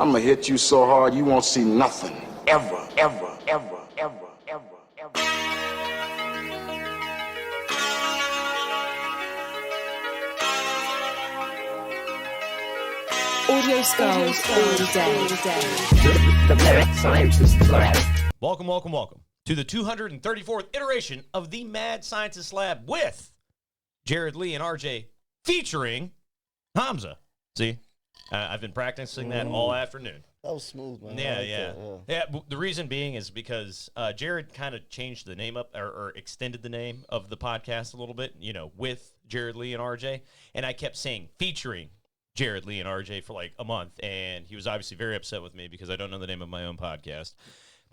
I'm gonna hit you so hard you won't see nothing. Ever, ever, ever, ever, ever, ever. Audio skulls all day. The lyric scientist lab. Welcome to the 234th iteration of the Mad Scientist Lab with Jared, Leigh, and RJ featuring Hamza. See, I've been practicing that all afternoon. That was smooth, man. Yeah. The reason being is because Jared kind of changed the name up or extended the name of the podcast a little bit, with Jared, Leigh, and RJ. And I kept saying featuring Jared, Leigh, and RJ for like a month. And he was obviously very upset with me because I don't know the name of my own podcast.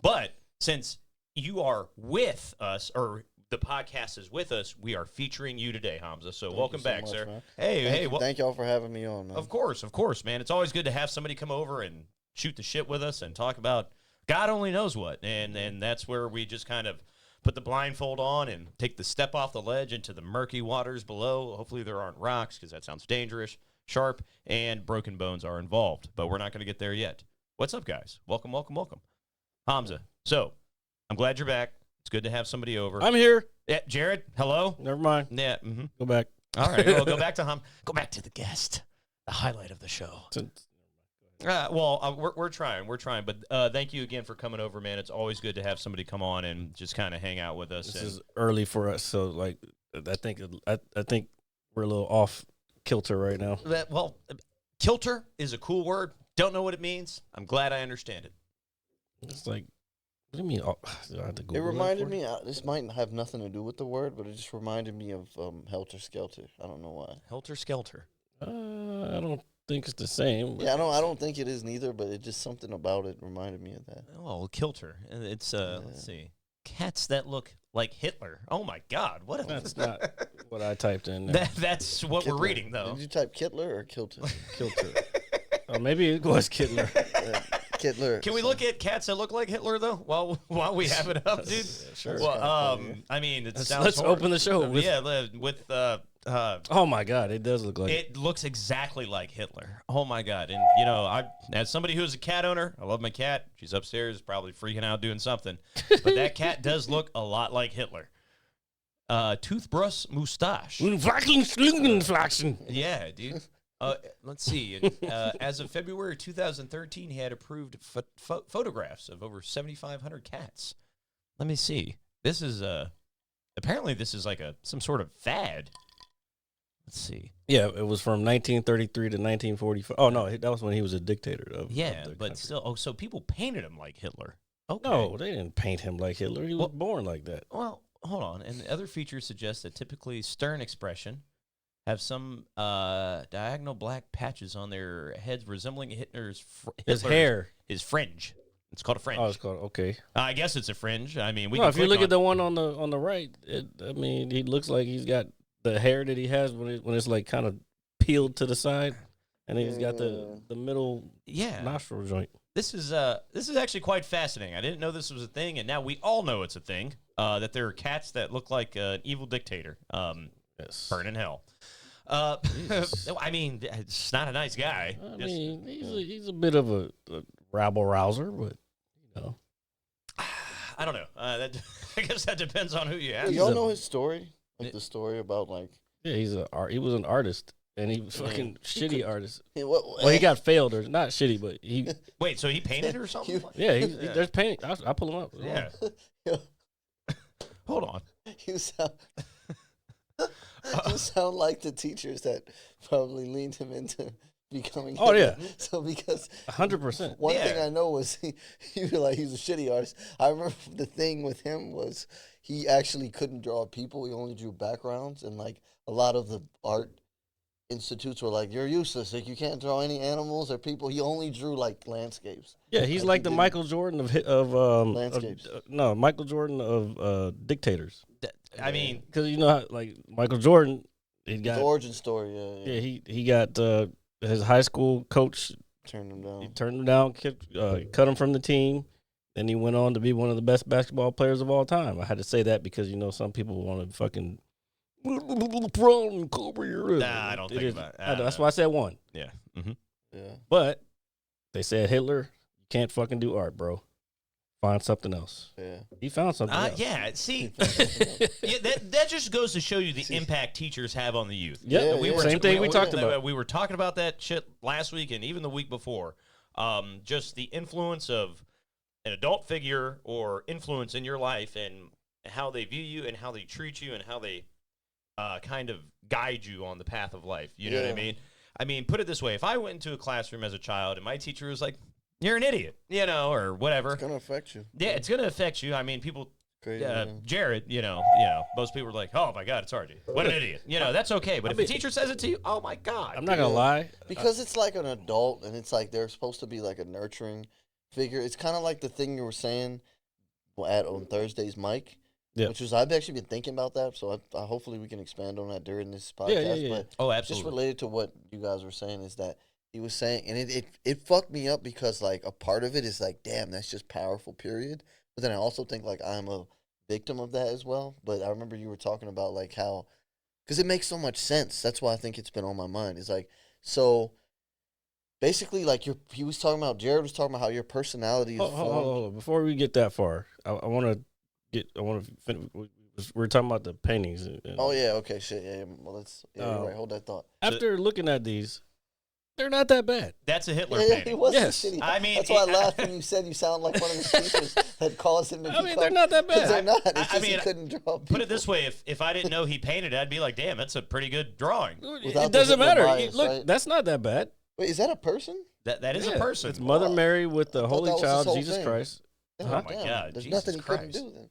But since you are with us, or the podcast is with us, we are featuring you today, Hamza. So welcome back, much, sir. Man. Thank y'all for having me on, man. Of course, man. It's always good to have somebody come over and shoot the shit with us and talk about God only knows what. And that's where we just kind of put the blindfold on and take the step off the ledge into the murky waters below. Hopefully there aren't rocks because that sounds dangerous, sharp, and broken bones are involved. But we're not going to get there yet. What's up, guys? Welcome. Hamza. So I'm glad you're back. It's good to have somebody over. I'm here. Yeah, Jared, hello. Never mind. Yeah. Go back. All right. Well, go back to Go back to the guest, the highlight of the show. We're trying. But thank you again for coming over, man. It's always good to have somebody come on and just kind of hang out with us. This is early for us, so I think we're a little off kilter right now. Kilter is a cool word. Don't know what it means. I'm glad I understand it. It's like, what do you mean? I have to Google it reminded me, this might have nothing to do with the word, but it just reminded me of Helter Skelter. I don't know why. Helter Skelter. I don't think it's the same. Yeah, I don't think it is neither, but it just something about it reminded me of that. Oh, kilter. It's, let's see. Cats that look like Hitler. Oh, my God. That's not what I typed in. That's what Kittler. we're reading, though. Did you type Kittler or Kilter? Kilter. Oh, maybe it was Kittler. Kittler. Can we look at cats that look like Hitler, though, while we have it up, dude? Sure. Well, I mean, it sounds let's open the show. With oh, my God. It does look like it. Looks exactly like Hitler. Oh, my God. And, as somebody who's a cat owner, I love my cat. She's upstairs, probably freaking out doing something. But that cat does look a lot like Hitler. Toothbrush mustache. Yeah, dude. Let's see. As of February 2013, he had approved photographs of over 7,500 cats. Let me see. This is apparently this is like some sort of fad. Let's see. Yeah, it was from 1933 to 1945. Oh no, that was when he was a dictator. Of but country. still. Oh, so people painted him like Hitler. Okay. No, they didn't paint him like Hitler. He was born like that. Well, hold on. And the other features suggest that typically stern expression, have some diagonal black patches on their heads resembling Hitler's hair. His fringe. It's called a fringe. Oh, it's called, okay. I guess it's a fringe. I mean, if you look at the one on the right, he looks like he's got the hair that he has when it's like kind of peeled to the side, and then he's got the middle nostril joint. This is actually quite fascinating. I didn't know this was a thing, and now we all know it's a thing. That there are cats that look like an evil dictator. Yes. Burn in hell. I mean, it's not a nice guy. He's a bit of a rabble rouser, but I don't know. I guess that depends on who you ask. Do y'all know his story? Like the story about he was an artist, and he was fucking shitty artist. Well, he got failed or not shitty, but he. Wait, so he painted or something? There's painting. I'll pull him up. Yeah. Hold on. You sound like the teachers that probably leaned him into becoming. Oh Hitler. Yeah. So because 100%. One thing I know was he was like he's a shitty artist. I remember the thing with him was he actually couldn't draw people. He only drew backgrounds, and like a lot of the art institutes were like, "You're useless. Like you can't draw any animals or people." He only drew like landscapes. Yeah, he's like the Michael Jordan of landscapes. Michael Jordan of dictators. I mean, because like Michael Jordan, he got his origin story. Yeah, he got his high school coach turned him down. He turned him down, cut him from the team. Then he went on to be one of the best basketball players of all time. I had to say that because some people want to fucking Nah, I don't think about it. That's why I said one. Yeah. Mm-hmm. Yeah. But They said, Hitler, you can't fucking do art, bro. Find something else. Yeah. He found something else. Yeah, see, yeah, that just goes to show you the impact teachers have on the youth. Yeah, same thing we talked about. We were talking about that shit last week and even the week before. Just the influence of an adult figure or influence in your life and how they view you and how they treat you and how they kind of guide you on the path of life. You know what I mean? I mean, put it this way. If I went into a classroom as a child and my teacher was like, you're an idiot, or whatever. It's going to affect you. Yeah, it's going to affect you. I mean, people, Crazy, Jared, most people are like, oh my God, it's RJ. What an idiot. That's okay. But if a teacher says it to you, oh my God. I'm not going to lie. Because it's like an adult and it's like they're supposed to be like a nurturing figure. It's kind of like the thing you were saying on Thursday's mic. Yeah. Which was, I've actually been thinking about that, so I hopefully we can expand on that during this podcast. Yeah. But absolutely. Just related to what you guys were saying is that he was saying, and it fucked me up because, like, a part of it is like, damn, that's just powerful, period. But then I also think, like, I'm a victim of that as well. But I remember you were talking about, like, how, because it makes so much sense. That's why I think it's been on my mind. It's like, so basically, like, Jared was talking about how your personality is formed. Hold on. Before we get that far, I want to finish. We're talking about the paintings. Oh, yeah, okay, shit, yeah. Well, you're right, hold that thought. After looking at these, they're not that bad. That's a Hitler Yeah, painting. he was Yes. shitty. I mean, that's why I laughed when you said you sound like one of the teachers that caused him to become. They're not that bad. They're not. It's I just mean, he couldn't draw people. Put it this way: if I didn't know he painted it, I'd be like, "Damn, that's a pretty good drawing." Without It doesn't the matter. bias, Look, right? that's not that bad. Wait, is that a person? That is a person. It's Mother Mary with the I thought Holy that was his Child, whole Jesus thing. Christ. Oh my God, There's Jesus nothing he Christ. couldn't do then.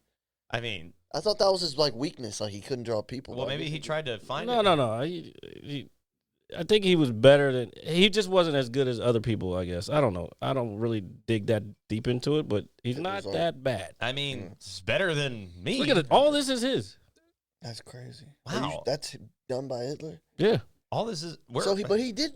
I mean, I thought that was his like weakness, like he couldn't draw people. well, maybe he tried to find No. I think he was better than he just wasn't as good as other people. I guess I don't know. I don't really dig that deep into it, but he's not that bad. I mean, it's better than me. Look at it. All this is his. That's crazy. Wow. That's done by Hitler. Yeah. All this is. But he did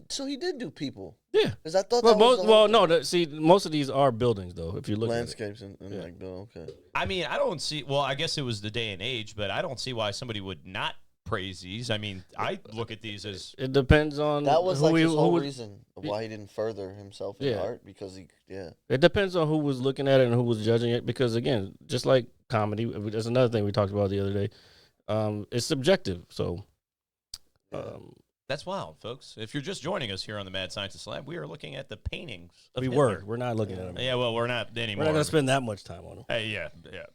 do people. Yeah. Because I thought Well, that was most of these are buildings though. If you look landscapes at it. and like, okay. I mean, I don't see. Well, I guess it was the day and age, but I don't see why somebody would not praise these. I mean, I look at these as It depends on That was who like he, his who whole was- reason of why he didn't further himself in Yeah. art because It depends on who was looking at it and who was judging it. Because again, just like comedy, there's another thing we talked about the other day. It's subjective. So, that's wild, folks. If you're just joining us here on the Mad Scientist Lab, we are looking at the paintings of we're Hitler. not looking at them. Yeah, well, we're not We're anymore. not gonna spend that much time on them. Hey, yeah.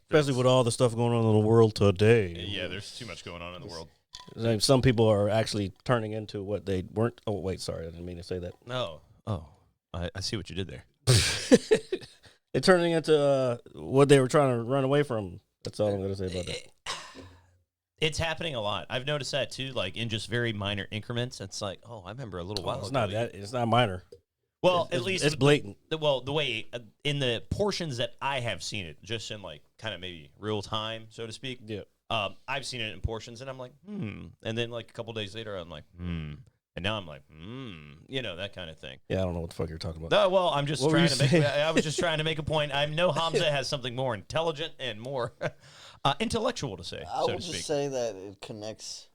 Especially with all the stuff going on in the world today. Yeah, there's too much going on in the world. Like, some people are actually turning into what they weren't. Oh, wait, sorry, I didn't mean to say that. No. Oh, I see what you did there. They're turning into what they were trying to run away from. That's all I'm going to say about that. It's happening a lot. I've noticed that too, like in just very minor increments. It's like, oh, I remember a little while It's ago. not that. It's not minor. Well, at least it's blatant. the way in the portions that I have seen it, just in like kind of maybe real time, so to speak. Yeah. I've seen it in portions, and I'm like, and then like a couple days later, I'm like, and now I'm like, that kind of thing. Yeah, I don't know what the fuck you're talking about. No, well, I'm just What were trying you to make. saying? I was just trying to make a point. I know Hamza has something more intelligent and more intellectual to say, I so would to just speak. say that it connects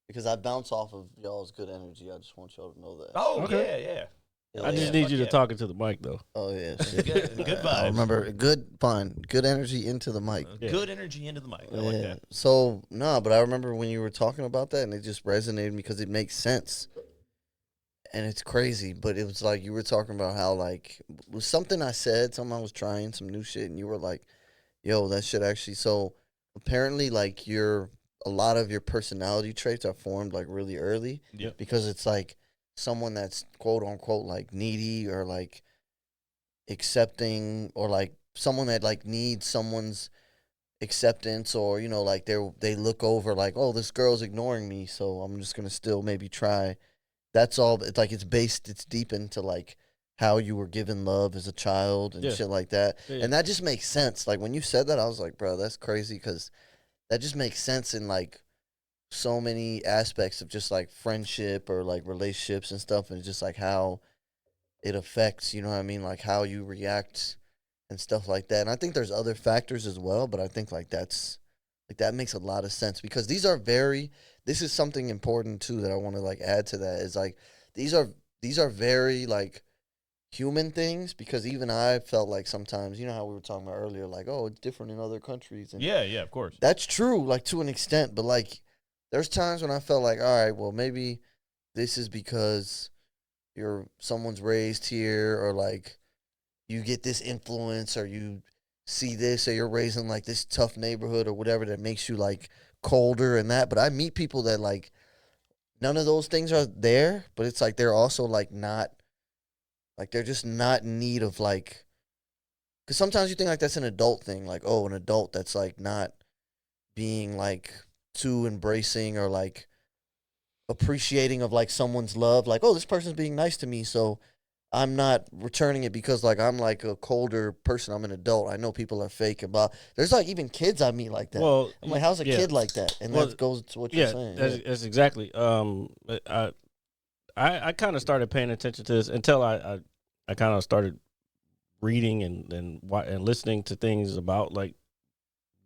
because I bounce off of y'all's good energy. I just want y'all to know that. Oh Okay. yeah. I just need you to talk into the mic, though. Oh yeah. Good vibes. I remember good energy into the mic. Good energy into the mic. I like that. So but I remember when you were talking about that, and it just resonated because it makes sense. And it's crazy, but it was like you were talking about how like it was something I said, something I was trying, some new shit, and you were like, "Yo, that shit actually." So apparently, like a lot of your personality traits are formed like really early, because it's like someone that's quote unquote like needy or like accepting or like someone that like needs someone's acceptance or like they look over like, oh, this girl's ignoring me, so I'm just gonna still maybe try. That's all. It's like it's deep into like how you were given love as a child and shit like that. And that just makes sense. Like when you said that, I was like, bro, that's crazy because that just makes sense in like so many aspects of just like friendship or like relationships and stuff, and just like how it affects, you know what I mean? Like how you react and stuff like that. And I think there's other factors as well, but I think like that makes a lot of sense because this is something important too that I want to like add to that is like these are very like human things, because even I felt like sometimes, you know how we were talking about earlier, like, oh, it's different in other countries. And Yeah, of course. that's true, like, to an extent. But, like, there's times when I felt like, all right, well, maybe this is because someone's raised here, or, like, you get this influence, or you see this, or you're raised in, like, this tough neighborhood or whatever that makes you, like, colder and that. But I meet people that, like, none of those things are there, but it's like they're also, like, not, like, they're just not in need of, like, because sometimes you think, like, that's an adult thing. Like, oh, an adult that's, like, not being, like, too embracing or, like, appreciating of, like, someone's love. Like, oh, this person's being nice to me, so I'm not returning it because, like, I'm, like, a colder person. I'm an adult. I know people are fake and blah. There's, like, even kids I meet like that. Well, I'm like, how's a yeah. kid like that? And Well, that goes to what you're Yeah, saying. that's exactly. I kind of started paying attention to this until I kind of started reading and listening to things about, like,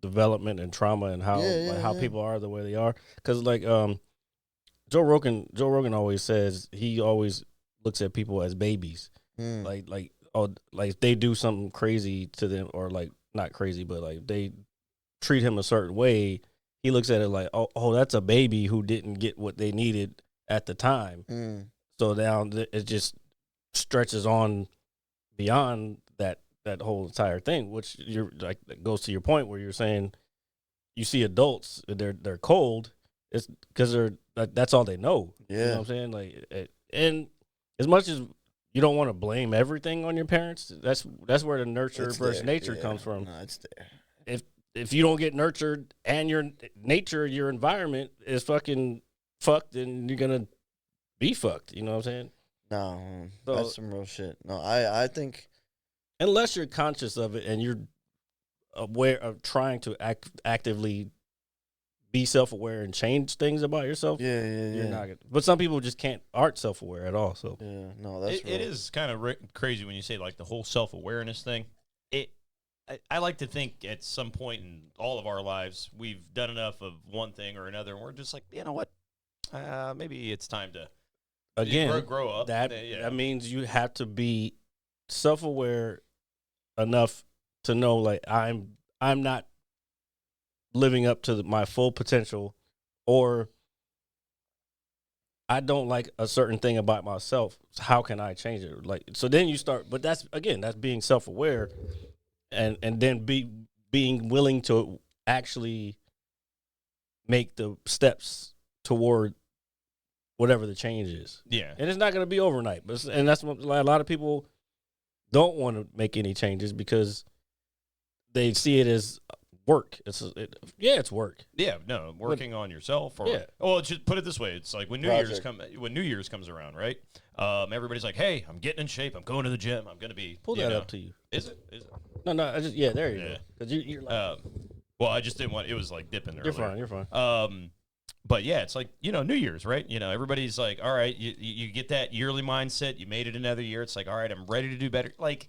development and trauma and how how people are the way they are. Because, like, Joe Rogan always says he always looks at people as babies. Like if they do something crazy to them, or, like, not crazy, but, like, they treat him a certain way, he looks at it like, oh, that's a baby who didn't get what they needed at the time. So now it just stretches on beyond that whole entire thing, which you're like, that goes to your point where you're saying you see adults, they're cold. It's because that's all they know. Yeah. You know what I'm saying? Like, and as much as you don't want to blame everything on your parents, that's where the nurture versus nature comes from. No, it's there. If you don't get nurtured and your nature, your environment is fucking fucked, and you're gonna be fucked. You know what I'm saying? No, So, that's some real shit. No, I think unless you're conscious of it and you're aware of trying to actively be self-aware and change things about yourself, you're not gonna. But some people just aren't self-aware at all. So no, that's it is kind of crazy when you say, like, the whole self-awareness thing. I like to think at some point in all of our lives we've done enough of one thing or another, and we're just like, you know what, maybe it's time to again grow up. That means you have to be self-aware enough to know, like, I'm not living up to my full potential, or I don't like a certain thing about myself. How can I change it? Like, so then you start, but that's being self-aware, and then being willing to actually make the steps toward whatever the change is. Yeah. And it's not going to be overnight, and that's what a lot of people don't want to make any changes, because they see it as work. It's work. Yeah, no, working on yourself, or Yeah. Well, just put it this way: it's like when New Year's comes around, right? Everybody's like, "Hey, I'm getting in shape. I'm going to the gym. I'm going to be." Pull that up to you. Is it? No, there you go. Because you're like, well, I just didn't want. It was like dipping there. You're fine. But yeah, it's like, New Year's, right? Everybody's like, all right, you get that yearly mindset. You made it another year. It's like, all right, I'm ready to do better. Like,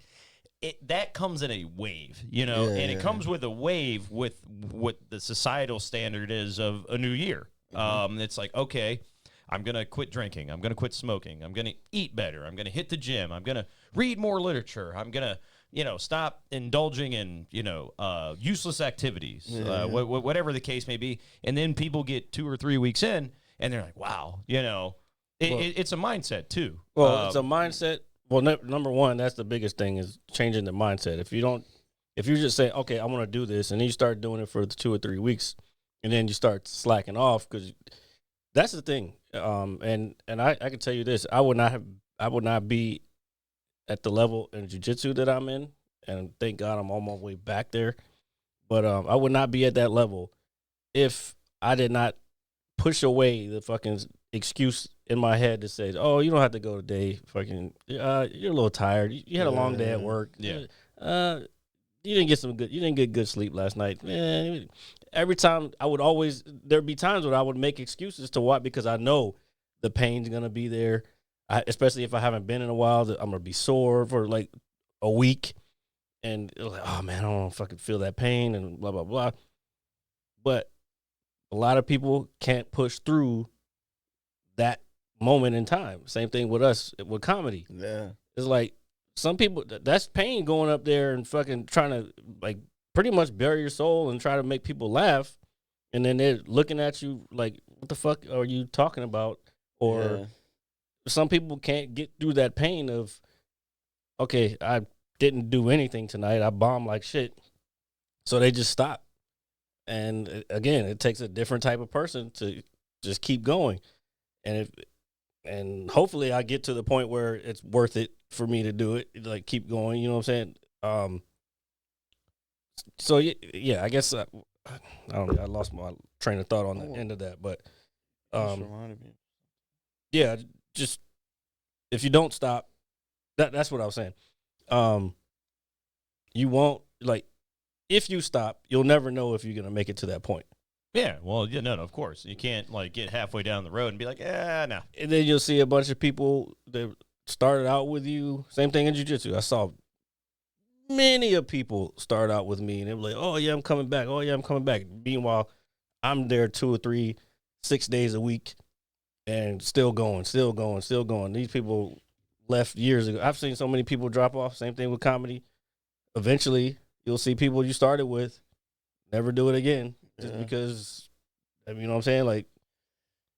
that comes in a wave, and it comes with a wave with what the societal standard is of a new year. It's like, okay, I'm going to quit drinking. I'm going to quit smoking. I'm going to eat better. I'm going to hit the gym. I'm going to read more literature. I'm going to, stop indulging in, useless activities, whatever the case may be. And then people get 2 or 3 weeks in and they're like, wow, it's a mindset too. Well, it's a mindset. Well, number one, that's the biggest thing, is changing the mindset. If you just say, okay, I want to do this, and then you start doing it for 2 or 3 weeks, and then you start slacking off, because that's the thing. And I can tell you this, I would not be at the level in jiu-jitsu that I'm in, and thank God I'm on my way back there. But I would not be at that level if I did not push away the fucking excuse in my head that says, "Oh, you don't have to go today. Fucking, you're a little tired. You had a long day at work. Yeah. You didn't get good sleep last night." Man, every time there'd be times where I would make excuses to why, because I know the pain's gonna be there. Especially if I haven't been in a while, I'm gonna be sore for like a week, and like, oh man, I don't want to fucking feel that pain and blah blah blah. But a lot of people can't push through that moment in time. Same thing with us with comedy. Yeah. It's like some people that's pain going up there and fucking trying to like pretty much bury your soul and try to make people laugh, and then they're looking at you like, what the fuck are you talking about? Or some people can't get through that pain of, okay, I didn't do anything tonight, I bombed like shit, so they just stop. And again, it takes a different type of person to just keep going, and hopefully I get to the point where it's worth it for me to do it, like keep going. You know what I'm saying? So yeah, I guess I don't know. I lost my train of thought on the end of that, but reminded me. yeah, just if you don't stop, that's what I was saying. You won't like if you stop, you'll never know if you're gonna make it to that point. Yeah, well, yeah, no, of course. You can't, like, get halfway down the road and be like, no. And then you'll see a bunch of people that started out with you. Same thing in jiu-jitsu. I saw many of people start out with me, and they were like, oh, yeah, I'm coming back. Oh, yeah, I'm coming back. Meanwhile, I'm there 2 or 3, 6 days a week and still going. These people left years ago. I've seen so many people drop off. Same thing with comedy. Eventually, you'll see people you started with never do it again. Just because, I mean, you know what I'm saying? Like,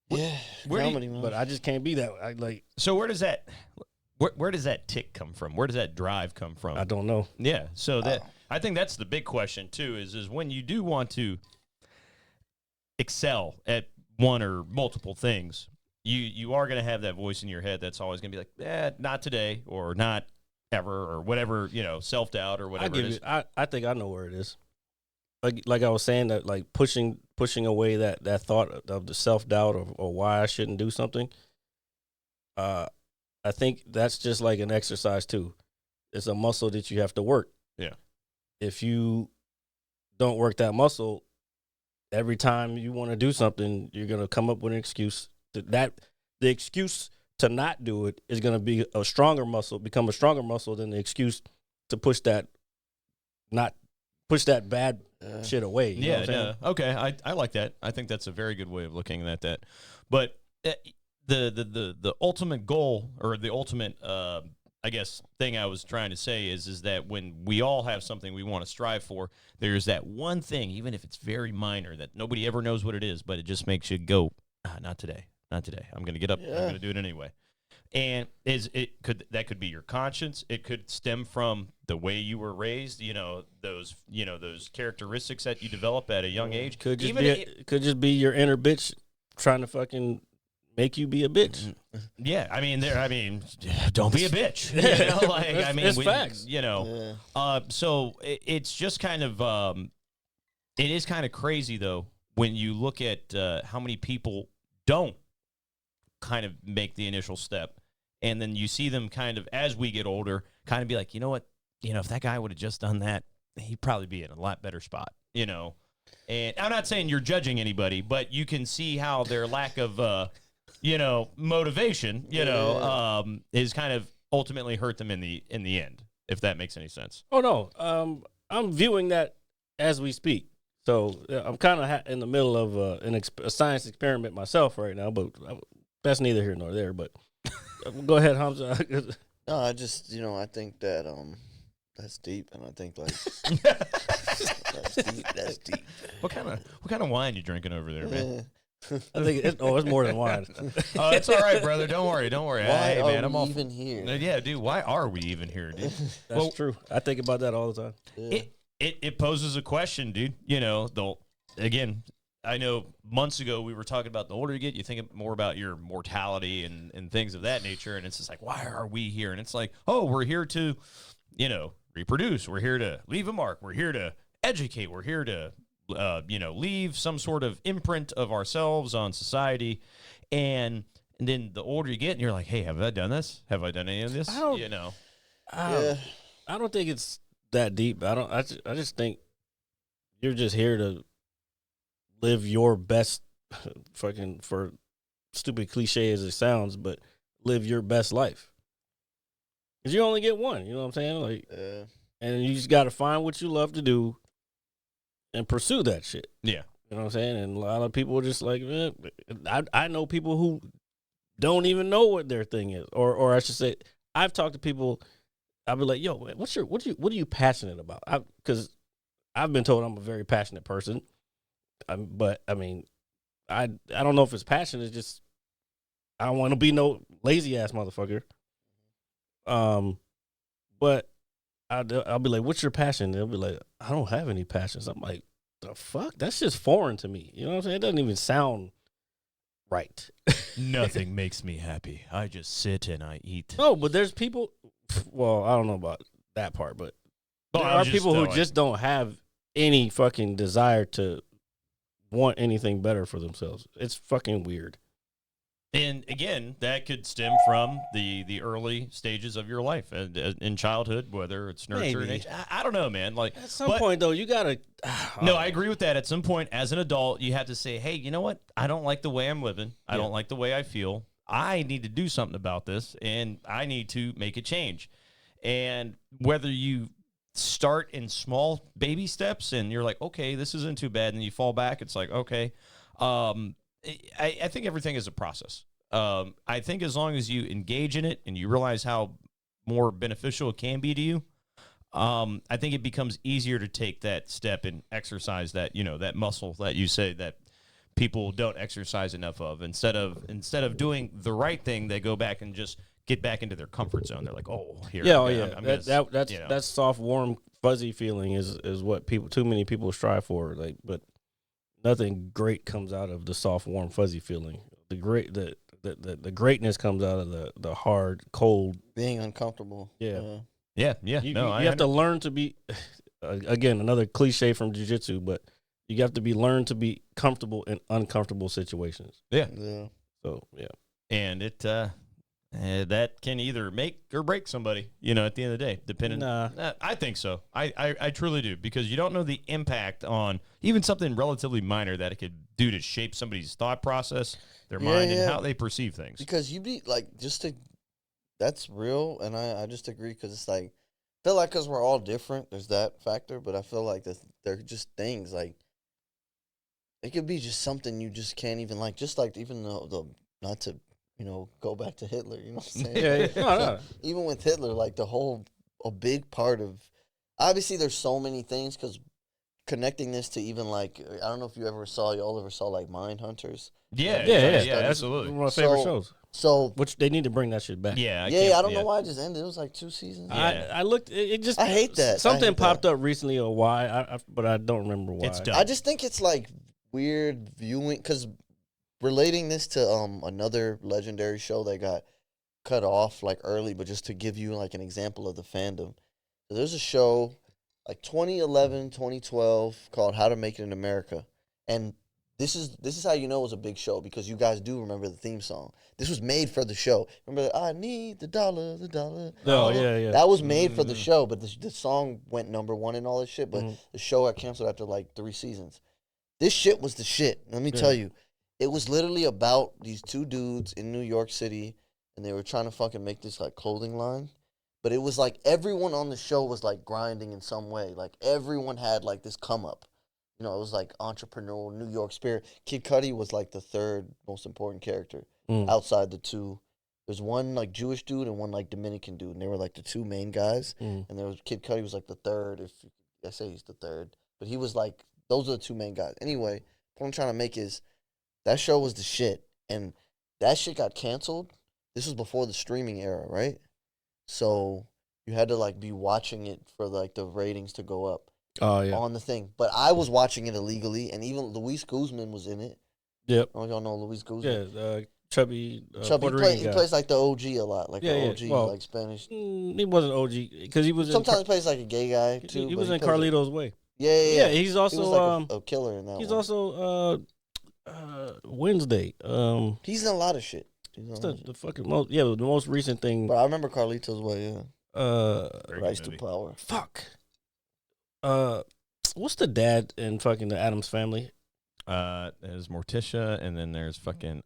Comedy, man. but I just can't be that. I like. So where does that tick come from? Where does that drive come from? I don't know. Yeah, so that I think that's the big question too. Is when you do want to excel at one or multiple things, you are going to have that voice in your head that's always going to be like, not today, or not ever, or whatever, self-doubt or whatever it is. I think I know where it is. Like I was saying, that like pushing away that thought of the self-doubt or why I shouldn't do something. I think that's just like an exercise too. It's a muscle that you have to work. Yeah. If you don't work that muscle, every time you want to do something, you're going to come up with an excuse. The excuse to not do it is going to be become a stronger muscle than the excuse to push that bad shit away. You know what I'm saying? Okay, I like that. I think that's a very good way of looking at that. But the ultimate goal, or the ultimate, I guess, thing I was trying to say is that when we all have something we want to strive for, there's that one thing, even if it's very minor, that nobody ever knows what it is, but it just makes you go, not today. I'm going to get up. I'm going to do it anyway. And that could be your conscience. It could stem from the way you were raised. Those characteristics that you develop at a young age. Could just be your inner bitch trying to fucking make you be a bitch. Yeah, I mean, don't be a bitch. It's facts. So it's just kind of, it is kind of crazy though when you look at how many people don't kind of make the initial step, and then you see them kind of, as we get older, kind of be like, you know what, if that guy would have just done that, he'd probably be in a lot better spot. And I'm not saying you're judging anybody, but you can see how their lack of motivation, is kind of ultimately hurt them in the end, if that makes any sense. Oh no, I'm viewing that as we speak. So I'm kind of in the middle of a science experiment myself right now, but that's neither here nor there. But go ahead, Hamza. No, I just, I think that that's deep, and I think like that's deep. What kind of wine you drinking over there, man? I think it's more than wine. Oh, it's all right, brother. Don't worry. Why hey, man, are I'm we even here? Yeah, dude. Why are we even here, dude? That's true. I think about that all the time. Yeah. It poses a question, dude. Again, I know months ago we were talking about the older you get, you think more about your mortality and things of that nature, and it's just like, why are we here? And it's like, oh, we're here to, reproduce. We're here to leave a mark. We're here to educate. We're here to, leave some sort of imprint of ourselves on society. And then the older you get, and you're like, hey, have I done this? Have I done any of this? I don't think it's that deep. I just think you're just here to live your best, fucking, for stupid cliche as it sounds, but live your best life. Because you only get one, you know what I'm saying? Like, and you just got to find what you love to do and pursue that shit. Yeah. You know what I'm saying? And a lot of people are just like, man, I know people who don't even know what their thing is. Or I should say, I've talked to people I'll be like, yo, man, what are you passionate about? Because I've been told I'm a very passionate person, but I mean, I don't know if it's passion. It's just I don't want to be no lazy ass motherfucker. But I'll be like, what's your passion? They'll be like, I don't have any passions. I'm like, the fuck? That's just foreign to me. You know what I'm saying? It doesn't even sound right. Nothing makes me happy. I just sit and I eat. No, but there's people. Well, I don't know about that part, but Well, there I are was just, people who like- just don't have any fucking desire to want anything better for themselves. It's fucking weird. And again, that could stem from the early stages of your life and in childhood, whether it's nurture and Maybe. age. I don't know, man. Like At some point, though, you gotta. No, I agree with that. At some point, as an adult, you have to say, hey, you know what? I don't like the way I'm living. I don't like the way I feel. I need to do something about this, and I need to make a change. And whether you start in small baby steps and you're like, okay, this isn't too bad, and then you fall back, it's like, okay. I think everything is a process. I think as long as you engage in it and you realize how more beneficial it can be to you, I think it becomes easier to take that step and exercise that, that muscle that you say that people don't exercise enough of. Instead of doing the right thing, they go back and just get back into their comfort zone. They're like, oh, here. Yeah, I'm gonna, that soft, warm, fuzzy feeling is what too many people strive for. Like, but nothing great comes out of the soft, warm, fuzzy feeling. The greatness comes out of the hard, cold, Being uncomfortable. Yeah. Yeah. You have to learn to be, again, another cliche from jiu-jitsu, but you have to learn to be comfortable in uncomfortable situations. Yeah. So, yeah. And it that can either make or break somebody, at the end of the day, depending. Nah. I think so. I truly do, because you don't know the impact on even something relatively minor that it could do to shape somebody's thought process, their mind, and how they perceive things. Because you be like, that's real, and I just agree, because it's like, I feel like because we're all different, there's that factor, but I feel like they're just things, like, it could be just something you just can't even, like, just like even the not to, go back to Hitler, you know what I'm saying? Yeah. No. Even with Hitler, like, a big part of, obviously there's so many things, because connecting this to even, like, I don't know if y'all ever saw, like, Mindhunters. Yeah, That's absolutely. one of my favorite shows. So, Which they need to bring that shit back. Yeah, I don't know why it just ended. It was like 2 seasons. Yeah. I looked. It just. I hate that. Something popped up recently or why, but I don't remember why. It's dumb. I just think it's like weird viewing, because relating this to another legendary show that got cut off like early, but just to give you like an example of the fandom. So there's a show like 2011, 2012 called How to Make It in America, and this is how you know it was a big show, because you guys do remember the theme song. This was made for the show. Remember I need the dollar, the dollar. Oh, yeah. That was made for the show, but the song went #1 and all this shit, but the show got canceled after like 3 seasons. This shit was the shit. Let me tell you. It was literally about these 2 dudes in New York City, and they were trying to fucking make this like clothing line. But it was like everyone on the show was like grinding in some way. Like everyone had like this come up. It was like entrepreneurial New York spirit. Kid Cudi was like the 3rd most important character outside the 2. There's one like Jewish dude and one like Dominican dude, and they were like the 2 main guys. And there was Kid Cudi was like the 3rd. I say he's the 3rd, but he was like, those are the 2 main guys. Anyway, what I'm trying to make is that show was the shit, and that shit got canceled. This was before the streaming era, right? So you had to like be watching it for like the ratings to go up. Oh yeah. On the thing. But I was watching it illegally, and even Luis Guzman was in it. Yep. I don't know if y'all know Luis Guzman. Yeah. Chubby. Puerto Rican he plays like the OG a lot, like the OG, well, like Spanish. He wasn't OG because he was. Sometimes he plays like a gay guy too. He was in Carlito's Way. Yeah. He's also he was like a killer in that. He's one. also Wednesday. He's in a lot of shit. The fucking most the most recent thing. But I remember Carlito's Way. Yeah. Rise to Power. Fuck. What's the dad in fucking the Addams Family? There's Morticia, and then there's fucking.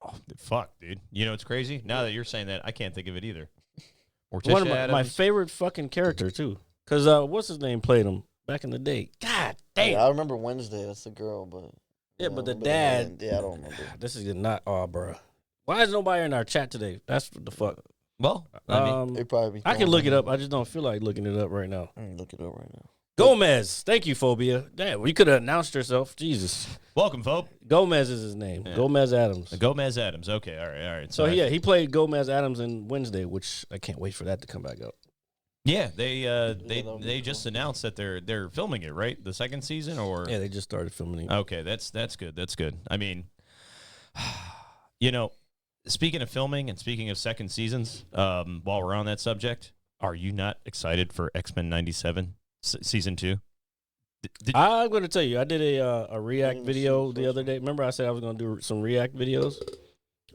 Oh, fuck, dude. It's crazy. Now that you're saying that, I can't think of it either. Morticia One of Addams. my favorite fucking character too, because what's his name played him back in the day. God damn. Yeah, I remember Wednesday. That's the girl, but But the dad. Yeah, I don't remember. This is not. Oh, bro. Why is nobody in our chat today? That's what the fuck. Well, I mean, They probably. I can look it up. I just don't feel like looking it up right now. I can look it up right now. Gomez. Thank you, Phobia. Damn, you could have announced yourself. Jesus. welcome, folks. Gomez is his name. Yeah. Gomez Adams. Gomez Adams. Okay, all right. So yeah, he played Gomez Adams in Wednesday, which I can't wait for that to come back up. Yeah, they just announced that they're filming it, right? The second season, or Yeah, they just started filming it. okay, that's good. That's good. I mean, you know, speaking of filming and speaking of second seasons, while we're on that subject, are you not excited for X-Men 97 season 2? I'm going to tell you, I did a React even video see the the other day. Remember I said I was going to do some React videos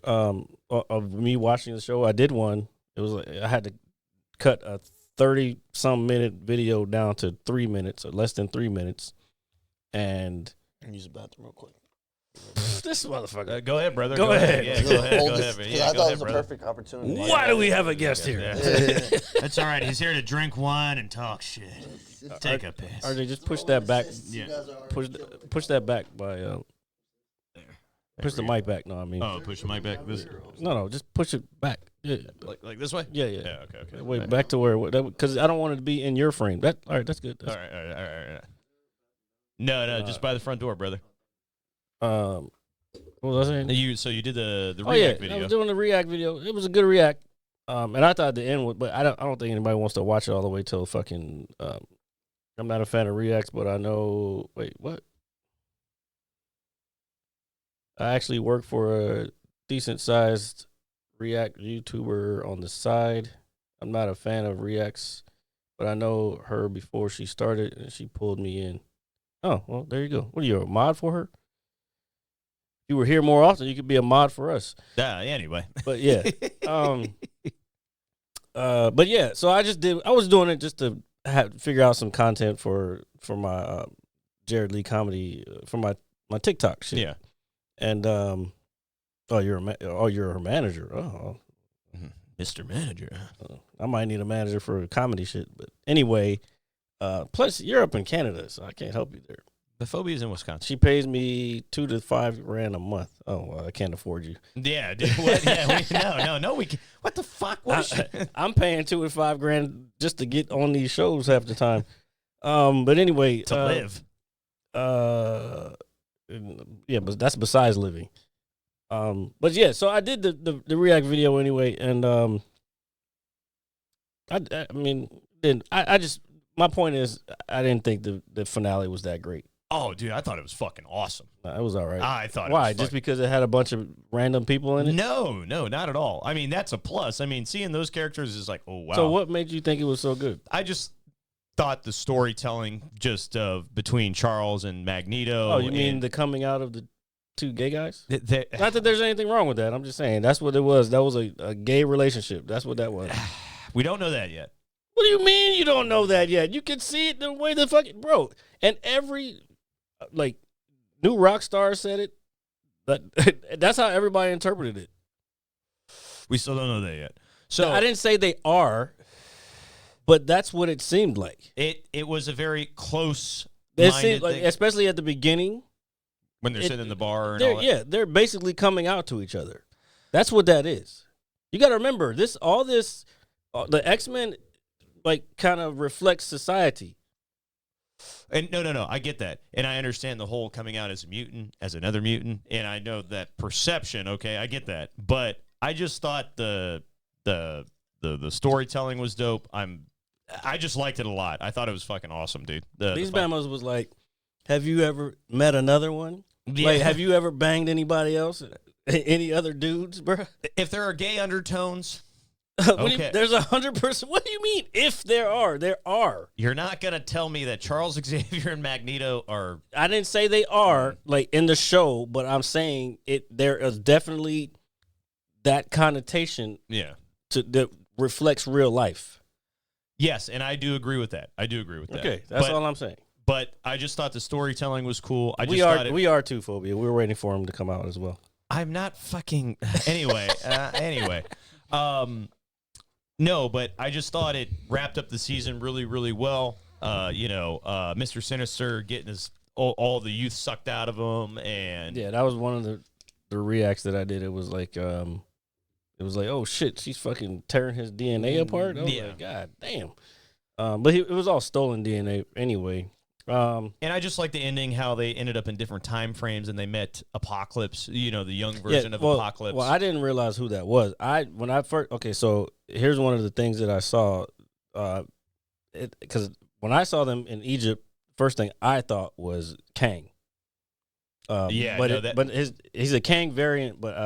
of me watching the show? I did one. It was like I had to cut a 30-some minute video down to 3 minutes or less than 3 minutes. And I can use the bathroom real quick. this motherfucker. Go ahead, brother. Go ahead. Yeah, go ahead. Hold Go this, ahead. 'cause Yeah, I go thought ahead, it was a brother. perfect opportunity. Why do we have a guest here? Yeah. That's all right. He's here to drink wine and talk shit. Take a piss. RJ, just push that back. Yeah. Push that back by push the mic back. No, I mean Oh, push the mic back. This, no, just push it back. Yeah, like this way. yeah. Yeah. Okay. Wait, back to where because I don't want it to be in your frame. That all right? That's good. All right. No, just by the front door, brother. What was I saying? So you did the Oh yeah, React video. I was doing the React video. It was a good React. And I thought the end was, but I don't think anybody wants to watch it all the way till fucking. I'm not a fan of Reacts, but I know. Wait, what? I actually work for a decent sized React YouTuber on the side. I'm not a fan of Reacts, but I know her before she started, and she pulled me in. Oh well, there you go. What are you, a mod for her? If you were here more often, you could be a mod for us. Anyway. But yeah, but yeah. So I was doing it just to figure out some content for my Jared Leigh comedy for my TikTok shit. Yeah. And you're her manager. Oh, Mr. Manager. I might need a manager for comedy shit. But anyway, plus you're up in Canada, so I can't help you there. The Phobia's in Wisconsin. She pays me $2,000 to $5,000 a month. Oh, well, I can't afford you. Yeah, dude. What? Yeah, no. We can, what the fuck? I'm paying $2,000 to $5,000 just to get on these shows half the time. But anyway, to live. Yeah, but that's besides living. But yeah, so I did the React video anyway, and I mean, then I just my point is I didn't think the finale was that great. Oh, dude, I thought it was fucking awesome. It was all right. I thought Why? it was Just because it had a bunch of random people in it? No, not at all. I mean, that's a plus. I mean, seeing those characters is like, oh, wow. So what made you think it was so good? I just thought the storytelling just between Charles and Magneto. Oh, you mean the coming out of the two gay guys? Not Not that there's anything wrong with that. I'm just saying that's what it was. That was a gay relationship. That's what that was. We don't know that yet. What do you mean you don't know that yet? You can see it the way the fucking bro. And every like new rock star said it. But that's how everybody interpreted it. We still don't know that yet. So I didn't say they are, but that's what it seemed like. it was a very close. It seemed like, especially at the beginning. When they're sitting in the bar and all that. Yeah, they're basically coming out to each other. That's what that is. You got to remember the X-Men like kind of reflects society. And no, I get that. And I understand the whole coming out as a mutant, as another mutant, and I know that perception, okay, I get that. But I just thought the storytelling was dope. I just liked it a lot. I thought it was fucking awesome, dude. These Bamos was like, have you ever met another one? Yeah. Like, have you ever banged anybody else? Any other dudes, bro? If there are gay undertones, Okay. There's 100%. What do you mean? If there are, there are. You're not gonna tell me that Charles Xavier and Magneto are. I didn't say they are like in the show, but I'm saying it. There is definitely that connotation. Yeah. That reflects real life. Yes, and I do agree with that. Okay, that's all I'm saying. But I just thought the storytelling was cool. We are too, Phobia. We're waiting for him to come out as well. I'm not fucking. Anyway. No, but I just thought it wrapped up the season really, really well. Mr. Sinister getting all the youth sucked out of him, and yeah, that was one of the reacts that I did. It was like it was like, oh shit, she's fucking tearing his DNA apart. I was Yeah. like, God damn. But it was all stolen DNA anyway. And I just like the ending, how they ended up in different time frames and they met Apocalypse, the young version of Apocalypse. Well, I didn't realize who that was. So here's one of the things that I saw. Because when I saw them in Egypt, first thing I thought was Kang. But he's a Kang variant. But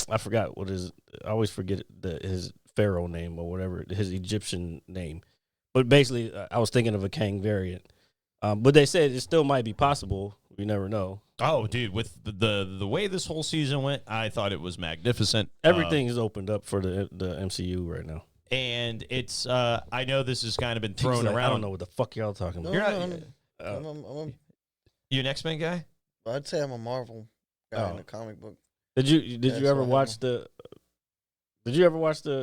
I forgot what his. I always forget his pharaoh name or whatever, his Egyptian name. But basically, I was thinking of a Kang variant. But they said it still might be possible. We never know. Oh, dude, with the way this whole season went, I thought it was magnificent. Everything is opened up for the MCU right now. And it's I know this has kind of been thrown around. I don't know what the fuck y'all talking about. You an X-Men guy? I'd say I'm a Marvel guy in the comic book. Did you ever watch the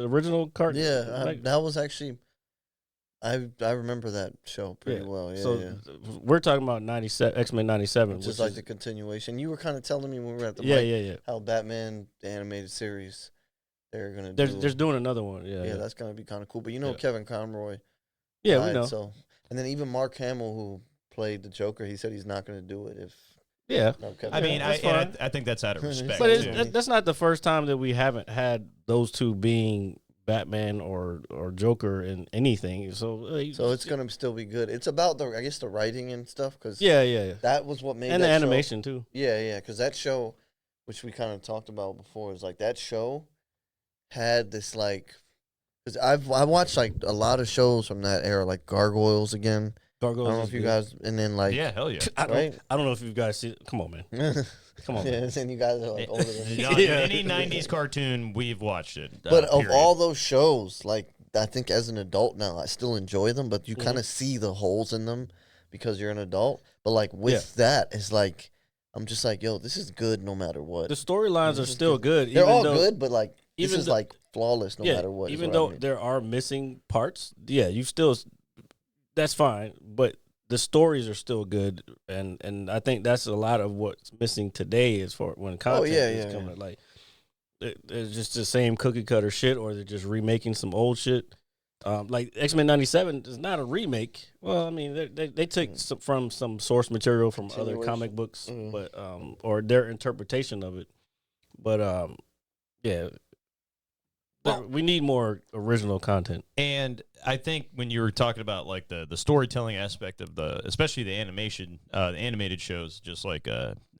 original cartoon? Yeah, that was actually. I remember that show pretty well. Yeah, we're talking about 97 X-Men 97, which is like the continuation. You were kind of telling me when we were at the mic how Batman the animated series they're gonna there's doing another one. Yeah, that's gonna be kind of cool. But Kevin Conroy. Yeah, died, we know. So and then even Mark Hamill, who played the Joker, he said he's not gonna do it if. Yeah, I mean, I think that's out of respect. But that's not the first time that we haven't had those two being Batman or Joker in anything. So it's gonna still be good. It's about the writing and stuff because yeah, that was what made and that the animation show. too. Yeah, because that show, which we kind of talked about before, is like that show had this like because I watched like a lot of shows from that era, like Gargoyles again. Gargoyles. I don't know if you guys and then like hell yeah. I don't know if you guys see. Come on, man. Come on. Yeah, and you guys are like older than me. Any 90s cartoon, we've watched it. But of all those shows, like I think as an adult now, I still enjoy them, but you kind of see the holes in them because you're an adult. But like with that, it's like I'm just like, yo, this is good no matter what. The storylines are still good. They're all good, but like this is like flawless no matter what. Even though there are missing parts, you still that's fine, but the stories are still good, and I think that's a lot of what's missing today is for when content is coming. Like it's just the same cookie cutter shit, or they're just remaking some old shit. Like X-Men 97 is not a remake. Well, I mean they take from some source material from other comic books, but or their interpretation of it. But we need more original content. And I think when you were talking about like the storytelling aspect of especially the animation, the animated shows, just like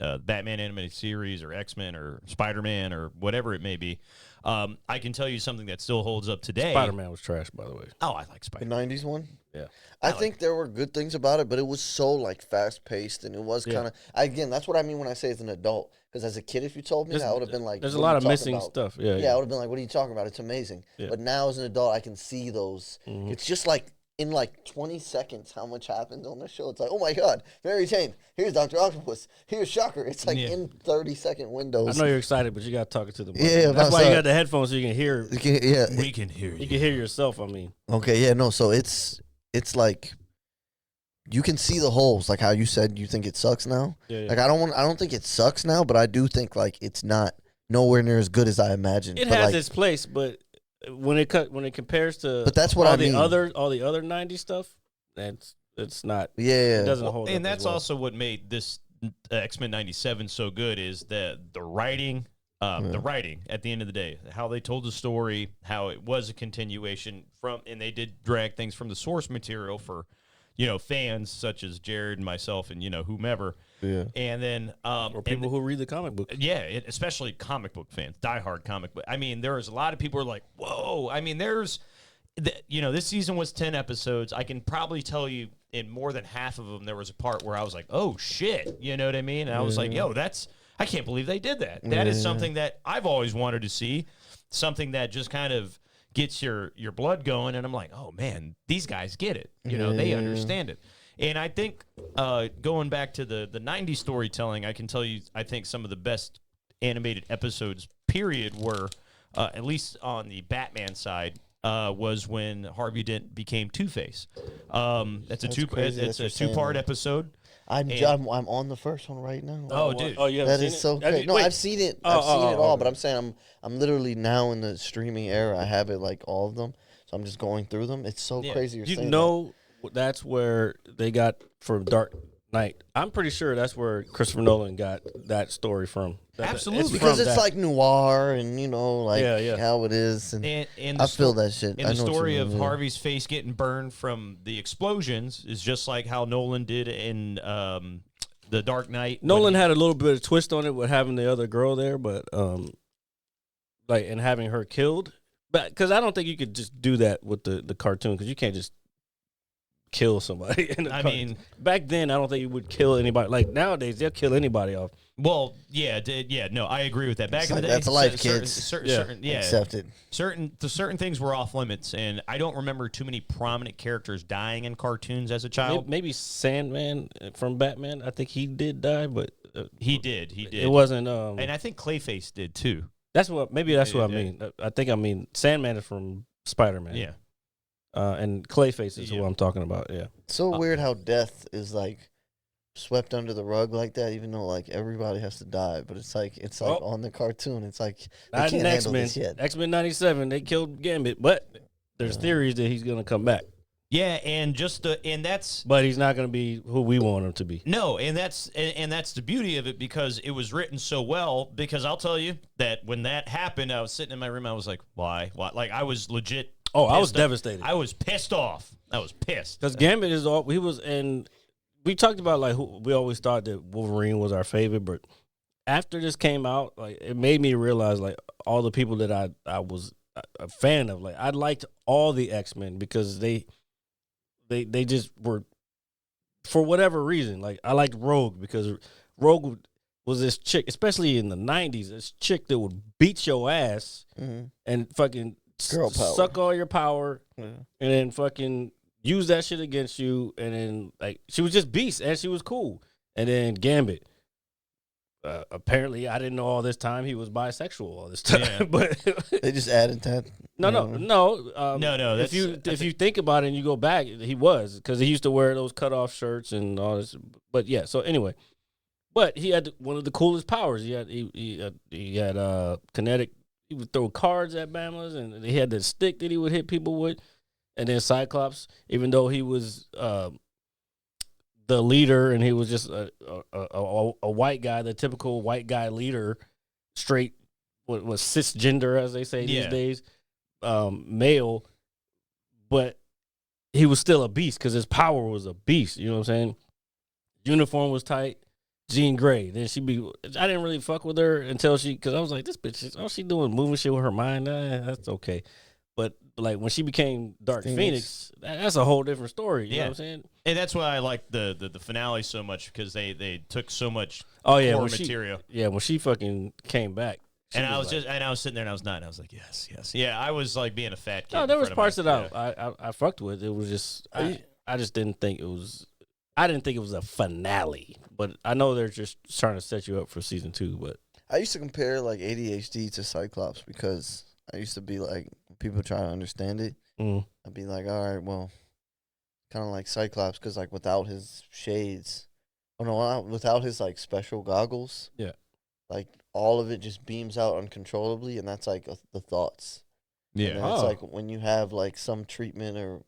Batman animated series or X-Men or Spider-Man or whatever it may be, I can tell you something that still holds up today. Spider-Man was trash, by the way. Oh, I like Spider-Man. The 90s one? Yeah. I think there were good things about it, but it was so like fast paced and it was kind of again, that's what I mean when I say as an adult. Because as a kid, if you told me, I would have been like, there's a lot of missing stuff. Yeah, I would have been like, what are you talking about? It's amazing. Yeah. But now as an adult, I can see those. It's just like in like 20 seconds how much happens on the show. It's like, oh my God, Mary Jane, here's Dr. Octopus, here's Shocker. It's like in 30-second windows. I know you're excited, but you got to talk it to the mic. Yeah, that's why you got the headphones so you can hear. We can hear you. You can hear yourself, I mean. Okay, yeah, no, so it's like you can see the holes, like how you said you think it sucks now. Yeah. Like I don't think it sucks now, but I do think like it's not nowhere near as good as I imagined. It but has like, its place, but when it compares to but that's what all I mean. the other 90s stuff, it's not. Yeah, it doesn't hold up. And that's as well. also what made this X-Men 97 so good is the writing. The writing at the end of the day, how they told the story, how it was a continuation from, and they did drag things from the source material for, fans such as Jared and myself and, whomever. Yeah. And then, or people who read the comic book. Yeah. Especially comic book fans, diehard comic book. I mean, there was a lot of people who are like, whoa. I mean, this season was 10 episodes. I can probably tell you in more than half of them, there was a part where I was like, oh shit. You know what I mean? And I was like, yo, I can't believe they did that. That is something that I've always wanted to see, something that just kind of gets your blood going. And I'm like, oh, man, these guys get it. They understand it. And I think going back to the 90s storytelling, I can tell you, I think some of the best animated episodes, period, were, at least on the Batman side, was when Harvey Dent became Two-Face. That's crazy that it's you're a saying two-part that. episode. I'm And- on the first one right now. Oh, dude. Oh, you haven't That seen is it? so Have you- great. No, wait. I've seen it. I've seen it oh, all, okay. but I'm saying I'm literally now in the streaming era. I have it like all of them, so I'm just going through them. It's so Yeah. crazy. You're You saying know that's where they got from Dark Knight. I'm pretty sure that's where Christopher Nolan got that story from. Absolutely. that. Because from it's that. like noir and like Yeah. how it is, and And I feel that shit. And I the know what you story mean, of yeah. Harvey's face getting burned from the explosions is just like how Nolan did in The Dark Knight. Nolan had a little bit of twist on it with having the other girl there, but and having her killed. But because I don't think you could just do that with the cartoon, because you can't just kill somebody. I mean, back then I don't think you would kill anybody. Like nowadays, they'll kill anybody off. well, no, I agree with that. Back in the day, That's life, certain, kids. certain, Accept it. certain things were off limits, and I don't remember too many prominent characters dying in cartoons as a child. Maybe Sandman from Batman. I think he did die, but He did. it wasn't. And I think Clayface did too. That's what I Yeah. mean. I mean Sandman is from Spider-Man. Yeah. And Clayface is Yeah. who I'm talking about. Yeah. So weird how death is like swept under the rug like that, even though like everybody has to die. But it's like Oh. on the cartoon. It's like they Not can't in handle X-Men. this yet. X-Men 97, they killed Gambit, but there's theories that he's gonna come back. Yeah, and that's But he's not gonna be who we want him to be. no, and that's the beauty of it, because it was written so well. Because I'll tell you that when that happened, I was sitting in my room. I was like, "Why? Like I was legit." Oh, I was pissed off. devastated. I was pissed off. I was pissed. Because Gambit is all he was, and we talked about like we always thought that Wolverine was our favorite, but after this came out, like it made me realize like all the people that I was a fan of. Like I liked all the X-Men because they just were, for whatever reason. Like I liked Rogue because Rogue was this chick, especially in the 90s, this chick that would beat your ass and fucking Girl power. suck all your power Yeah. and then fucking use that shit against you. And then like she was just beast and she was cool. And then Gambit. Apparently, I didn't know all this time he was bisexual all this time. Yeah. But They just added that. no. No, If that's- you think about it and you go back, he was, because he used to wear those cutoff shirts and all this. But yeah, so anyway, but he had one of the coolest powers. He had kinetic. He would throw cards at Bamas, and he had the stick that he would hit people with. And then Cyclops, even though he was the leader and he was just a white guy, the typical white guy leader, straight was cisgender as they say these Yeah. days, male, but he was still a beast because his power was a beast. You know what I'm saying? Uniform was tight. Jean Grey. Then I didn't really fuck with her until because I was like, this bitch, all she doing moving shit with her mind. That's okay. But like when she became Dark Phoenix, that's a whole different story. You know what I'm saying? And that's why I like the finale so much, because they took so much Oh yeah, core when material. when she fucking came back. And I was sitting there and I was nodding. I was like, yes. Yeah, I was like being a fat kid. No, in there was front of parts my- that I fucked with. It was just I just didn't think it was. I didn't think it was a finale, but I know they're just trying to set you up for season 2. But I used to compare like ADHD to Cyclops because I used to be like, when people try to understand it, I'd be like, all right, well, kind of like Cyclops, because like without his shades, without his like special goggles, Yeah. like all of it just beams out uncontrollably, and that's like the thoughts. And then it's like when you have like some treatment or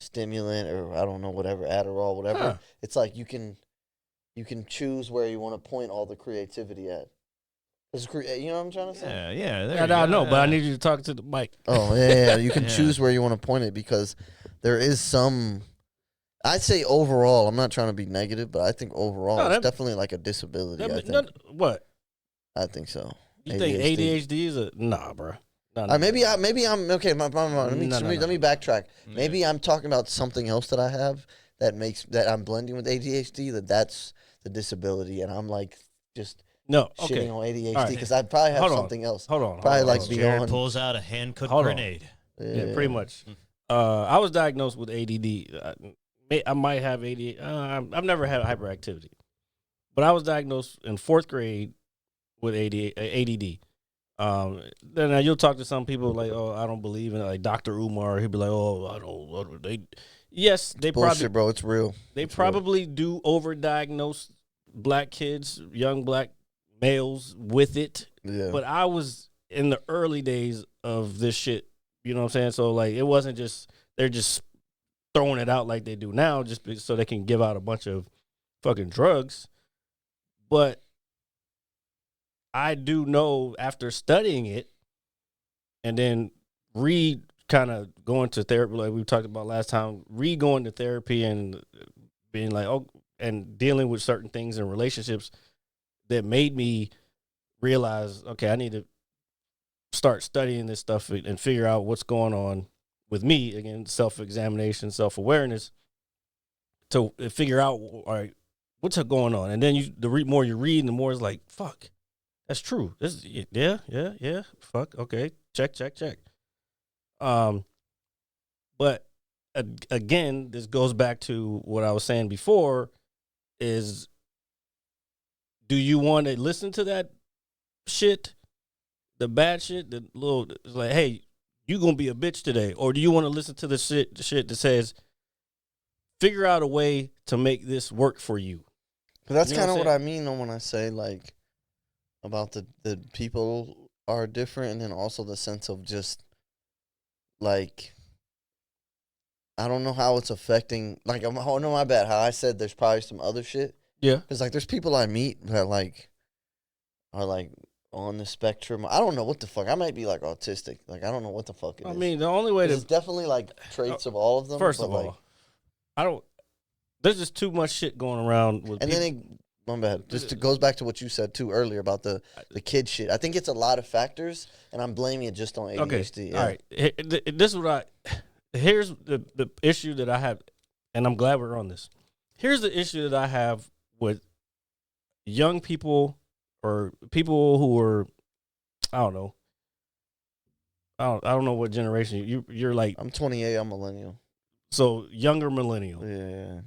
stimulant or I don't know, whatever, Adderall, whatever, Huh. it's like you can choose where you want to point all the creativity at. You know what I'm trying to say? Yeah. There I you go. know, but I need you to talk to the mic. Oh yeah. You can Yeah. choose where you want to point it because there is some. I'd say overall, I'm not trying to be negative, but I think overall No, it's definitely like a disability. I think. What? I think so. You think ADHD is a nah, bro? No. Maybe I'm okay. Let me backtrack. Yeah. Maybe I'm talking about something else that I have that I'm blending with ADHD. That's the disability, and I'm like just No. shitting Okay. on ADHD All right. because I probably have Hold on. something else. Hold on. Probably like hold on. beyond. Jared pulls out a hand-cooked Hold on. grenade. Yeah, pretty much. I was diagnosed with ADD. I might have ADD. I've never had hyperactivity, but I was diagnosed in 4th grade with ADD. Then you'll talk to some people like, oh, I don't believe in it. Like Dr. Umar. He'll be like, oh, I don't. Yes, they Bullshit, bro. It's real. They probably do overdiagnose black kids, young black males with it. Yeah. But I was in the early days of this shit. You know what I'm saying? So like, it wasn't just they're just throwing it out like they do now, just so they can give out a bunch of fucking drugs. But I do know after studying it and then kind of going to therapy, like we talked about last time, going to therapy and being like, oh, and dealing with certain things in relationships that made me realize, okay, I need to start studying this stuff and figure out what's going on with me. Again, self-examination, self-awareness, to figure out, all right, what's going on. And then the more you read, the more it's like, fuck, that's true. This, yeah. Fuck, okay, check. But again, this goes back to what I was saying before: is do you want to listen to that shit, the bad shit, the little, it's like, hey, you gonna be a bitch today, or do you want to listen to the shit that says, figure out a way to make this work for you? But that's kind of what I mean when I say like about the people are different, and then also the sense of just like, I don't know how it's affecting. Like, oh no, my bad. How I said there's probably some other shit. Yeah, because like there's people I meet that like are like on the spectrum. I don't know what the fuck. I might be like autistic. Like I don't know what the fuck it is. I mean, the only way there's definitely like traits of all of them. First of all, I don't. There's just too much shit going around with. And people. then my bad. Just it goes back to what you said too earlier about the kid shit. I think it's a lot of factors, and I'm blaming it just on ADHD. Okay, yeah. all right. This is what here's the issue that I have, and I'm glad we're on this. Here's the issue that I have with young people or people who are, I don't know. I don't know what generation you're like. I'm 28. I'm millennial. So younger millennial. Yeah.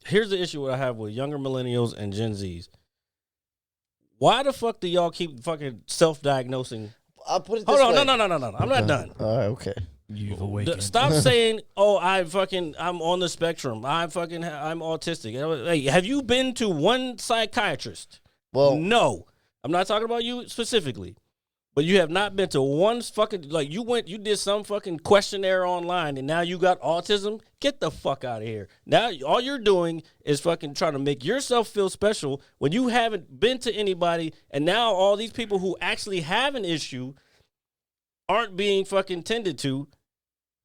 Here's the issue I have with younger millennials and Gen Zs. Why the fuck do y'all keep fucking self-diagnosing? I'll put it this Hold on, way. no. I'm not done. All right, okay. You've awakened. Stop saying, "Oh, I'm on the spectrum. I'm autistic." Hey, have you been to one psychiatrist? Well, no. I'm not talking about you specifically, but you have not been to one fucking, like, you did some fucking questionnaire online, and now you got autism. Get the fuck out of here. Now all you're doing is fucking trying to make yourself feel special when you haven't been to anybody, and now all these people who actually have an issue aren't being fucking tended to.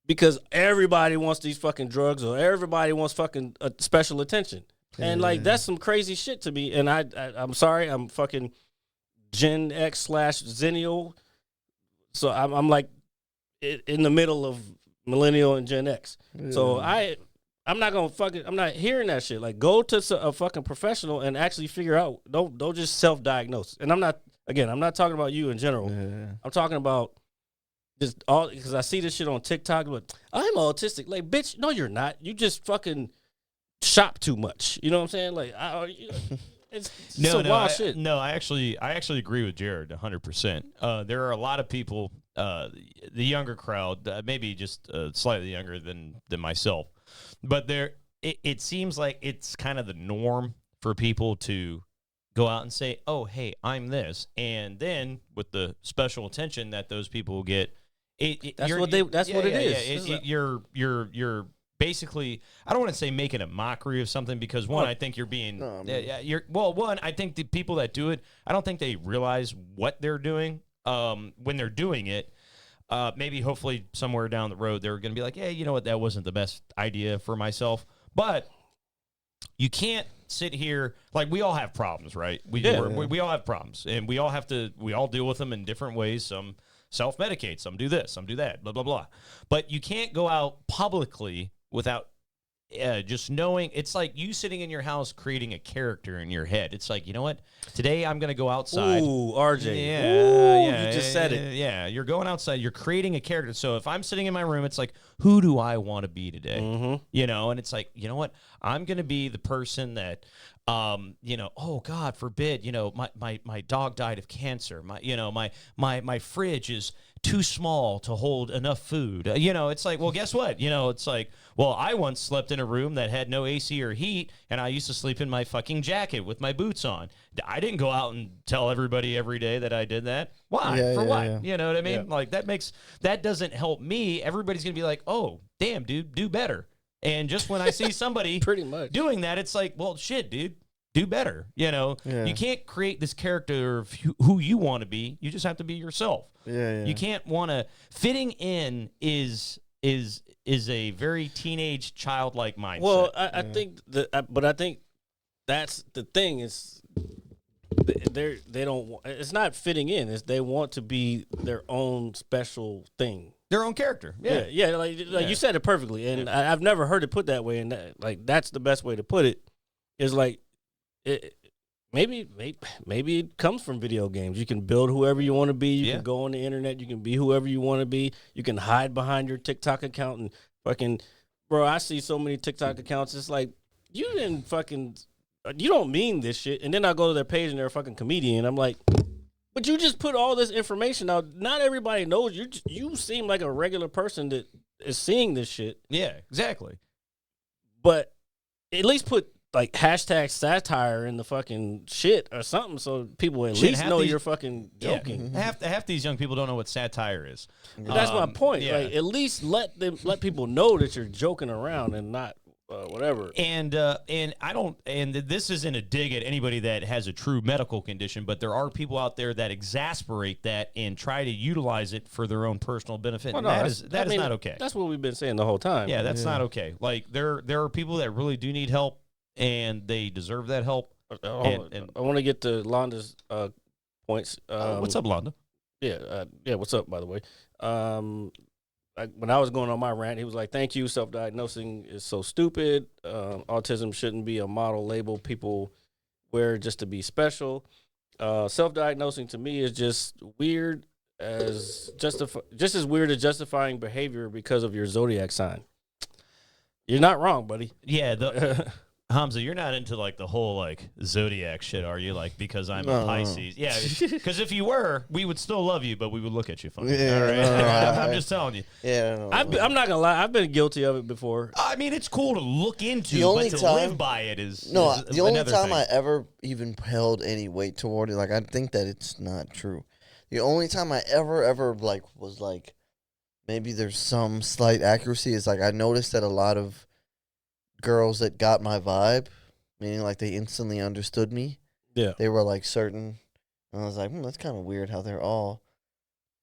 Because everybody wants these fucking drugs, or everybody wants fucking special attention. And like, that's some crazy shit to me. And I'm sorry, I'm fucking Gen X / Zennial. So I'm like in the middle of millennial and Gen X. Yeah. So I'm not hearing that shit. Like, go to a fucking professional and actually figure out. Don't just self-diagnose. And I'm not talking about you in general. Yeah. I'm talking about just all, because I see this shit on TikTok, but I'm autistic. Like, bitch, no, you're not. You just fucking shop too much. You know what I'm saying? Like, it's some wild shit. No, I actually agree with Jared 100%. There are a lot of people, the younger crowd, maybe just slightly younger than myself, but it seems like it's kind of the norm for people to go out and say, "Oh, hey, I'm this," and then with the special attention that those people get. That's what it is. You're basically, I don't want to say making a mockery of something, because one, I think you're being, I think the people that do it, I don't think they realize what they're doing when they're doing it. Maybe hopefully somewhere down the road they're going to be like, "Hey, you know what? That wasn't the best idea for myself." But you can't sit here, like, we all have problems, right? We all have problems, and we all deal with them in different ways. Some self-medicate, some do this, some do that, blah, blah, blah. But you can't go out publicly without just knowing, it's like you sitting in your house creating a character in your head. It's like, you know what? Today I'm going to go outside. Ooh, RJ. Yeah, Ooh, yeah, you just said it. Yeah, you're going outside. You're creating a character. So if I'm sitting in my room, it's like, who do I want to be today? And it's like, you know what? I'm going to be the person that, oh God forbid, my dog died of cancer. My fridge is too small to hold enough food. It's like, well, guess what? It's like, well, I once slept in a room that had no AC or heat, and I used to sleep in my fucking jacket with my boots on. I didn't go out and tell everybody every day that I did that. Why? For what? Yeah. You know what I mean? Yeah. Like that doesn't help me. Everybody's going to be like, oh, damn, dude, do better. And just when I see somebody Pretty much doing that, it's like, well, shit, dude, do better. You can't create this character of who you want to be. You just have to be yourself. Yeah. You can't want to. Fitting in is a very teenage childlike mindset. Well, I think but I think that's the thing is they don't. It's not fitting in. It's they want to be their own special thing. Their own character. Yeah. Like you said it perfectly, and I've never heard it put that way. And that's the best way to put it. Is like maybe it comes from video games. You can build whoever you want to be. You can go on the internet. You can be whoever you want to be. You can hide behind your TikTok account and fucking, bro. I see so many TikTok accounts. It's like you don't mean this shit. And then I go to their page and they're a fucking comedian. I'm like, but you just put all this information out. Not everybody knows you. You seem like a regular person that is seeing this shit. Yeah, exactly. But at least put like hashtag satire in the fucking shit or something, so people at least know you're fucking joking. Half these young people don't know what satire is. That's my point. Yeah. Like, at least let people know that you're joking around and not whatever. And I don't. And this isn't a dig at anybody that has a true medical condition, but there are people out there that exasperate that and try to utilize it for their own personal benefit. Well, and no, that is not okay. That's what we've been saying the whole time. Yeah, that's not okay. Like there are people that really do need help, and they deserve that help. And I want to get to Londa's points. What's up, Londa? Yeah. What's up, by the way? When I was going on my rant, he was like, "Thank you. Self-diagnosing is so stupid. Autism shouldn't be a model label people wear just to be special. Self-diagnosing to me is just weird just as weird as justifying behavior because of your zodiac sign. You're not wrong, buddy. Yeah, Hamza, you're not into like the whole like zodiac shit, are you? Like because I'm a Pisces. Yeah, because if you were, we would still love you, but we would look at you funny. Yeah, all right? no, I'm just telling you. Yeah, I'm not gonna lie. I've been guilty of it before. I mean, it's cool to look into, The only but to time- live by it is the only another time thing. I ever even held any weight toward it, like I think that it's not true. The only time I ever like was like maybe there's some slight accuracy is like I noticed that a lot of girls that got my vibe, meaning like they instantly understood me. Yeah. They were like certain, and I was like, that's kind of weird how they're all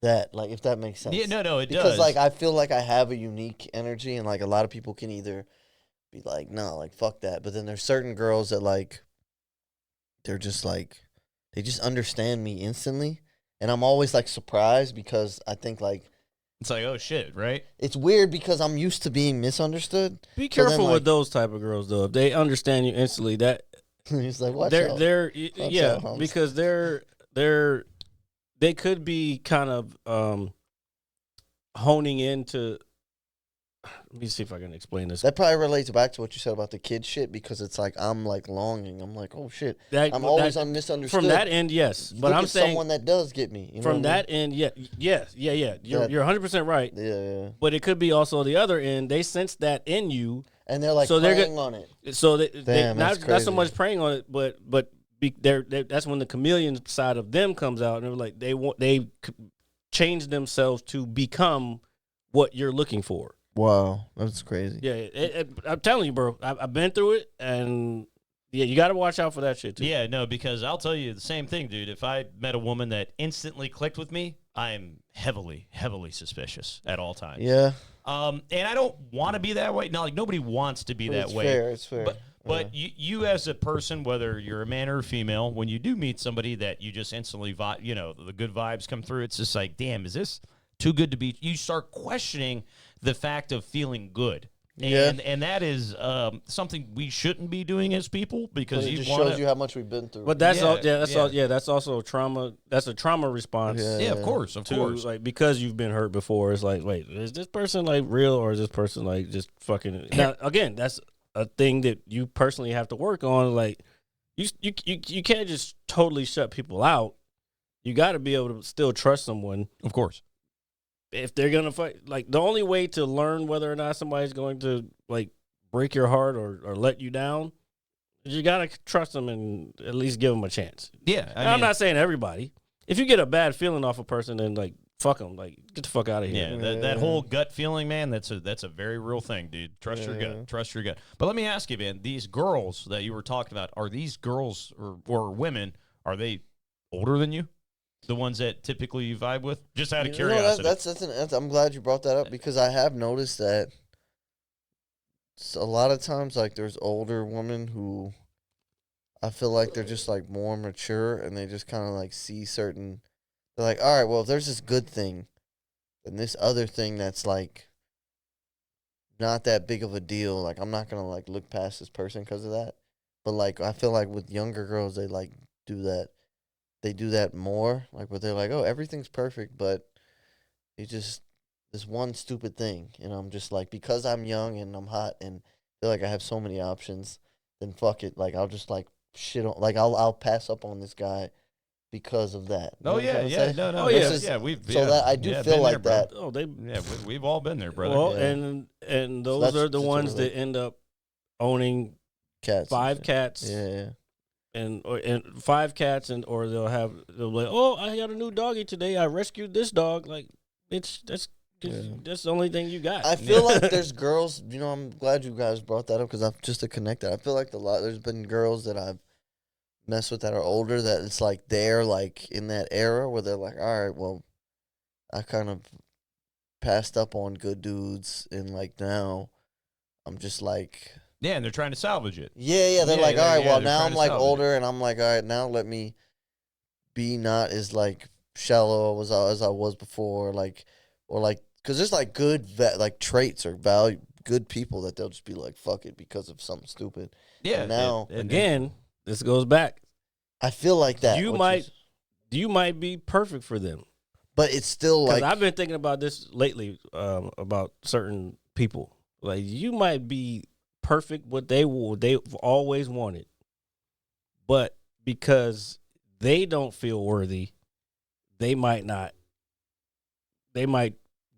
that. Like if that makes sense. Yeah, no, it because does. like I feel like I have a unique energy, and like a lot of people can either be like, no, like fuck that, but then there's certain girls that like they're just like they just understand me instantly, and I'm always like surprised because I think like it's like, oh shit, right? it's weird because I'm used to being misunderstood. Be So then, careful like- with those type of girls, though. If they understand you instantly, that He's like, watch out. they're out, Holmes. because they could be kind of honing into. Let me see if I can explain this. That probably relates back to what you said about the kid shit because it's like I'm like longing. I'm like, oh shit, That- I'm always that- misunderstood. From that end, yes, but Look I'm at saying someone that does get me. You know from what I that end, yeah. You're 100% right. mean? Yeah. But it could be also the other end. They sense that in you, And they're like So they're preying on it. so they Damn, not that's so crazy. much preying on it, but that's when the chameleon side of them comes out, and they're like they change themselves to become what you're looking for. Wow, that's crazy. Yeah, I'm telling you, bro. I've been through it, and yeah, you got to watch out for that shit too. Yeah, no, because I'll tell you the same thing, dude. If I met a woman that instantly clicked with me, I'm heavily, heavily suspicious at all times. Yeah, And I don't want to be that way. No, like nobody wants to be that it's way. fair. It's fair. But you as a person, whether you're a man or a female, when you do meet somebody that you just instantly, the good vibes come through, it's just like, damn, is this too good to be? You start questioning the fact of feeling good. And that is something we shouldn't be doing as people because It you just want shows you how much we've been through. But that's all. Yeah, that's yeah. all. Yeah, that's also trauma. That's a trauma response. yeah, of course. Like because you've been hurt before. It's like, wait, is this person like real or is this person like just fucking? Now again, that's a thing that you personally have to work on. Like you can't just totally shut people out. You got to be able to still trust someone. Of course. If they're gonna fight, like the only way to learn whether or not somebody's going to like break your heart or let you down, is you gotta trust them and at least give them a chance. Yeah, I'm not saying everybody. If you get a bad feeling off a person, then like fuck them, like get the fuck out of here. Yeah, that whole gut feeling, man. That's a very real thing, dude. Trust your gut. Trust your gut. But let me ask you, man. These girls that you were talking about, are these girls or women? Are they older than you? The ones that typically you vibe with? Just out of curiosity. That's I'm glad you brought that up because I have noticed that a lot of times, like, there's older women who I feel like they're just, like, more mature and they just kind of, like, see certain... They're like, all right, well, if there's this good thing, then this other thing that's, like, not that big of a deal, like, I'm not going to, like, look past this person because of that. But, like, I feel like with younger girls, they, like, do that. They do that more, like where they're like, "Oh, everything's perfect," but it's just this one stupid thing, and I'm just like, because I'm young and I'm hot and feel like I have so many options, then fuck it, like I'll just like shit on, like I'll pass up on this guy because of that. You know what I'm trying to say? no, Oh, yeah. yeah, we've So that I do feel like there, that. Oh, they Yeah, we've all been there, brother. well, Yeah. and those that's are the just ones what it that end up owning Cats. 5 cats. Yeah. And 5 cats, or they'll be like, oh, I got a new doggy today. I rescued this dog. Like, that's the only thing you got. I feel like there's girls, you know, I'm glad you guys brought that up because I've just to connect that. I feel like there's been girls that I've messed with that are older that it's like they're like in that era where they're like, all right, well, I kind of passed up on good dudes and like now I'm just like... Yeah, and they're trying to salvage it. Yeah, they're like, all right, well, now trying I'm to like salvage older, and I'm like, all right, now let me be not as like shallow as I was before, like, or like, because there's like good like traits or good people that they'll just be like, fuck it because of something stupid. Yeah. And now Again, this goes back. I feel like that You might be perfect for them. but it's still Because like I've been thinking about this lately about certain people. Like you might be perfect what they've always wanted, but because they don't feel worthy, they might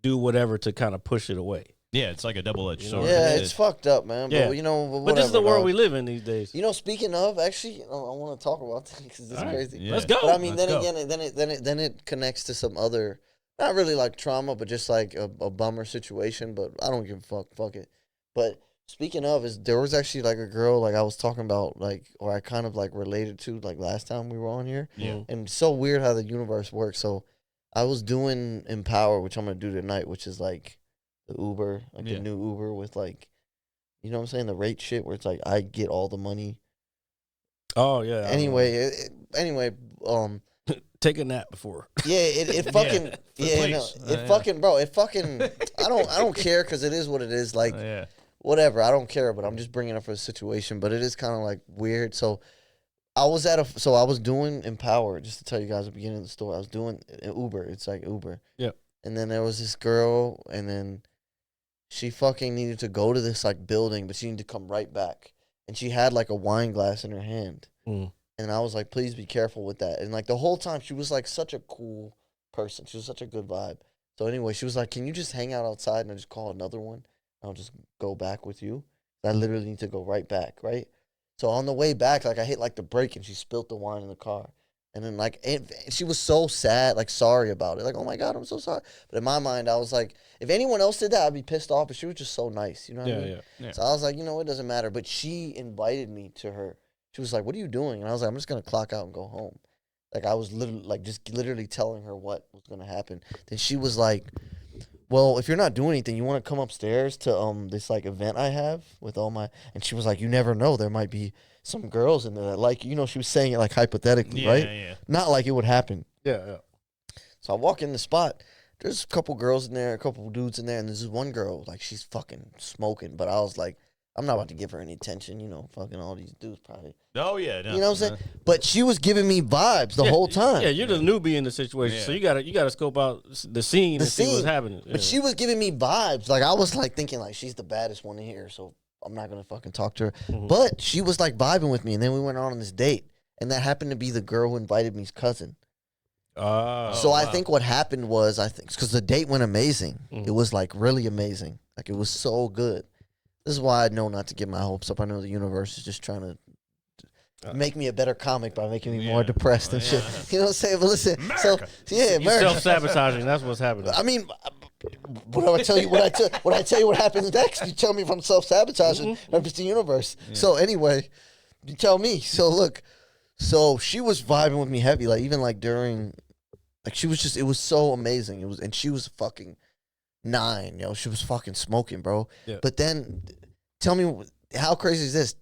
do whatever to kind of push it away. Yeah, it's like a double-edged sword. yeah, it's fucked up, man. Yeah. But you know, But this is the whatever, world we dog. live in these days. You know, speaking of, actually, I want to talk about that because it's All right. crazy. Yeah. Let's go. But I mean, Let's then go. again, then it connects to some other, not really like trauma, but just like a bummer situation. But I don't give a fuck. Fuck it. But speaking of, there was actually like a girl like I was talking about like, or I kind of like related to like last time we were on here. Yeah. And it's so weird how the universe works. So I was doing Empower, which I'm gonna do tonight, which is like the Uber, like the new Uber with like, you know what I'm saying, the rate shit where it's like I get all the money. Oh yeah. Anyway, take a nap before. yeah, it fucking Please. no, it fucking bro, it fucking I don't care because it is what it is. Like Yeah. whatever, I don't care, but I'm just bringing up for a situation. But it is kind of like weird. So I was doing Empower, just to tell you guys at the beginning of the story. I was doing Uber. It's like Uber. Yep. And then there was this girl, and then she fucking needed to go to this like building, but she needed to come right back. And she had like a wine glass in her hand. Mm. And I was like, please be careful with that. And like the whole time she was like such a cool person. She was such a good vibe. So anyway, she was like, can you just hang out outside and I just call another one? I'll just go back with you. I literally need to go right back, right? So on the way back, like I hit like the brake and she spilled the wine in the car. And then like she was so sad, like sorry about it. Like, oh my God, I'm so sorry. But in my mind, I was like, if anyone else did that, I'd be pissed off. But she was just so nice, you know what I mean? Yeah. So I was like, you know, it doesn't matter. But she invited me to her. She was like, what are you doing? And I was like, I'm just going to clock out and go home. Like I was literally telling her what was going to happen. Then she was like, well, if you're not doing anything, you want to come upstairs to this like event I have with all my, and she was like, you never know, there might be some girls in there that like, you know, she was saying it like hypothetically, right? Yeah. Not like it would happen. Yeah. So I walk in the spot. there's a couple girls in there, a couple dudes in there, and there's this one girl, like, she's fucking smoking. But I was like, I'm not about to give her any attention, you know, fucking all these dudes probably. Oh, yeah. No, You know what I'm saying? But she was giving me vibes the whole time. Yeah, you're the newbie in the situation, so you gotta scope out the scene and see what's happening. But she was giving me vibes. Like, I was like thinking like she's the baddest one in here, so I'm not gonna fucking talk to her. But she was like vibing with me, and then we went on this date, and that happened to be the girl who invited me's cousin. So I think what happened was because the date went amazing. It was like really amazing. Like, it was so good. This is why I know not to get my hopes up. I know the universe is just trying to make me a better comic by making me more depressed and shit. You know what I'm saying? But listen, America. America. Self-sabotaging. That's what's happening. I mean, what I tell you, what happens next? You tell me if I'm self-sabotaging or if it's the universe. So anyway, you tell me. So look, so she was vibing with me heavy, like even like during, like she was just, it was so amazing. It was, and she was fucking 9, yo. She was fucking smoking, bro. Yeah. But then, tell me, how crazy is this?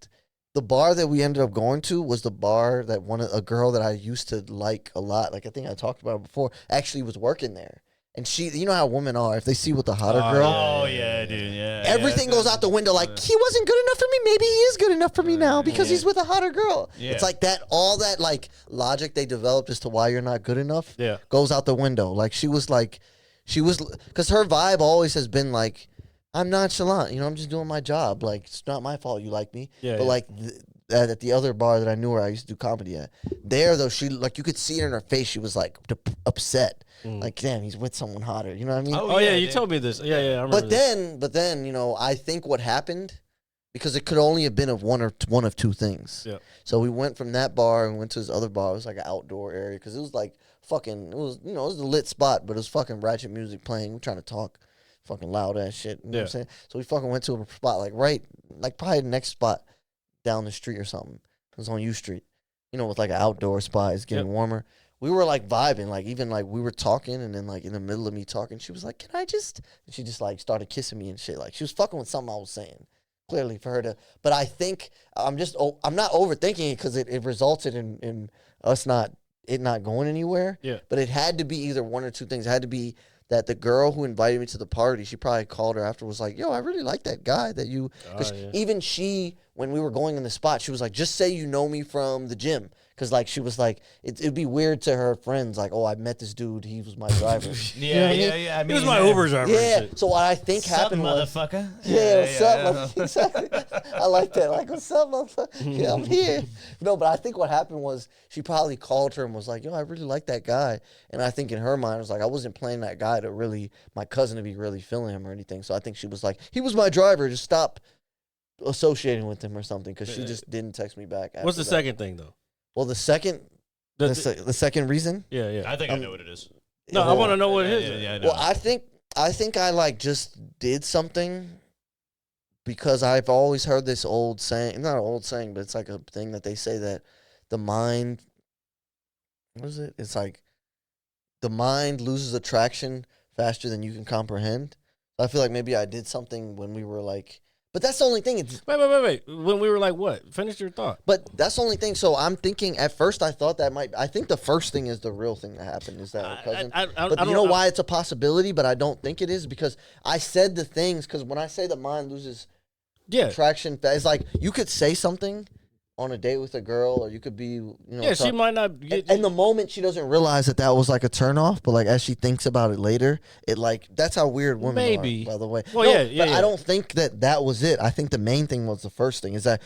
The bar that we ended up going to was the bar that a girl that I used to like a lot. Like, I think I talked about it before. Actually, was working there, and she, you know how women are. If they see with the hotter girl, dude, everything goes out the window. Like, he wasn't good enough for me. Maybe he is good enough for me now because he's with a hotter girl. Yeah. It's like that. All that like logic they developed as to why you're not good enough. Goes out the window. Like, she was because her vibe always has been like, I'm nonchalant, you know, I'm just doing my job. Like, it's not my fault you like me. But like at the other bar that I knew where I used to do comedy at, there though, she, like, you could see it in her face. She was like upset. Like, damn, he's with someone hotter. You know what I mean? Oh yeah, you told me this. Yeah, I remember. But then, you know, I think what happened, because it could only have been of one of two things. Yeah. So we went from that bar and went to this other bar. It was like an outdoor area because it was like it was a lit spot, but it was fucking ratchet music playing. We're trying to talk fucking loud ass shit. You know what I'm saying? So we fucking went to a spot like probably the next spot down the street or something. It was on U Street. You know, with like an outdoor spot. It's getting warmer. We were like vibing, like even like we were talking, and then like in the middle of me talking, she was like, "Can I just?" And she just like started kissing me and shit. Like, she was fucking with something I was saying. Clearly for her to, but I think I'm not overthinking it because it resulted in us not going anywhere. Yeah. But it had to be either one or two things. It had to be that the girl who invited me to the party, she probably called her after, was like, "Yo, I really like that guy that you," because even she, when we were going in the spot, she was like, "Just say you know me from the gym." Because, like, she was like, it'd be weird to her friends, like, "Oh, I met this dude. He was my driver." Yeah. I mean, he was my Uber driver. Yeah. So what I think happened was, motherfucker. Yeah, what's up? Like, exactly. I like that. Like, what's up, motherfucker? Yeah, I'm here. No, but I think what happened was she probably called her and was like, "Yo, I really like that guy." And I think in her mind, it was like, I wasn't playing that guy to really, my cousin to be really feeling him or anything. So I think she was like, "He was my driver. Just stop associating with him or something," because she just didn't text me back. What's the second thing, though? Well, the second reason? Yeah. I think I know what it is. No, I want to know what it is. Yeah, I know. Well, I think I like just did something because I've always heard this old saying, not an old saying, but it's like a thing that they say that the mind, what is it? It's like the mind loses attraction faster than you can comprehend. I feel like maybe I did something when we were like, but that's the only thing. Wait. When we were like, what? Finish your thought. But that's the only thing. So I'm thinking, at first I thought I think the first thing is the real thing that happened is that her cousin. But you know why it's a possibility, but I don't think it is? Because I said the things, because when I say the mind loses attraction, it's like you could say something on a date with a girl, or you could be, she might not get. In the moment, she doesn't realize that was like a turnoff, but like as she thinks about it later, it like, that's how weird women are, by the way. Well, but I don't think that was it. I think the main thing was the first thing is that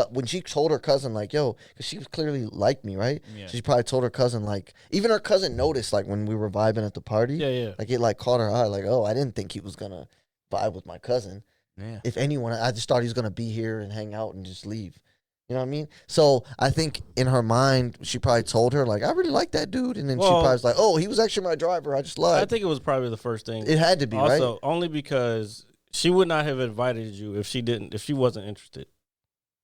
when she told her cousin, like, "Yo," because she was clearly liked me, right? Yeah. She probably told her cousin, like, even her cousin noticed, like, when we were vibing at the party, like, it like caught her eye, like, "Oh, I didn't think he was gonna vibe with my cousin. Yeah. If anyone, I just thought he was gonna be here and hang out and just leave." You know what I mean? So I think in her mind, she probably told her, like, "I really like that dude." And then she probably was like, "Oh, he was actually my driver. I just lied." I think it was probably the first thing. It had to be, right? Also, only because she would not have invited you if she wasn't interested.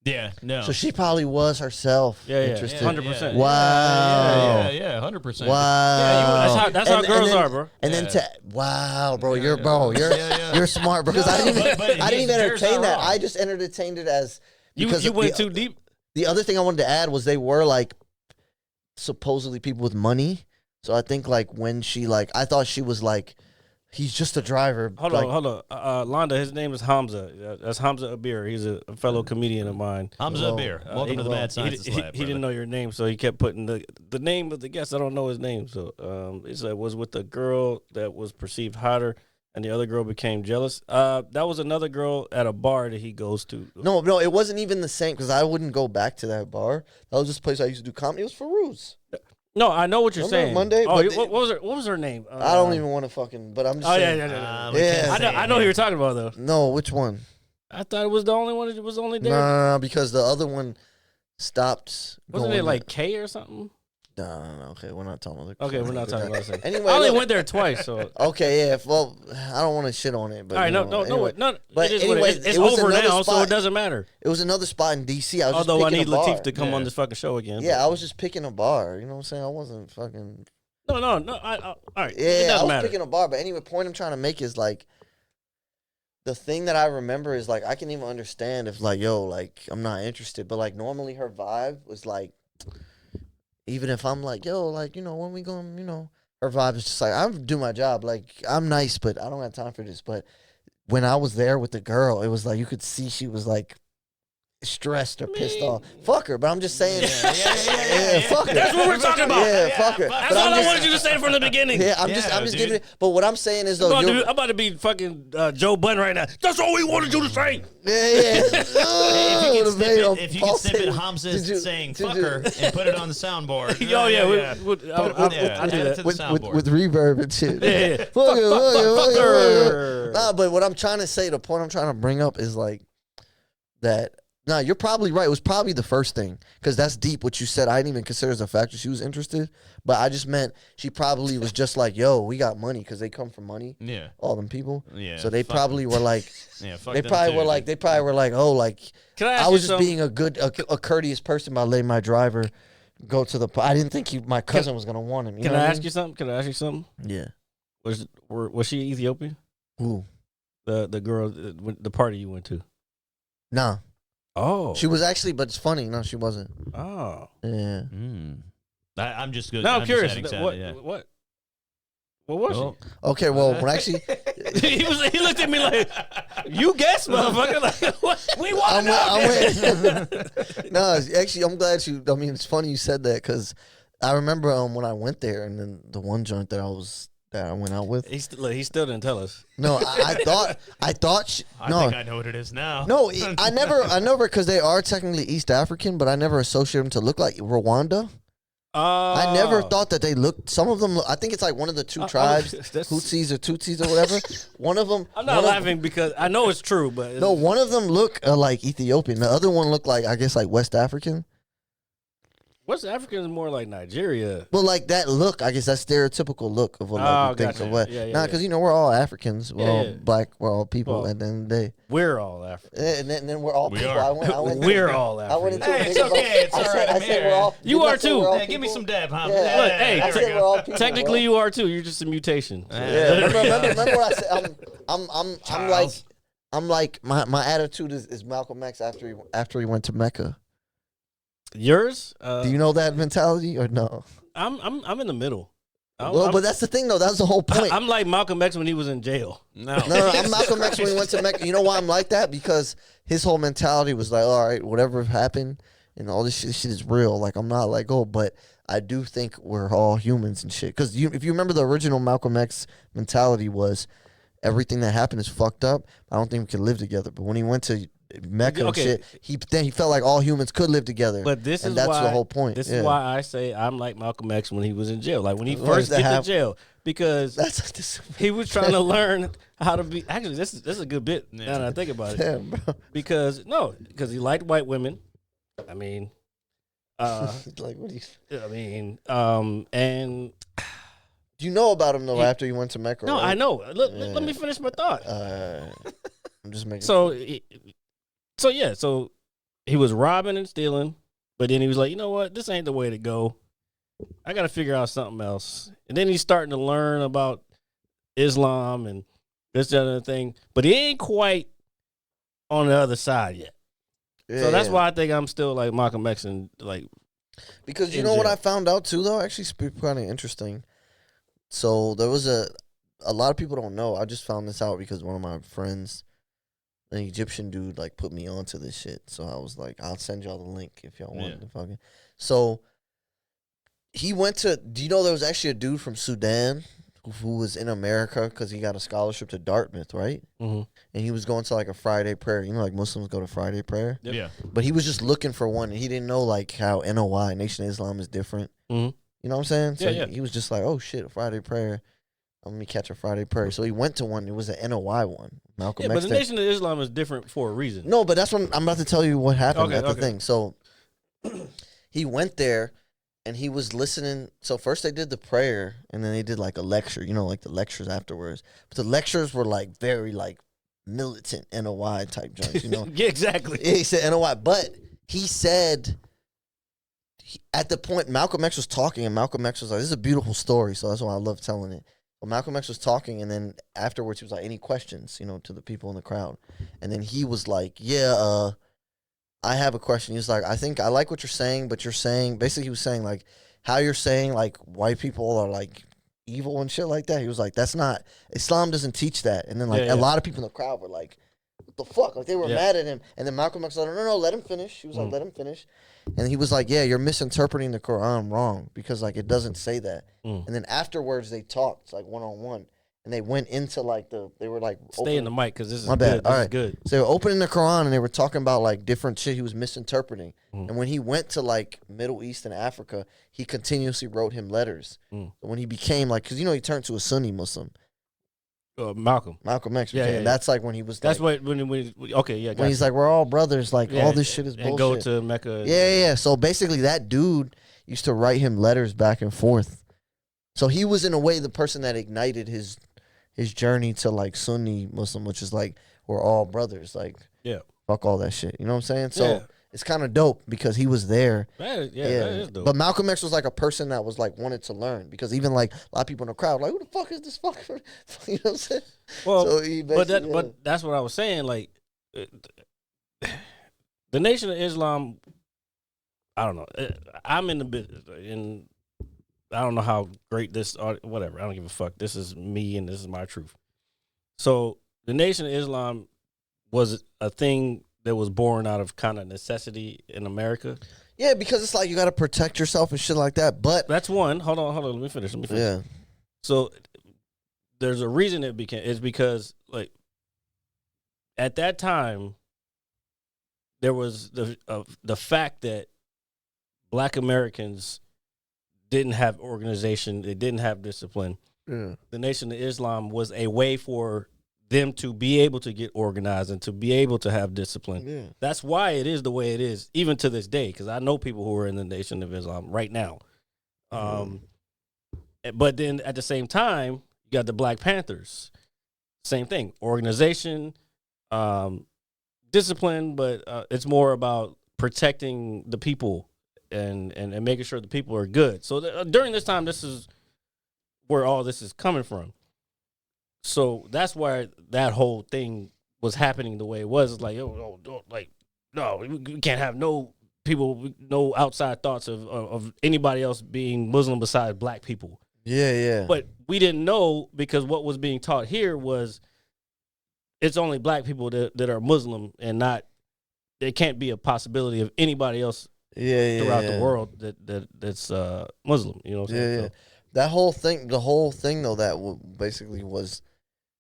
Yeah, no. So she probably was herself interested. 100%. Wow. Yeah, 100%. Wow. That's how girls are, bro. And then wow, bro, you're smart, bro. Because I didn't even entertain that. I just entertained it as, you went too deep. The other thing I wanted to add was they were like supposedly people with money. So I think like when she like, I thought she was like He's just a driver. Hold on. Londa, his name is Hamza. That's Hamza Abir. He's a fellow comedian of mine. Hamza Abir. Welcome to the Mad Scientist Lab. He didn't know your name, so he kept putting the name of the guest. I don't know his name. So it was with the girl that was perceived hotter, and the other girl became jealous. That was another girl at a bar that he goes to. No, it wasn't even the same because I wouldn't go back to that bar. That was just a place I used to do comedy. It was Farouz. No, I know what you're Remember saying. Monday? Oh, But what was her name? I don't even want to fucking. But I'm just. Oh saying. yeah. I know who you're talking about though. No, which one? I thought it was the only one that was only there. No, because the other one stopped. Wasn't it like K or something? No. Okay, we're not talking about. Okay, we're not talking about that. Anyway, I only look. went there twice, so. Okay, yeah. Well, I don't want to shit on it, but All right, anyway. no. But it is anyway, what it is. It's it was over another now, so spot. it doesn't matter. It was another spot in DC. I was Although I just need picking a bar. Latif to come on this fucking show again. Yeah, I was just picking a bar. You know what I'm saying? I wasn't fucking. No. All right. It Yeah, I doesn't was matter. picking a bar. But anyway, point I'm trying to make is like, the thing that I remember is like, I can even understand if like, yo, like, I'm not interested. But like, normally her vibe was like, even if I'm like, yo, like, when we going, her vibe is just like, I'm do my job. Like, I'm nice, but I don't have time for this. But when I was there with the girl, it was like, you could see she was like, stressed or pissed off. Fuck her, but I'm just saying. Yeah, fuck her. That's what we're talking about. Yeah, fuck her. That's all I wanted you to say from the beginning. Yeah, I'm just giving it. But what I'm saying is though, I'm about to be fucking Joe Budden right now. That's all we wanted you to say. yeah. If you can snip it, Hamza saying "fuck her" and put it on the soundboard. I'll do that. with reverb and shit. Yeah. Fuck her. Nah, but what I'm trying to say, the point I'm trying to bring up is like that. Nah, you're probably right. It was probably the first thing because that's deep what you said. I didn't even consider as a factor she was interested, but I just meant she probably was just like, yo, we got money because they come from money. Yeah. All them people. Yeah. So they probably were like, yeah, fuck they them probably too, were like, dude. oh, like, Can I ask I you was just something? being a courteous person by letting my driver go to the. I didn't think my cousin was gonna want him. Can I ask you something? Yeah. Was she Ethiopian? Who? The girl, the party you went to? Nah. Oh. She was actually, but it's funny. No, she wasn't. Oh. Yeah. I'm just good. Now I'm curious. Just What? yeah. What was Oh. Okay. Well, when actually, she? He looked at me like, you guessed, motherfucker. Like, what? We want to know. No, actually, I'm glad you. I mean, it's funny you said that because I remember when I went there, and then the one joint that I went out with. He still didn't tell us. No, I thought. I think I know what it is now. No, I never, because they are technically East African, but I never associate them to look like Rwanda. I never thought that they looked. Some of them, I think it's like one of the two tribes, Hutsis or Tutsis or whatever. One of them. I'm not laughing because I know it's true, but No, one of them look like Ethiopian. The other one looked like, I guess, like West African. West Africa is more like Nigeria. Well, like that look, I guess that stereotypical look of what like, you think gotcha. of what. Yeah, Nah, because we're all Africans, we're all Yeah. black, we're all people Well, at the end of the day. We're all African. And then we're all We people. are. I went We're all I went African. into a Hey, it's big- okay. It's I all said, right. I I'm said here. we're all. You didn't I are say too. we're all Hey, give me people? some dab, huh? Yeah. Look, hey, I said we're all people. Technically, bro. you are too. You're just a mutation. So. Yeah, remember what I said? I'm like my attitude is Malcolm X after he went to Mecca. Yours? Do you know that mentality or no? I'm in the middle. Well, but that's the thing though. That's the whole point. I'm like Malcolm X when he was in jail. No. No, I'm Malcolm X when he went to Mecca. You know why I'm like that? Because his whole mentality was like, all right, whatever happened and all this shit is real. Like, I'm not like, oh, but I do think we're all humans and shit. Because if you remember the original Malcolm X mentality was everything that happened is fucked up. I don't think we can live together. But when he went to Mecca and shit, he felt like all humans could live together. But that's the whole point. This is why I say I'm like Malcolm X when he was in jail. Like when he Why first does that get to jail. Because That's he was trying to learn how to be. Actually, this is a good bit now that I think about it. damn, bro. Because he liked white women. I mean, Like, what do you? and Do you know about him though? After you went to Mecca? no, right? I know. Let me finish my thought. I'm just making. So he was robbing and stealing, but then he was like, you know what? This ain't the way to go. I got to figure out something else. And then he's starting to learn about Islam and this, that, other thing, but he ain't quite on the other side yet. Yeah, So that's yeah. why I think I'm still like Malcolm X and like. Because you in know what jail. I found out too, though. Actually, kind of interesting. So there was a lot of people don't know. I just found this out because one of my friends, an Egyptian dude, like put me onto this shit. So I was like, I'll send y'all the link if y'all want to fucking. So he went to. Do you know there was actually a dude from Sudan who was in America because he got a scholarship to Dartmouth, right? Mm-hmm. And he was going to like a Friday prayer. You know, like Muslims go to Friday prayer. Yep. Yeah. But he was just looking for one, and he didn't know like how NOI, Nation of Islam, is different. Mm-hmm. You know what I'm saying? So Yeah. he was just like, oh shit, a Friday prayer. Let me catch a Friday prayer. So he went to one. It was an NOI one. Malcolm Yeah, X. but the Nation of Islam is different for a reason. No, but that's what I'm about to tell you what happened at the Okay. thing. So he went there and he was listening. So first they did the prayer and then they did like a lecture, you know, like the lectures afterwards. But the lectures were like very like militant NOI type joints, you know. Yeah, exactly. Yeah, he said NOI, but he said at the point Malcolm X was talking, and Malcolm X was like, "This is a beautiful story," so that's why I love telling it. But Malcolm X was talking, and then afterwards he was like, "Any questions?" You know, to the people in the crowd, and then he was like, "Yeah, I have a question." He was like, "I think I like what you're saying, but you're saying basically he was saying like how you're saying like white people are like evil and shit like that." He was like, "That's not Islam doesn't teach that." And then like Yeah. a lot of people in the crowd were like, "What the fuck?" Like they were Yeah. mad at him. And then Malcolm X was like, "No, let him finish." He was like, "Let him finish." And he was like, "Yeah, you're misinterpreting the Quran wrong because like it doesn't say that." And then afterwards they talked like one on one, and they went into like they were like Stay in the mic because this is My bad. good. All This is right. good. So they were opening the Quran and they were talking about like different shit he was misinterpreting. And when he went to like Middle East and Africa, he continuously wrote him letters. When he became like, because you know he turned to a Sunni Muslim, Malcolm. Malcolm X. Yeah, became, yeah. That's like when he was. That's like, what okay, yeah. when he's like, we're all brothers. Like all this shit is bullshit. And go to Mecca. Yeah. So basically, that dude used to write him letters back and forth. So he was in a way the person that ignited his journey to like Sunni Muslim, which is like we're all brothers. Like fuck all that shit. You know what I'm saying? So it's kind of dope because he was there. That is dope. But Malcolm X was like a person that was like wanted to learn because even like a lot of people in the crowd like, who the fuck is this fucking? You know what I'm saying? Well, so he but that's what I was saying. Like the Nation of Islam. I don't know. I'm in the business, and I don't know how great this. Whatever. I don't give a fuck. This is me, and this is my truth. So the Nation of Islam was a thing that was born out of kind of necessity in America. Yeah, because it's like you got to protect yourself and shit like that. But that's one. Hold on. Let me finish. Yeah. So there's a reason it became. It's because like at that time there was the fact that Black Americans didn't have organization. They didn't have discipline. Yeah. The Nation of Islam was a way for them to be able to get organized and to be able to have discipline. Yeah. That's why it is the way it is, even to this day, because I know people who are in the Nation of Islam right now. But then at the same time, you got the Black Panthers. Same thing. Organization, discipline, but it's more about protecting the people and making sure the people are good. So during this time, this is where all this is coming from. So that's why that whole thing was happening the way it was. It's like, no, we can't have no people, no outside thoughts of anybody else being Muslim besides Black people. Yeah. But we didn't know because what was being taught here was it's only Black people that are Muslim and not, there can't be a possibility of anybody else throughout the world that's Muslim. You know what I'm saying? Yeah. That whole thing, the whole thing though, that basically was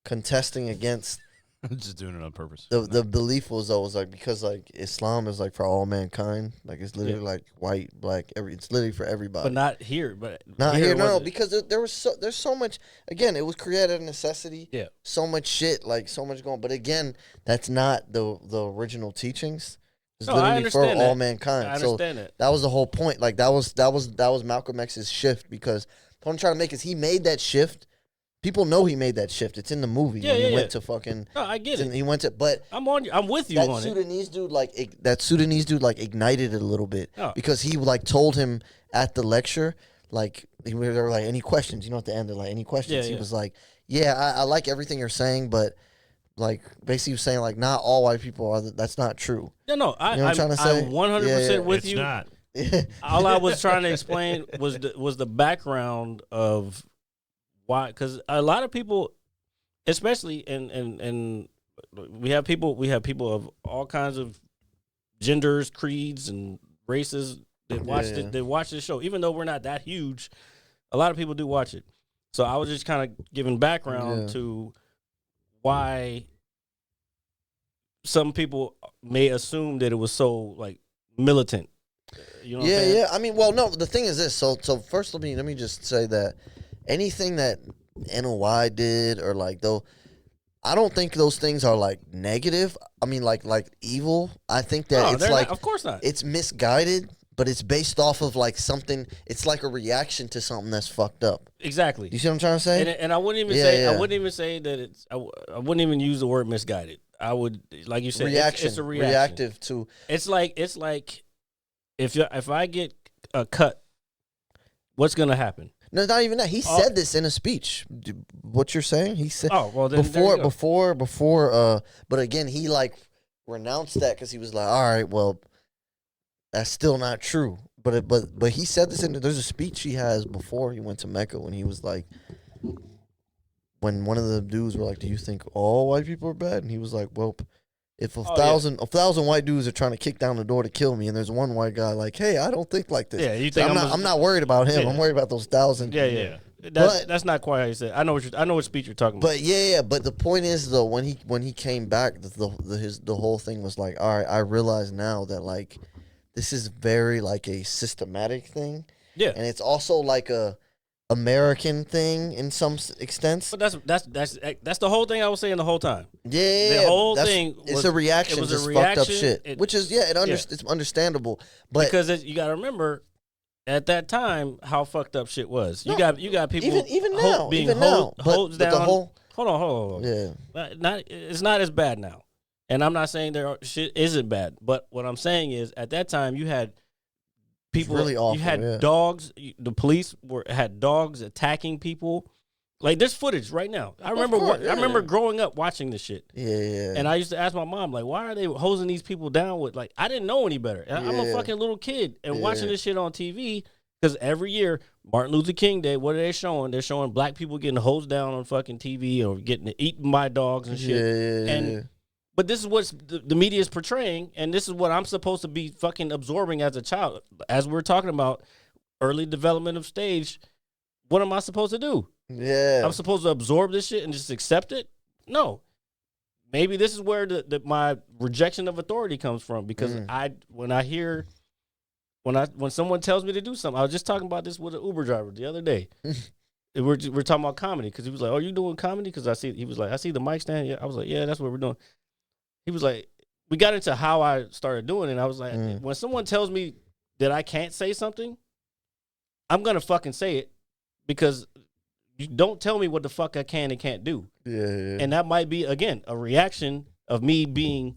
contesting against. I'm just doing it on purpose. The belief was like because like Islam is like for all mankind, like it's literally like white, black, it's literally for everybody. But not here. But not here, no, because there's so much. Again, it was created of necessity. Yeah, so much shit, like so much going. But again, that's not the original teachings. It's literally for all mankind. I understand that. That was the whole point. Like that was Malcolm X's shift because what I'm trying to make is he made that shift. People know he made that shift. It's in the movie when he went to fucking. No, I get it. He went to, but I'm with you that on Sudanese dude, that Sudanese dude, ignited it a little bit because he told him at the lecture, they were like, any questions? You know, at the end they're like, any questions? He was like, yeah, I like everything you're saying, but basically he was saying not all white people are. That's not true. Yeah, no, I'm trying to say. I'm 100% with you. It's not. All I was trying to explain was the background of why? Because a lot of people, especially and we have people of all kinds of genders, creeds, and races that watch this show. Even though we're not that huge, a lot of people do watch it. So I was just kind of giving background to why some people may assume that it was so like militant. You know what I'm saying? Yeah. I mean, well, no. The thing is this. So first, let me just say that anything that NOI did or like though, I don't think those things are like negative. I mean, like evil. I think that it's like, not, of course not. It's misguided, but it's based off of like something. It's like a reaction to something that's fucked up. Exactly. You see what I'm trying to say? And I wouldn't even say I wouldn't even say that it's. I wouldn't even use the word misguided. I would, like you said, reaction. It's a reaction. Reactive to. It's like if I get a cut, what's gonna happen? No, not even that. He said this in a speech. What you're saying? He said. Oh well, then before. But again, he like renounced that because he was like, all right, well, that's still not true. But he said this in. There's a speech he has before he went to Mecca when he was like, when one of the dudes were like, do you think all white people are bad? And he was like, well, if a thousand white dudes are trying to kick down the door to kill me, and there's one white guy like, hey, I don't think like this. Yeah, you think I'm not worried about him. Yeah. I'm worried about those 1,000. Yeah. That's not quite how you said. I know what speech you're talking about. But yeah. But the point is though, when he came back, the whole thing was like, all right, I realize now that like this is very like a systematic thing. Yeah, and it's also like a American thing in some extents. But that's the whole thing I was saying the whole time. Yeah, the whole thing it's a reaction. It was a reaction, fucked up shit, which is it's understandable. But because you got to remember, at that time, how fucked up shit was. You got people even now being holds down. Hold on. Yeah, it's not as bad now, and I'm not saying shit isn't bad. But what I'm saying is, at that time, you had people. Really awful, you had dogs. The police had dogs attacking people. Like there's footage right now. I remember growing up watching this shit. Yeah. And I used to ask my mom, like, why are they hosing these people down with, like, I didn't know any better. And I'm a fucking little kid and watching this shit on TV because every year, Martin Luther King Day, what are they showing? They're showing black people getting hosed down on fucking TV or getting eaten by dogs and shit. But this is what the media is portraying, and this is what I'm supposed to be fucking absorbing as a child. As we're talking about early development of stage, what am I supposed to do? Yeah. I'm supposed to absorb this shit and just accept it? No. Maybe this is where my rejection of authority comes from, because when someone tells me to do something, I was just talking about this with an Uber driver the other day. We're talking about comedy because he was like, "Oh, you doing comedy?" Because I see the mic stand. Yeah, I was like, "Yeah, that's what we're doing." He was like, we got into how I started doing it. And I was like, when someone tells me that I can't say something, I'm gonna fucking say it, because you don't tell me what the fuck I can and can't do. Yeah. And that might be, again, a reaction of me being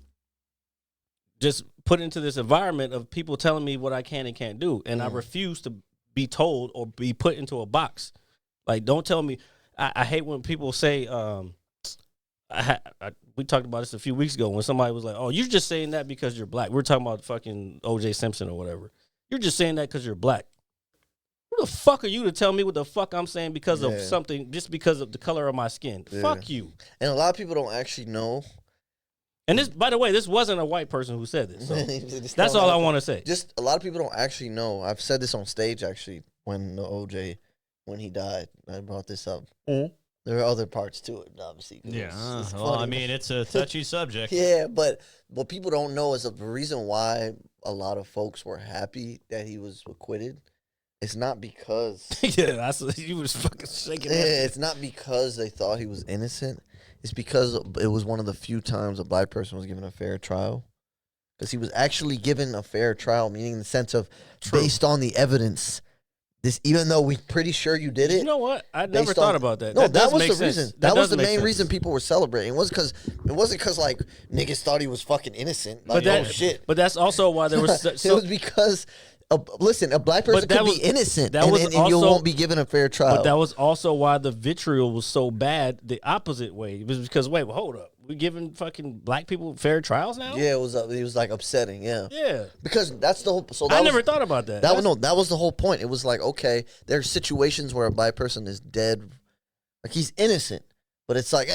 just put into this environment of people telling me what I can and can't do. And I refuse to be told or be put into a box. Like, don't tell me. I hate when people say, we talked about this a few weeks ago when somebody was like, oh, you're just saying that because you're black. We're talking about fucking O.J. Simpson or whatever. You're just saying that because you're black. Who the fuck are you to tell me what the fuck I'm saying because of something, just because of the color of my skin? Yeah. Fuck you. And a lot of people don't actually know. And this, by the way, this wasn't a white person who said this. So that's all I want to say. Just a lot of people don't actually know. I've said this on stage, actually, when OJ, when he died. I brought this up. Mm-hmm. There are other parts to it, obviously. Yeah. Well, I mean, it's a touchy subject. Yeah, but what people don't know is the reason why a lot of folks were happy that he was acquitted. It's not because you was fucking shaking. It's not because they thought he was innocent. It's because it was one of the few times a black person was given a fair trial. Because he was actually given a fair trial, meaning in the sense of based on the evidence. This, even though we're pretty sure you did it. You know what? I never thought about that. No, that was the sense. reason. That was the main reason people were celebrating. It wasn't because like niggas thought he was fucking innocent. Like, oh shit. But that's also why there was. It was because. Listen, a black person could be innocent, and you won't be given a fair trial. But that was also why the vitriol was so bad the opposite way. It was because, wait, well, hold up. We're giving fucking black people fair trials now? Yeah, it was like upsetting, yeah. Yeah. Because that's the whole... So I never thought about that. That was the whole point. It was like, okay, there are situations where a black person is dead Like, he's innocent, but it's like,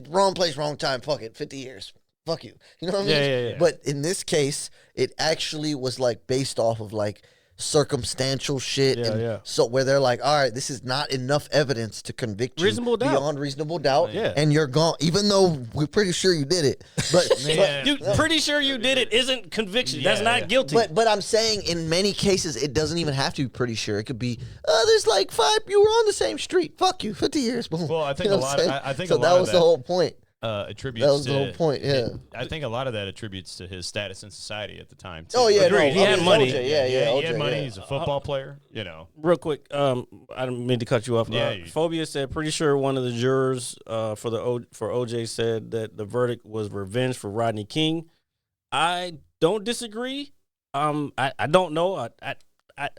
wrong place, wrong time. Fuck it, 50 years. Fuck you. You know what I mean? Yeah. But in this case, it actually was like based off of like circumstantial shit. Yeah. So where they're like, all right, this is not enough evidence to convict you Reasonable doubt. beyond reasonable doubt. Yeah. And you're gone, even though we're pretty sure you did it. But, You pretty sure you did it isn't conviction. That's Yeah. not guilty. but I'm saying in many cases, it doesn't even have to be pretty sure. It could be, there's like 5, you were on the same street. Fuck you, 50 years. Boom. Well, I think You know a what lot. I'm saying? I think so a lot that of was the whole point. Attributes. That was to, the whole point, yeah. I think a lot of that attributes to his status in society at the time. Too. Oh, yeah, Agreed. He had money. OJ, he OJ, had money. yeah. He's a football player. You know. Real quick, I didn't mean to cut you off. Yeah, Phobia said, pretty sure one of the jurors for OJ said that the verdict was revenge for Rodney King. I don't disagree. I don't know.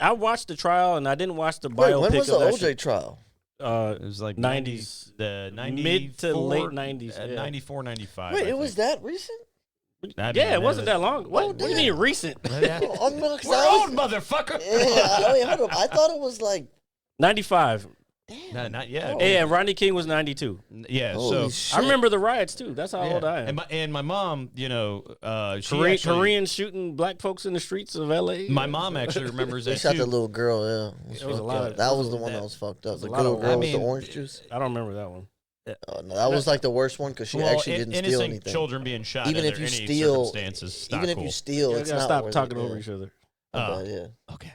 I watched the trial and I didn't watch the Wait, biopic. when was the of that OJ shit. trial? It was like 90s, the 90 mid to late 90s, yeah. 94, 95. Wait, I it was think. that recent? Yeah, it wasn't that long. What do you mean recent? Yeah. Oh, I'm not, 'cause We're I was- old, motherfucker. Yeah, wait, hold up. I thought it was like, 95. No, not yet. Oh. Yeah, Rodney King was 92. Yeah, holy so shit. I remember the riots too. That's how yeah. old I am. And my mom, you know, she Korean, actually, Koreans shooting black folks in the streets of L.A. my mom actually remembers they that shot too. the little girl, yeah. It was a lot of- That was the one that was fucked up. was The a lot little of- girl I with the mean, orange juice. I don't remember that one. Oh, no, that was like the worst one because she Well, actually didn't steal innocent anything. children being shot Even under if you any steal, circumstances, it's even not if cool. you steal, You it's gotta not stop worth talking it, over yeah. each other. Yeah. Okay.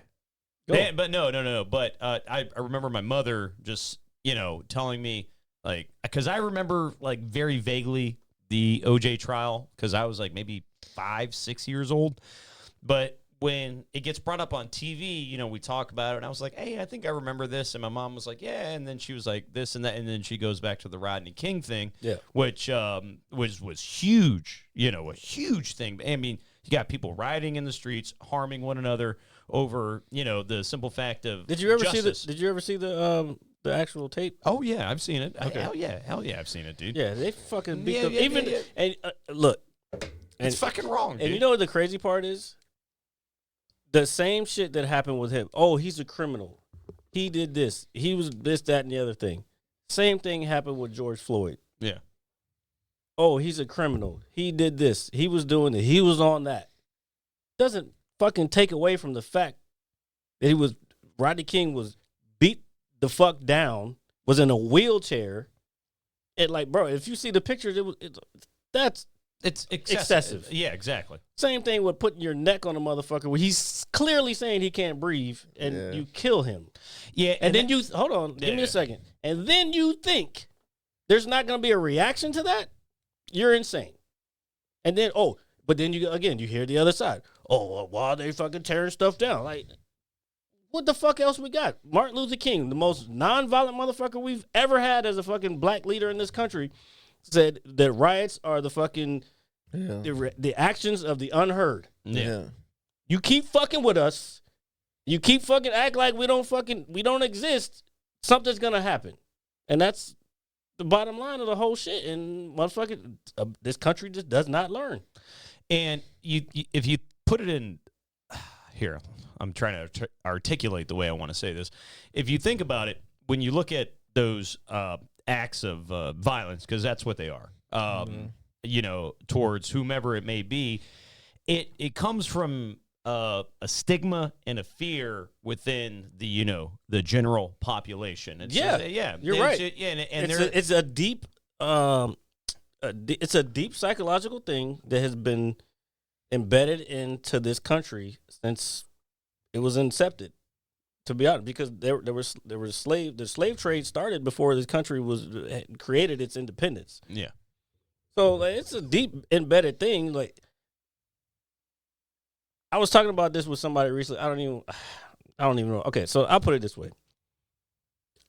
Go. But no. But I remember my mother just, you know, telling me, like, because I remember, like, very vaguely the OJ trial because I was, like, maybe 5, 6 years old. But when it gets brought up on TV, you know, we talk about it, and I was like, hey, I think I remember this. And my mom was like, yeah. And then she was like, this and that. And then she goes back to the Rodney King thing, Yeah. which was huge, you know, a huge thing. I mean, you got people rioting in the streets, harming one another over, you know, the simple fact of Did you ever justice. see the actual tape? Oh yeah, I've seen it. Okay. Hell yeah, I've seen it, dude. Yeah, they fucking beat Yeah, them. yeah, Even yeah. and look, It's fucking wrong, dude. and you know what the crazy part is? The same shit that happened with him. Oh, he's a criminal. He did this. He was this, that, and the other thing. Same thing happened with George Floyd. yeah, Oh, he's a criminal. He did this. He was doing it. He was on that. Doesn't fucking take away from the fact that Rodney King was beat the fuck down, was in a wheelchair. And like, bro, if you see the pictures, that's it's excessive. Yeah, exactly. same thing with putting your neck on a motherfucker where he's clearly saying he can't breathe and you kill him. Yeah, And then you, hold on, give me Yeah. a second. And then you think there's not going to be a reaction to that? You're insane. And then, but then you hear the other side. Oh, well, why are they fucking tearing stuff down? Like, what the fuck else we got? Martin Luther King, the most nonviolent motherfucker we've ever had as a fucking black leader in this country, said that riots are the fucking the actions of the unheard. yeah. You keep fucking with us. You keep fucking act like we don't exist. Something's gonna happen, and that's the bottom line of the whole shit. And motherfucker, this country just does not learn. And you if you put it in here, I'm trying to articulate the way I want to say this. If you think about it, when you look at those acts of violence, because that's what they are, you know, towards whomever it may be, it comes from a stigma and a fear within the general population. It's you're right. It's a deep it's a deep psychological thing that has been embedded into this country since it was incepted. To be honest, because the slave trade started before this country created its independence. Yeah. So like, it's a deep embedded thing. Like, I was talking about this with somebody recently. I don't even know. Okay, so I'll put it this way.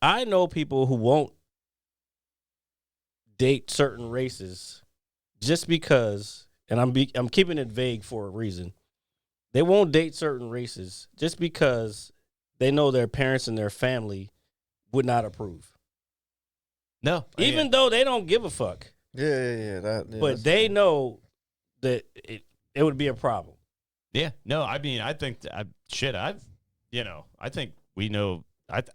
I know people who won't date certain races just because, and I'm keeping it vague for a reason. They won't date certain races just because they know their parents and their family would not approve. No. Even though they don't give a fuck. But they know that it would be a problem. Yeah. No, I mean, I think I think we know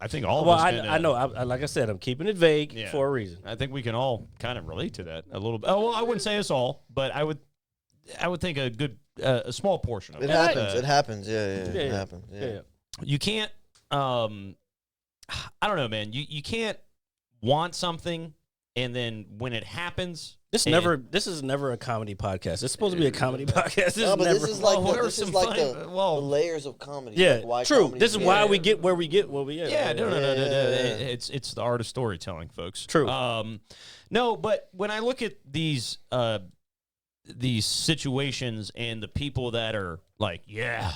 I think all Well, of us. I know. Like I said, I'm keeping it vague Yeah. for a reason. I think we can all kind of relate to that a little bit. Oh, well, I wouldn't say us all, but I would think a small portion of It it. happens. It happens. Yeah. Yeah, It yeah. happens. Yeah. Yeah. You can't. I don't know, man. You can't want something, and then when it happens, This is never a comedy podcast. It's supposed to be a comedy podcast. This No, is but never. this is like Well, there the, was this is some like funny- the well- layers of comedy. yeah, like why true. comedy This is is why good. we get where we get. Where we yeah, no. Yeah. It's the art of storytelling, folks. True. No, but when I look at these situations and the people that are like, yeah,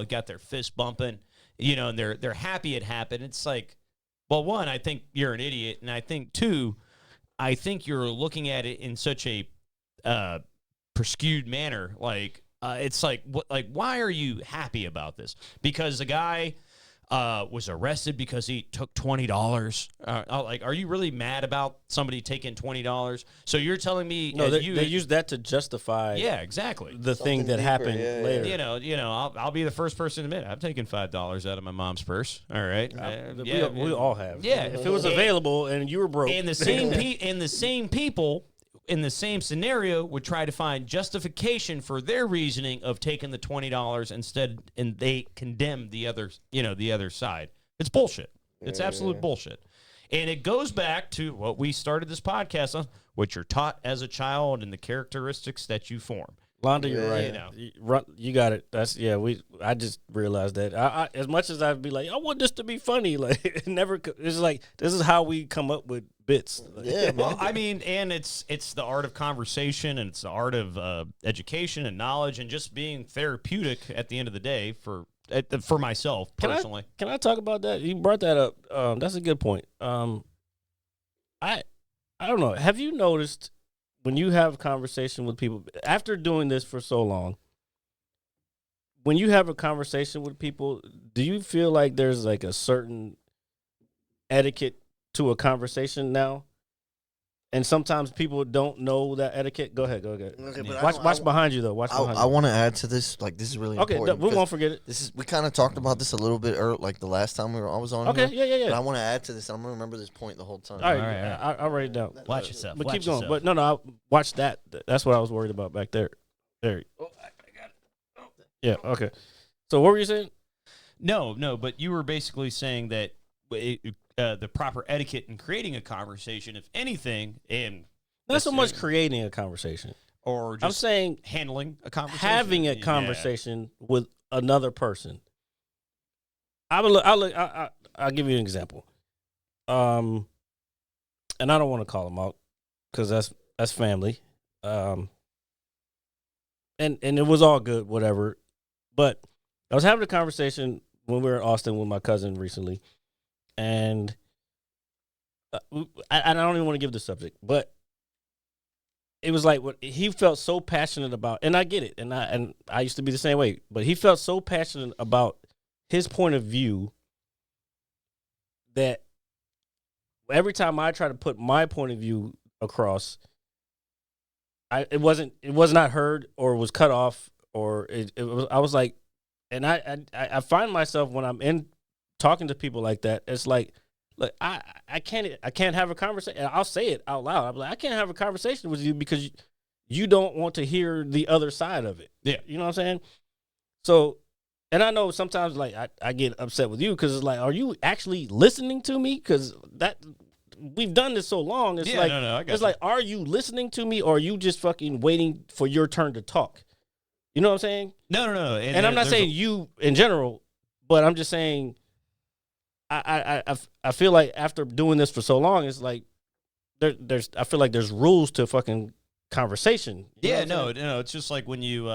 got their fist bumping, and they're happy it happened. It's like, well, one, I think you're an idiot, and I think two, I think you're looking at it in such a skewed manner. Like, it's like, why are you happy about this? Because the guy was arrested because he took $20. Like, are you really mad about somebody taking $20? So you're telling me No, they use that to justify. Yeah, exactly. The thing Something that deeper, happened yeah, later. I'll be the first person to admit it. I've taken $5 out of my mom's purse. All right, We all have. Yeah. If it was available and you were broke, And the same people in the same scenario would try to find justification for their reasoning of taking the $20 instead, and they condemn the other side. It's bullshit. It's absolute bullshit. And it goes back to what we started this podcast on, what you're taught as a child and the characteristics that you form. Londa, you're Yeah. right. You got it. I just realized that. I as much as I'd be like, I want this to be funny, like it never. It's like this is how we come up with bits. Yeah, man. Well, I mean, and it's the art of conversation, and it's the art of education and knowledge, and just being therapeutic at the end of the day for myself personally. Can I talk about that? You brought that up. That's a good point. I don't know. Have you noticed when you have conversation with people after doing this for so long? When you have a conversation with people, do you feel like there's like a certain etiquette to a conversation now? And sometimes people don't know that etiquette. Go ahead. Okay, but Watch behind you though. Watch behind I you. want to add to this. Like, this is really Okay, important. we because won't forget it. we kind of talked about this a little bit like the last time I was on. Okay, here, yeah. But I want to add to this. I'm gonna remember this point the whole time. All right, All right. I'll write it down. Watch yourself. But watch keep going. yourself. But no, I'll watch that. That's what I was worried about back there. There. Oh, I got it. Yeah. Okay. So what were you saying? No, but you were basically saying that the proper etiquette in creating a conversation, if anything, and Not so much creating a conversation. or I'm just saying handling a conversation, having a Yeah. conversation with another person. I'll give you an example. And I don't want to call them out because that's family. And it was all good, whatever. But I was having a conversation when we were in Austin with my cousin recently, and I don't even want to give the subject, but it was like what he felt so passionate about, and I get it, and I used to be the same way, but he felt so passionate about his point of view that every time I try to put my point of view across, it was not heard or was cut off, or I was like, and I find myself when I'm in talking to people like that, it's like, look, I can't have a conversation. And I'll say it out loud. I'm like, I can't have a conversation with you because you don't want to hear the other side of it. Yeah. You know what I'm saying? So, and I know sometimes like I get upset with you because it's like, are you actually listening to me? Because we've done this so long. It's like, I got it's you. like, are you listening to me or are you just fucking waiting for your turn to talk? You know what I'm saying? No. And I'm not saying you in general, but I'm just saying I feel like after doing this for so long, it's like I feel like there's rules to fucking conversation. You know what I'm saying? No. It's just like when you.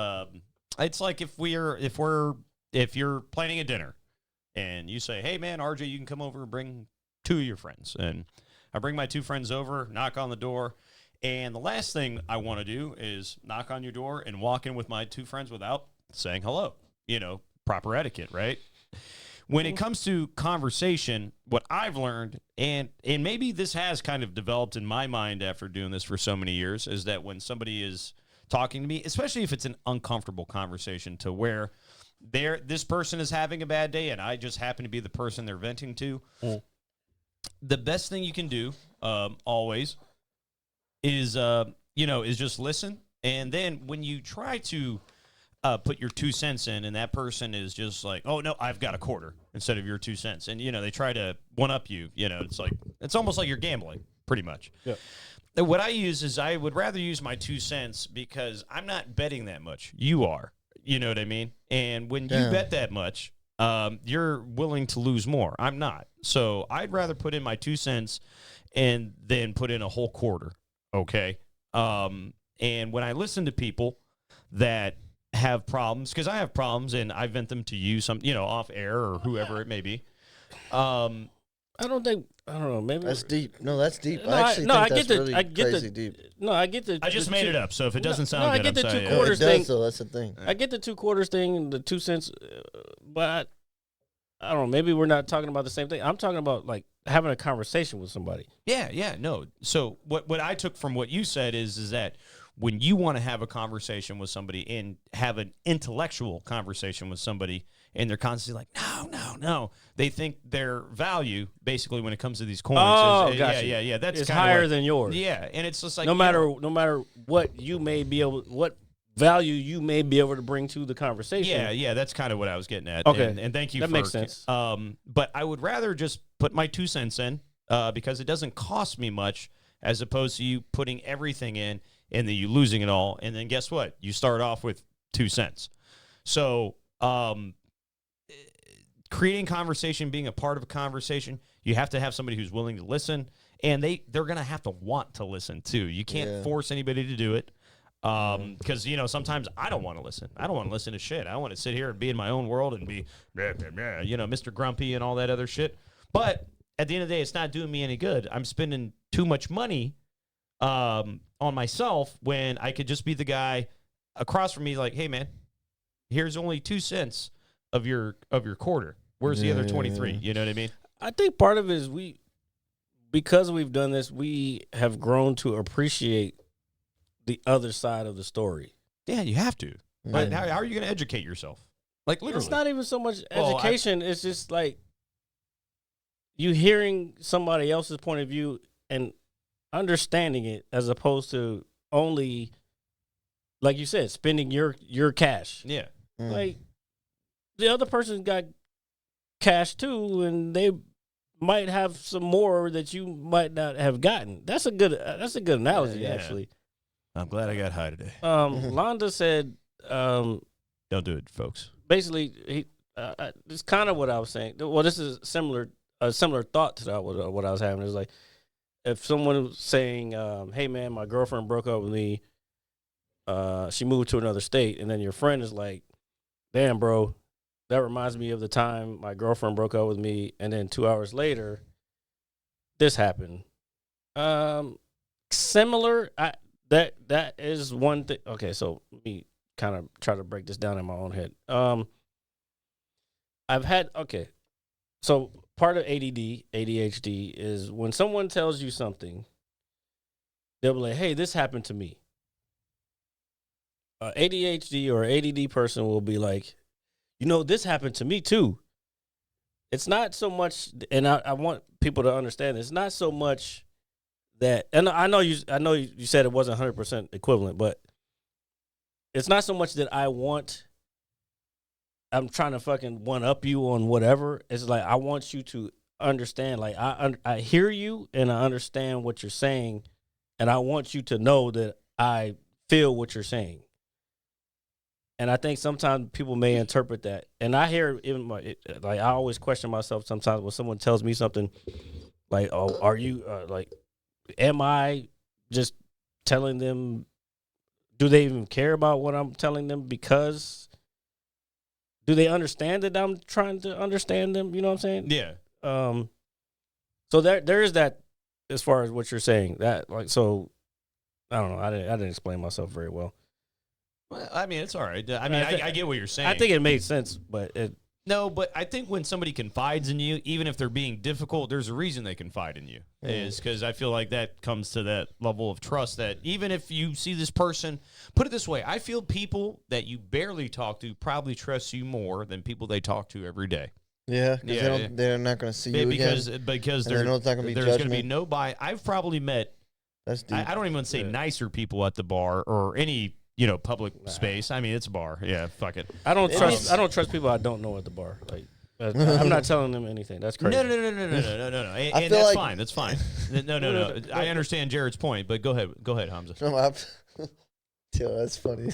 It's like if you're planning a dinner, and you say, "Hey, man, RJ, you can come over and bring 2 of your friends," and I bring my 2 friends over, knock on the door, and the last thing I want to do is knock on your door and walk in with my 2 friends without saying hello. Proper etiquette, right? When it comes to conversation, what I've learned, and maybe this has kind of developed in my mind after doing this for so many years, is that when somebody is talking to me, especially if it's an uncomfortable conversation to where this person is having a bad day, and I just happen to be the person they're venting to. The best thing you can do, always, is is just listen. And then when you try to put your 2 cents in, and that person is just like, "Oh no, I've got a quarter," instead of your 2 cents, and they try to one up you. It's almost like you're gambling, pretty much. Yeah. What I use is I would rather use my 2 cents because I'm not betting that much. You are. You know what I mean? And when you bet that much, you're willing to lose more. I'm not. So I'd rather put in my 2 cents and then put in a whole quarter. Okay. And when I listen to people that have problems, because I have problems and I vent them to you, off air or whoever it may be. I don't know. Maybe That's deep. No, that's deep. No, I actually think that's really crazy deep. No, I get the. I just made it up, so if it doesn't sound I good, get I'm the saying 2 quarters It thing. does, though. That's the thing. I get the 2 quarters thing and the 2 cents, but I don't know. Maybe we're not talking about the same thing. I'm talking about like having a conversation with somebody. Yeah, no. So what I took from what you said is that when you want to have a conversation with somebody and have an intellectual conversation with somebody, and they're constantly like, no, they think their value basically when it comes to these coins. Gotcha. Yeah. That's It's kinda higher than yours. Yeah, and it's just like No matter what you may be able, what value you may be able to bring to the conversation. Yeah, that's kind of what I was getting at. Okay. And thank you. That for, makes sense. But I would rather just put my 2 cents in because it doesn't cost me much, as opposed to you putting everything in and then you losing it all, and then guess what? You start off with 2 cents. So creating conversation, being a part of a conversation, you have to have somebody who's willing to listen, and they're going to have to want to listen too. You can't force anybody to do it. Because sometimes I don't want to listen. I don't want to listen to shit. I want to sit here and be in my own world and be, Mr. Grumpy and all that other shit. But at the end of the day, it's not doing me any good. I'm spending too much money on myself when I could just be the guy across from me, like, hey man, here's only 2 cents of your quarter. Where's the other 23? You know what I mean? I think part of it is because we've done this, we have grown to appreciate the other side of the story. Yeah, you have to. But how are you going to educate yourself? Like, literally. It's not even so much education. It's just like you hearing somebody else's point of view and understanding it, as opposed to only, like you said, spending your cash. Yeah. Like the other person got cash too, and they might have some more that you might not have gotten. That's a good analogy, actually. I'm glad I got high today. Londa said, don't do it, folks. basically, it's kind of what I was saying. Well, this is a similar thought to that, what I was having. It's like, if someone was saying, hey man, my girlfriend broke up with me, she moved to another state, and then your friend is like, damn bro, that reminds me of the time my girlfriend broke up with me, and then 2 hours later, this happened. Similar, that is one thing. Okay, so let me kind of try to break this down in my own head. So part of ADHD is when someone tells you something, they'll be like, hey, this happened to me. ADHD or ADD person will be like, this happened to me too. It's not so much, and I want people to understand, it's not so much that, and I know you said it wasn't 100% equivalent, but it's not so much that I'm trying to fucking one up you on whatever. It's like, I want you to understand, like, I hear you and I understand what you're saying, and I want you to know that I feel what you're saying. And I think sometimes people may interpret that, and I hear even like I always question myself sometimes when someone tells me something like, "Oh, are you am I just telling them? Do they even care about what I'm telling them? Because do they understand that I'm trying to understand them? You know what I'm saying? Yeah. So there is that as far as what you're saying. That so I don't know. I didn't explain myself very well. Well, I mean, it's all right. I mean, I get what you're saying. I think it made sense, but No, but I think when somebody confides in you, even if they're being difficult, there's a reason they confide in you. Is because I feel like that comes to that level of trust that even if you see this person, put it this way, I feel people that you barely talk to probably trust you more than people they talk to every day. Yeah, because they're not going to see you because again. Because they know it's not gonna be there's going to be judgment. no bias. I've probably met, That's deep. I don't even want to say nicer people at the bar or any public space. I mean, it's a bar. Yeah, fuck it. I don't trust people I don't know at the bar. Like, I'm not telling them anything. That's crazy. No. And feel that's like- fine. That's fine. No. I understand Jared's point, but go ahead, Hamza. No, Yo, that's funny.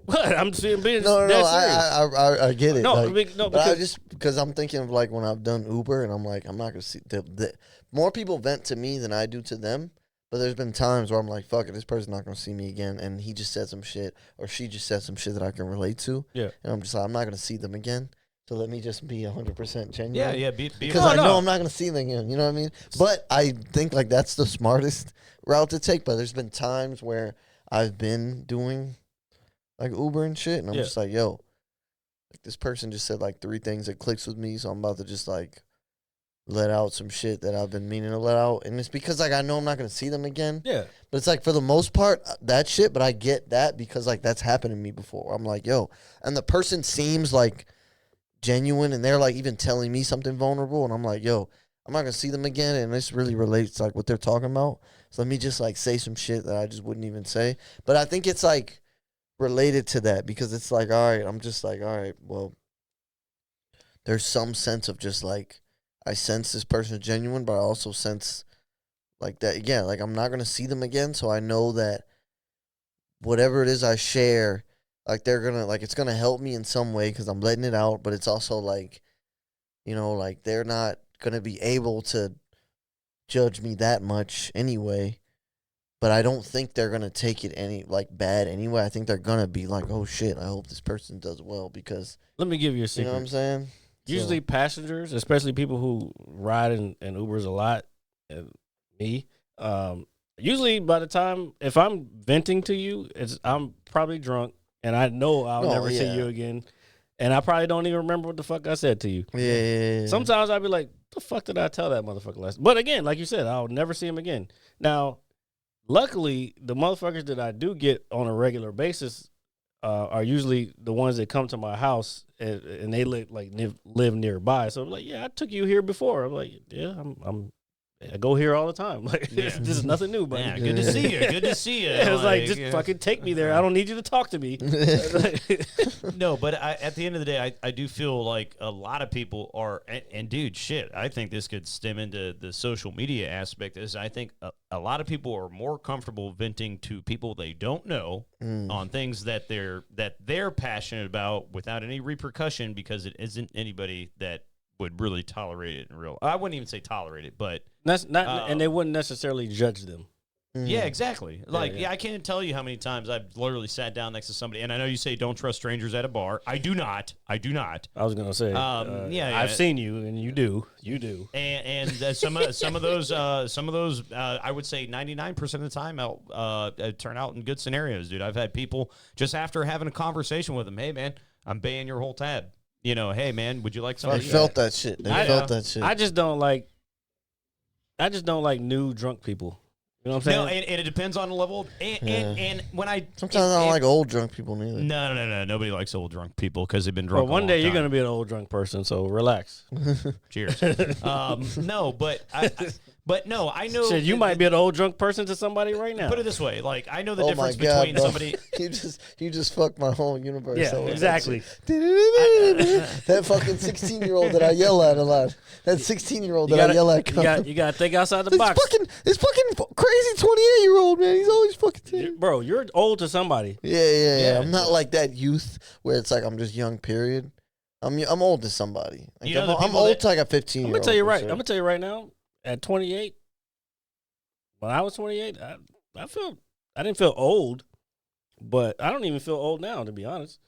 What? I'm being No, dead serious. I get it. No, like, I mean, no, but I because- just because I'm thinking of like when I've done Uber and I'm like, I'm not gonna see the more people vent to me than I do to them. But there's been times where I'm like, fuck it, this person's not gonna see me again, and he just said some shit or she just said some shit that I can relate to. Yeah. And I'm just like, I'm not gonna see them again. So let me just be 100% genuine. Yeah. Because I know I'm not gonna see them again. You know what I mean? But I think like that's the smartest route to take. But there's been times where I've been doing like Uber and shit, and I'm just like, yo, like this person just said like 3 things that clicks with me, so I'm about to just like let out some shit that I've been meaning to let out, and it's because like I know I'm not gonna see them again. Yeah. But it's like for the most part that shit, but I get that because like that's happened to me before. I'm like, yo, and the person seems like genuine, and they're like even telling me something vulnerable, and I'm like, yo, I'm not gonna see them again, and this really relates to like what they're talking about. So let me just like say some shit that I just wouldn't even say. But I think it's like related to that because it's like, all right, I'm just like, all right, well, there's some sense of just like I sense this person is genuine, but I also sense like that, yeah, like I'm not gonna see them again, so I know that whatever it is I share, like they're gonna like it's gonna help me in some way because I'm letting it out, but it's also like, like they're not gonna be able to judge me that much anyway. But I don't think they're gonna take it any like bad anyway. I think they're gonna be like, "Oh shit, I hope this person does well," because Let me give you a you secret. know what I'm saying. Usually passengers, especially people who ride in Ubers a lot, and me, usually by the time, if I'm venting to you, I'm probably drunk, and I know I'll never see you again, and I probably don't even remember what the fuck I said to you. Yeah. Sometimes I'll be like, the fuck did I tell that motherfucker last? But again, like you said, I'll never see him again. Now, luckily, the motherfuckers that I do get on a regular basis are usually the ones that come to my house and they live nearby. So I'm like, yeah, I took you here before. I'm like, yeah, I go here all the time. Like, this is nothing new, buddy. Yeah, good to see you. Good to see you. Yeah, it's like, just fucking take me there. I don't need you to talk to me. No, but at the end of the day, I do feel like a lot of people are, and dude, shit, I think this could stem into the social media aspect. Is I think a lot of people are more comfortable venting to people they don't know on things that they're passionate about without any repercussion because it isn't anybody that would really tolerate it in real. I wouldn't even say tolerate it, but that's not, and they wouldn't necessarily judge them. Yeah, exactly. Like, yeah. I can't tell you how many times I've literally sat down next to somebody, and I know you say don't trust strangers at a bar. I do not. I was gonna say, yeah, I've seen you, and you do. And some of those, I would say 99% of the time turn out in good scenarios, dude. I've had people just after having a conversation with them, hey man, I'm paying your whole tab. Hey man, would you like something? They felt that shit. I felt that shit. I just don't like new drunk people. You know what I'm saying? No, and it depends on the level. And when sometimes I don't like old drunk people neither. No. Nobody likes old drunk people because they've been drunk. Well, one day you're going to be an old drunk person, so relax. Cheers. No, but no, I know. Shit, you might be an old drunk person to somebody right now. Put it this way, like I know the Oh difference my God, between bro. somebody. You just fucked my whole universe. Yeah, over. exactly. That fucking 16-year-old that I yell at a lot. That 16-year-old that I yell at. You gotta think outside the box. This fucking crazy 28-year-old man. He's always fucking. Bro, you're old to somebody. Yeah. I'm not like that youth where it's like I'm just young. Period. I'm old to somebody. Like, I'm old to like a 15-year-old. I'm gonna tell you right. I'm gonna tell you right now. At 28, when I was 28, I didn't feel old, but I don't even feel old now, to be honest.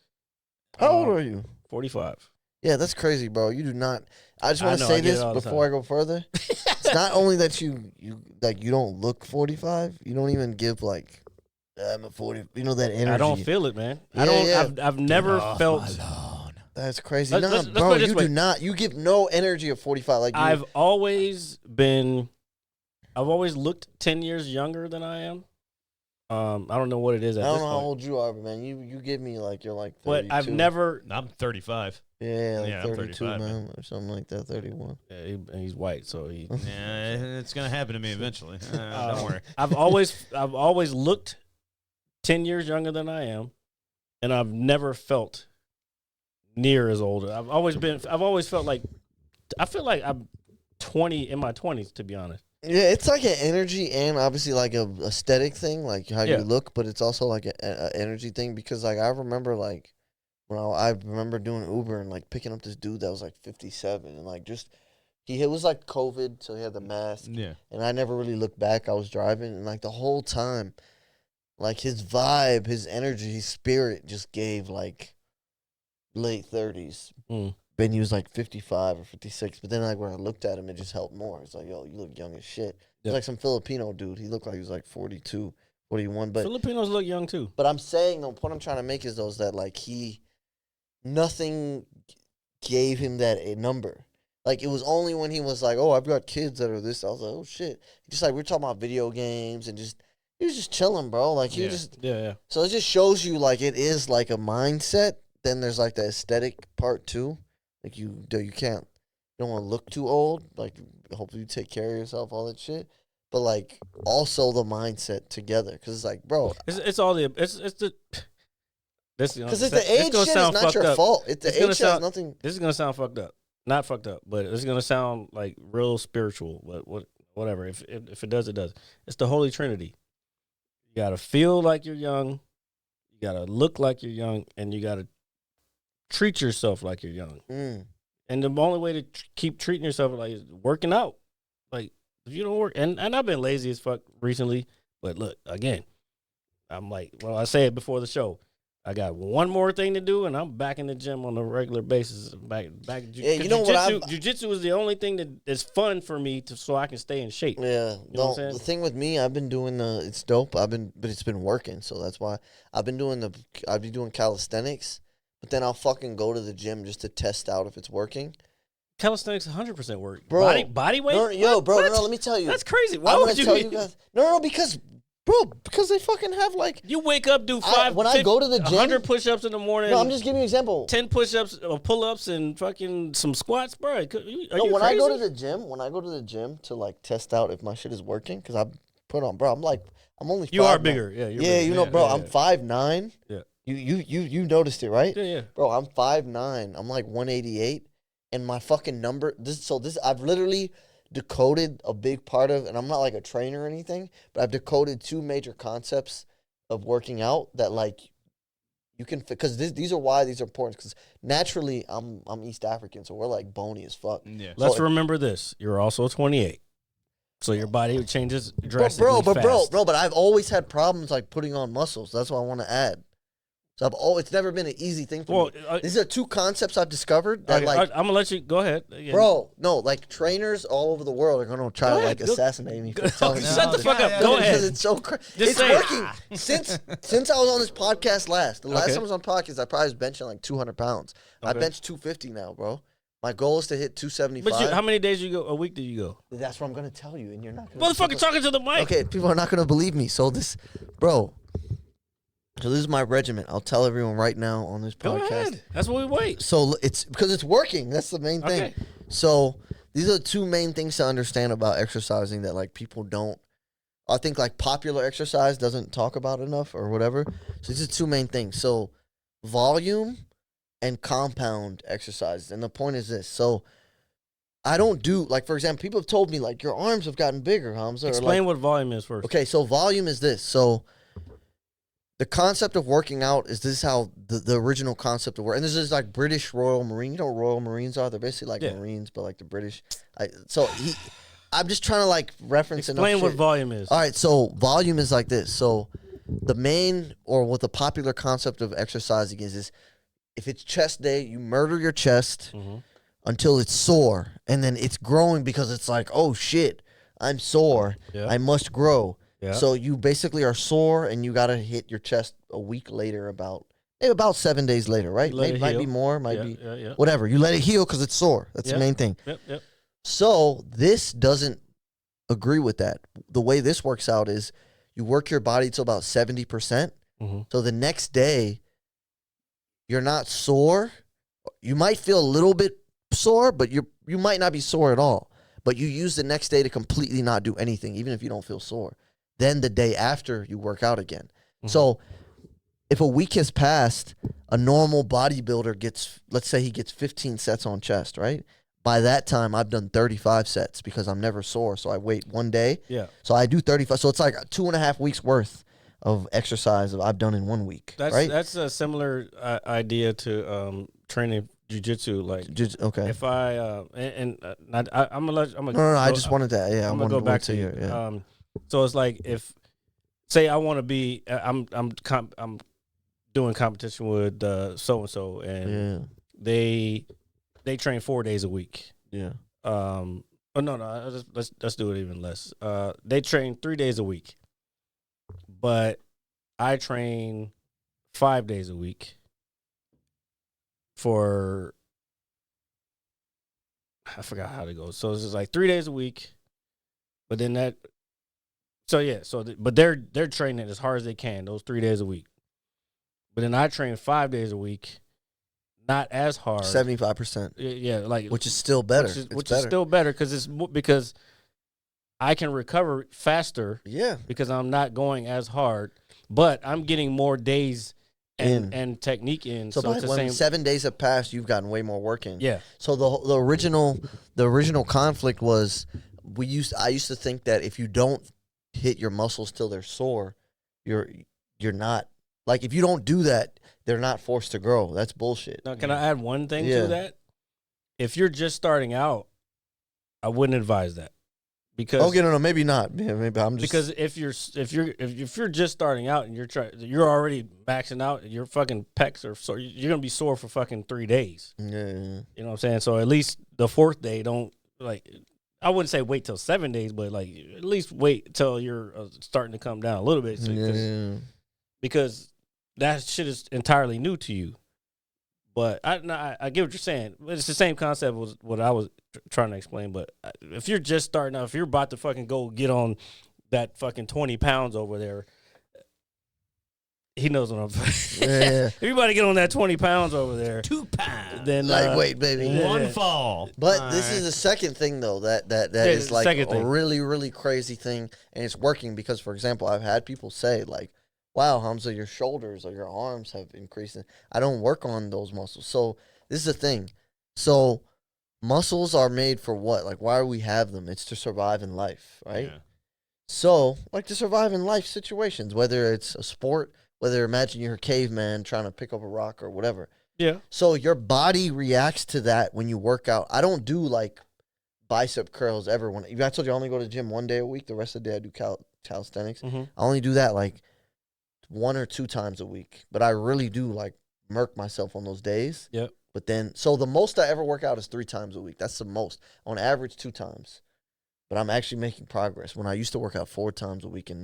How old are you? 45. Yeah, that's crazy, bro. You do not. I just want to I say get it this all the before I time. go further. It's not only that you don't look 45. You don't even give like I'm a 40. That energy. I don't feel it, man. Yeah. I've never felt. That's crazy. Let's bro, put it this you way. do not. You give no energy at 45. Like I've always looked 10 years younger than I am. I don't know what it is at I don't this know how point. old you are, but man, you give me like you're like 32. But I've never. I'm 35. Yeah, like Yeah, I'm 32, 35, man, or something like that. 31. Yeah, he's white, so he. Yeah, it's gonna happen to me eventually. Don't worry. I've always looked 10 years younger than I am, and I've never felt near as old. I've always felt like I feel like I'm 20 in my 20s, to be honest. Yeah, it's like an energy and obviously like a aesthetic thing, like how Yeah. you look, but it's also like a energy thing because like I remember like when I remember doing Uber and like picking up this dude that was like 57 and like just it was like COVID, so he had the mask. Yeah. And I never really looked back. I was driving and like the whole time, like his vibe, his energy, his spirit just gave like late 30s. Ben, he was like 55 or 56. But then like when I looked at him, it just helped more. It's like, yo, you look young as shit. He's Yep. like some Filipino dude. He looked like he was like 42, 41. But Filipinos look young too. But I'm saying, the point I'm trying to make is those that like nothing gave him that a number. Like it was only when he was like, oh, I've got kids that are this. I was like, oh shit. Just like we're talking about video games and just he was just chilling, bro. Like he was just Yeah. so it just shows you like it is like a mindset. Then there's like the aesthetic part too. Like you don't want to look too old. Like hopefully you take care of yourself, all that shit. But like also the mindset together, because it's like, bro, It's all the it's the. Because it's the age shit is not your fault. It's the age shit has nothing. This is gonna sound fucked up, not fucked up, but it's gonna sound like real spiritual. But whatever. If it does, it does. It's the Holy Trinity. You gotta feel like you're young. You gotta look like you're young, and you gotta treat yourself like you're young. And the only way to keep treating yourself like is working out. Like if you don't work, and I've been lazy as fuck recently. But look, again, I'm like, well, I say it before the show. I got one more thing to do, and I'm back in the gym on a regular basis. Back. Yeah, you know what? Jiu-jitsu is the only thing that is fun for me so I can stay in shape. Yeah, you know what I'm saying? The thing with me, I've been doing it's dope. But it's been working, so that's why I've been doing calisthenics. But then I'll fucking go to the gym just to test out if it's working. Calisthenics 100% work. Bro, body weight? No, let me tell you. That's crazy. Why I'm would gonna you? tell you guys. No, because they fucking have like. You wake up, do I go to the gym, 100 push-ups in the morning. No, I'm just giving you an example. 10 push-ups, pull-ups, and fucking some squats, bro. I go to the gym to like test out if my shit is working, because I put on, bro. I'm only. You are bigger, yeah. You're bigger. You know, bro. Yeah. I'm 5'9". Yeah. You noticed it, right? Yeah. Bro, I'm 5'9". I'm like 188, and my fucking number. I've literally decoded a big part of, and I'm not like a trainer or anything, but I've decoded two major concepts of working out that like you can, because these are important, because naturally I'm East African, so we're like bony as fuck. Yeah. Let's remember this. You're also 28. So your body changes drastically fast. But I've always had problems like putting on muscles. That's what I want to add. So it's never been an easy thing for me. These are two concepts I've discovered that I'm gonna let you go ahead, bro. No, like trainers all over the world are gonna try to like assassinate me. For telling me shut the fuck up. Go ahead. Because it's so crazy. It's say it. working since I was on this podcast last. The last time I was on podcast, I probably was benching like 200 pounds. I bench 250 now, bro. My goal is to hit 275. But how many days a week do you go? That's what I'm gonna tell you, and you're not gonna. Motherfucker, talking to the mic. Okay, people are not gonna believe me. So this is my regimen. I'll tell everyone right now on this podcast. Go ahead. That's what we wait. So it's because it's working. That's the main thing. Okay. So these are the two main things to understand about exercising that like people don't. I think like popular exercise doesn't talk about enough or whatever. So these are two main things. So volume and compound exercises. And the point is this. So I don't do, like, for example, people have told me like your arms have gotten bigger, Hamza. Explain what volume is first. Okay, so volume is this. So the concept of working out is this how the original concept of work, and this is like British Royal Marine. You know what Royal Marines are? They're basically like Marines, but like the British. I'm just trying to like reference. Explain what volume is. All right, so volume is like this. So the main, or what the popular concept of exercising is if it's chest day, you murder your chest until it's sore, and then it's growing because it's like, oh shit, I'm sore. Yeah. I must grow. Yeah. So you basically are sore, and you got to hit your chest a week later about, about 7 days later, right? Let it Might be heal. more, might Yeah, be yeah. whatever. You let it heal because it's sore. That's the main thing. Yep. So this doesn't agree with that. The way this works out is you work your body to about 70%. Mm-hmm. So the next day, you're not sore. You might feel a little bit sore, but you might not be sore at all. But you use the next day to completely not do anything, even if you don't feel sore. Then the day after, you work out again. Mm-hmm. So if a week has passed, a normal bodybuilder gets, let's say he gets 15 sets on chest, right? By that time, I've done 35 sets because I'm never sore. So I wait one day. Yeah. So I do 35. So it's like 2.5 weeks worth of exercise that I've done in 1 week. Right? That's a similar idea to training jiu-jitsu. Like, Okay. if I I'm gonna let No. I just wanted to. Yeah, I'm I gonna go back to you. you. Yeah. So it's like, if say I want to be, I'm doing competition with so and so, and they train 4 days a week. Yeah. Oh no, let's do it even less. They train 3 days a week, but I train 5 days a week for, I forgot how to go. So it's just like 3 days a week, but then but they're training as hard as they can those 3 days a week. But then I train 5 days a week, not as hard. 75%. Yeah, like, Which is still better. Which is still better because I can recover faster. Yeah. Because I'm not going as hard, but I'm getting more days and technique in. So by when 7 days have passed, you've gotten way more work in. Yeah. So the original conflict was I used to think that if you don't hit your muscles till they're sore, you're not, like, if you don't do that, they're not forced to grow. That's bullshit. Now, can I add one thing to that? If you're just starting out, I wouldn't advise that. Because no, maybe not. Yeah, maybe I'm just, because if you're just starting out and you're already maxing out, your fucking pecs are sore. You're gonna be sore for fucking 3 days. Yeah. You know what I'm saying? So at least the fourth day, don't, like, I wouldn't say wait till 7 days, but like at least wait till you're starting to come down a little bit. So, because that shit is entirely new to you. But I get what you're saying. It's the same concept was what I was trying to explain. But if you're just starting out, if you're about to fucking go get on that fucking 20 pounds over there, he knows what I'm saying. Yeah. If you about to get on that 20 pounds over there, 2 pounds. then lightweight, baby. One fall. But this is the second thing, though, that is like a really, really crazy thing, and it's working because, for example, I've had people say, like, wow, Hamza, your shoulders or your arms have increased. I don't work on those muscles. So this is the thing. So muscles are made for what? Like, why do we have them? It's to survive in life, right? Yeah. So, like, to survive in life situations, whether it's a sport, whether imagine you're a caveman trying to pick up a rock or whatever. Yeah. So your body reacts to that when you work out. I don't do, like, bicep curls ever. I told you I only go to the gym 1 day a week. The rest of the day I do calisthenics. Mm-hmm. I only do that, like, 1 or 2 times a week. But I really do, like, murk myself on those days. Yep. But then, so the most I ever work out is 3 times a week. That's the most. On average, 2 times. But I'm actually making progress. When I used to work out 4 times a week and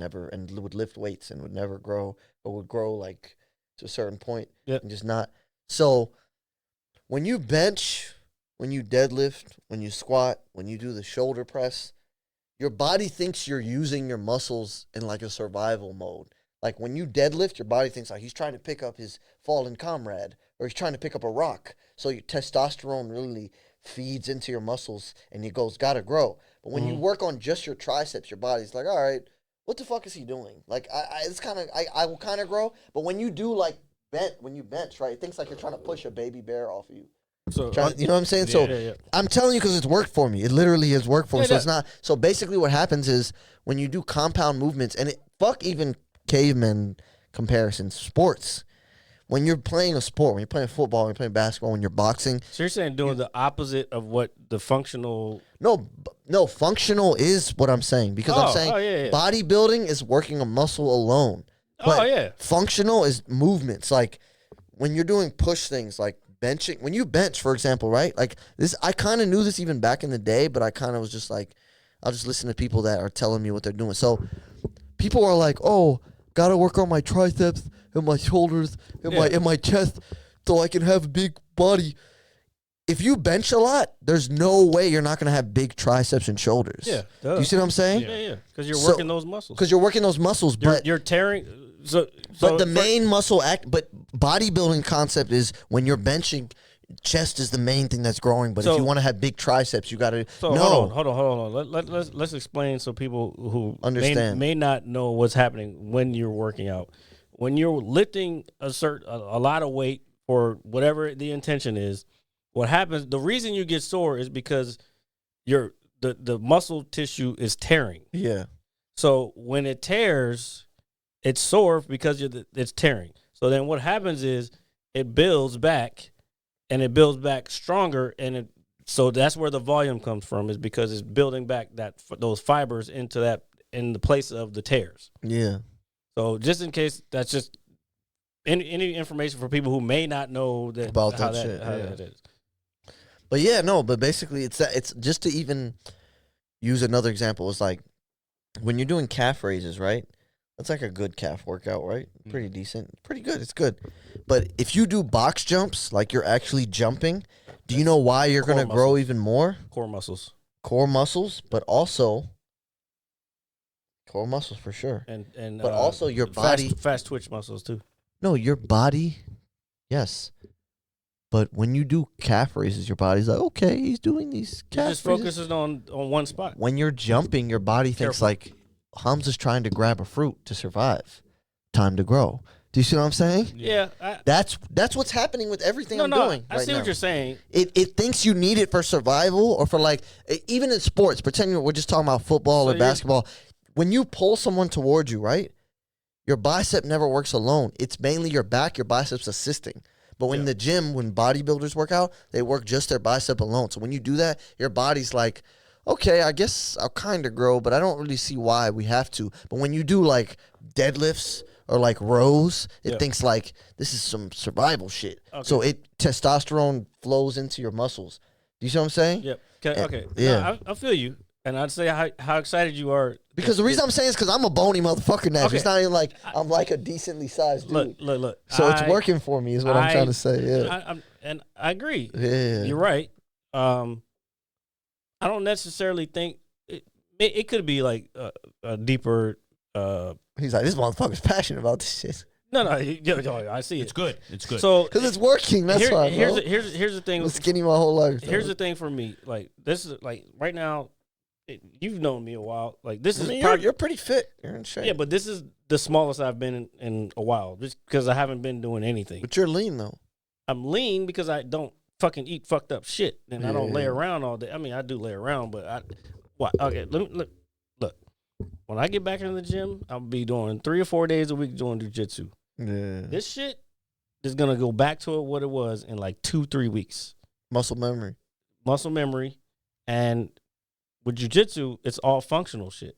would lift weights and would never grow, or would grow, like, to a certain point. Yep. And just not. So when you bench, when you deadlift, when you squat, when you do the shoulder press, your body thinks you're using your muscles in, like, a survival mode. Like, when you deadlift, your body thinks, like, he's trying to pick up his fallen comrade, or he's trying to pick up a rock. So your testosterone really feeds into your muscles, and it goes, gotta grow. But when you work on just your triceps, your body's like, all right, what the fuck is he doing? Like, I will kind of grow. But when you do, like, when you bench, right, it thinks like you're trying to push a baby bear off of you. So You know what I'm saying? So I'm telling you because it's worked for me. It literally has worked for me. So it's not. So basically what happens is when you do compound movements, and fuck even caveman comparisons, sports. When you're playing a sport, when you're playing football, when you're playing basketball, when you're boxing. So you're saying doing the opposite of what the functional. No, functional is what I'm saying. Because I'm saying bodybuilding is working a muscle alone. But functional is movements. Like when you're doing push things like benching. When you bench, for example, right? Like this, I kind of knew this even back in the day, but I kind of was just like, I'll just listen to people that are telling me what they're doing. So people are like, oh, gotta work on my triceps and my shoulders and my chest so I can have a big body. If you bench a lot, there's no way you're not gonna have big triceps and shoulders. Yeah, do you see what I'm saying? Yeah. Because you're working those muscles. Because you're working those muscles, but you're tearing. but the main muscle but bodybuilding concept is when you're benching, chest is the main thing that's growing. But if you want to have big triceps, you got to Hold on. Let's explain so people who understand may not know what's happening when you're working out. When you're lifting a lot of weight or whatever the intention is, what happens? The reason you get sore is because the muscle tissue is tearing. Yeah. So when it tears, it's sore because it's tearing. So then what happens is it builds back, and it builds back stronger, so that's where the volume comes from, is because it's building back those fibers in the place of the tears. Yeah. So just in case, that's just any information for people who may not know that about how that shit. How that is. But basically it's just to even use another example. It's like when you're doing calf raises, right? That's like a good calf workout, right? Pretty decent. Pretty good. It's good. But if you do box jumps, like you're actually jumping, do you know why you're going to grow even more? Core muscles. Core muscles, but also core muscles for sure. But also your body. Fast twitch muscles too. No, your body, yes. But when you do calf raises, your body's like, okay, he's doing these calf raises. Just focuses on one spot. When you're jumping, your body thinks like, Hamza's trying to grab a fruit to survive. Time to grow. Do you see what I'm saying? Yeah. That's what's happening with everything I'm doing. I see what you're saying. It thinks you need it for survival or for like, even in sports, pretending we're just talking about football or basketball. When you pull someone towards you, right? Your bicep never works alone. It's mainly your back, your biceps assisting. But when in the gym, when bodybuilders work out, they work just their bicep alone. So when you do that, your body's like, okay, I guess I'll kind of grow, but I don't really see why we have to. But when you do like deadlifts or like rows, it thinks like this is some survival shit. Okay. So testosterone flows into your muscles. Do you see what I'm saying? Yep. Okay. Yeah. No, I feel you. And I'd say how excited you are. Because the reason I'm saying is because I'm a bony motherfucker now. Okay. It's not even like I'm like a decently sized dude. Look. So it's working for me is what I'm trying to say. Yeah. And I agree. Yeah. You're right. I don't necessarily think it could be like a deeper. He's like, this motherfucker's passionate about this shit. No, I see it. It's good. It's good. So because it's working. That's why. Here's the thing. I'm skinny my whole life. Here's the thing for me. Like this is like right now. You've known me a while. Like this is. You're pretty fit. You're in shape. Yeah, but this is the smallest I've been in a while, just because I haven't been doing anything. But you're lean though. I'm lean because I don't fucking eat fucked up shit, and I don't lay around all day. I mean, I do lay around, but okay, look. When I get back into the gym, I'll be doing 3 or 4 days a week doing jiu-jitsu. Yeah. This shit is gonna go back to what it was in like 2-3 weeks. Muscle memory, and with jiu-jitsu, it's all functional shit.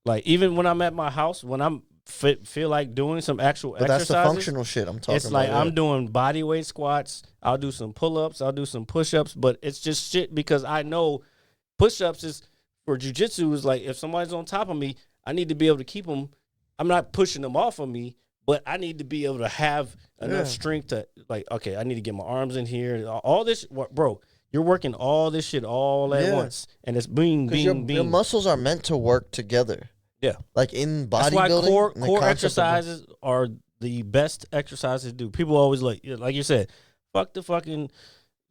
Like even when I'm at my house, when I'm feel like doing some actual exercises. That's the functional shit I'm talking about. It's like I'm doing body weight squats. I'll do some pull-ups. I'll do some push-ups. But it's just shit because I know push-ups is for jiu-jitsu is like if somebody's on top of me, I need to be able to keep them. I'm not pushing them off of me, but I need to be able to have enough strength to like, okay, I need to get my arms in here. All this, bro, you're working all this shit all at once. And it's being. Your muscles are meant to work together. Yeah. Like in bodybuilding. That's why core exercises are the best exercises to do. People always like you said, fuck the fucking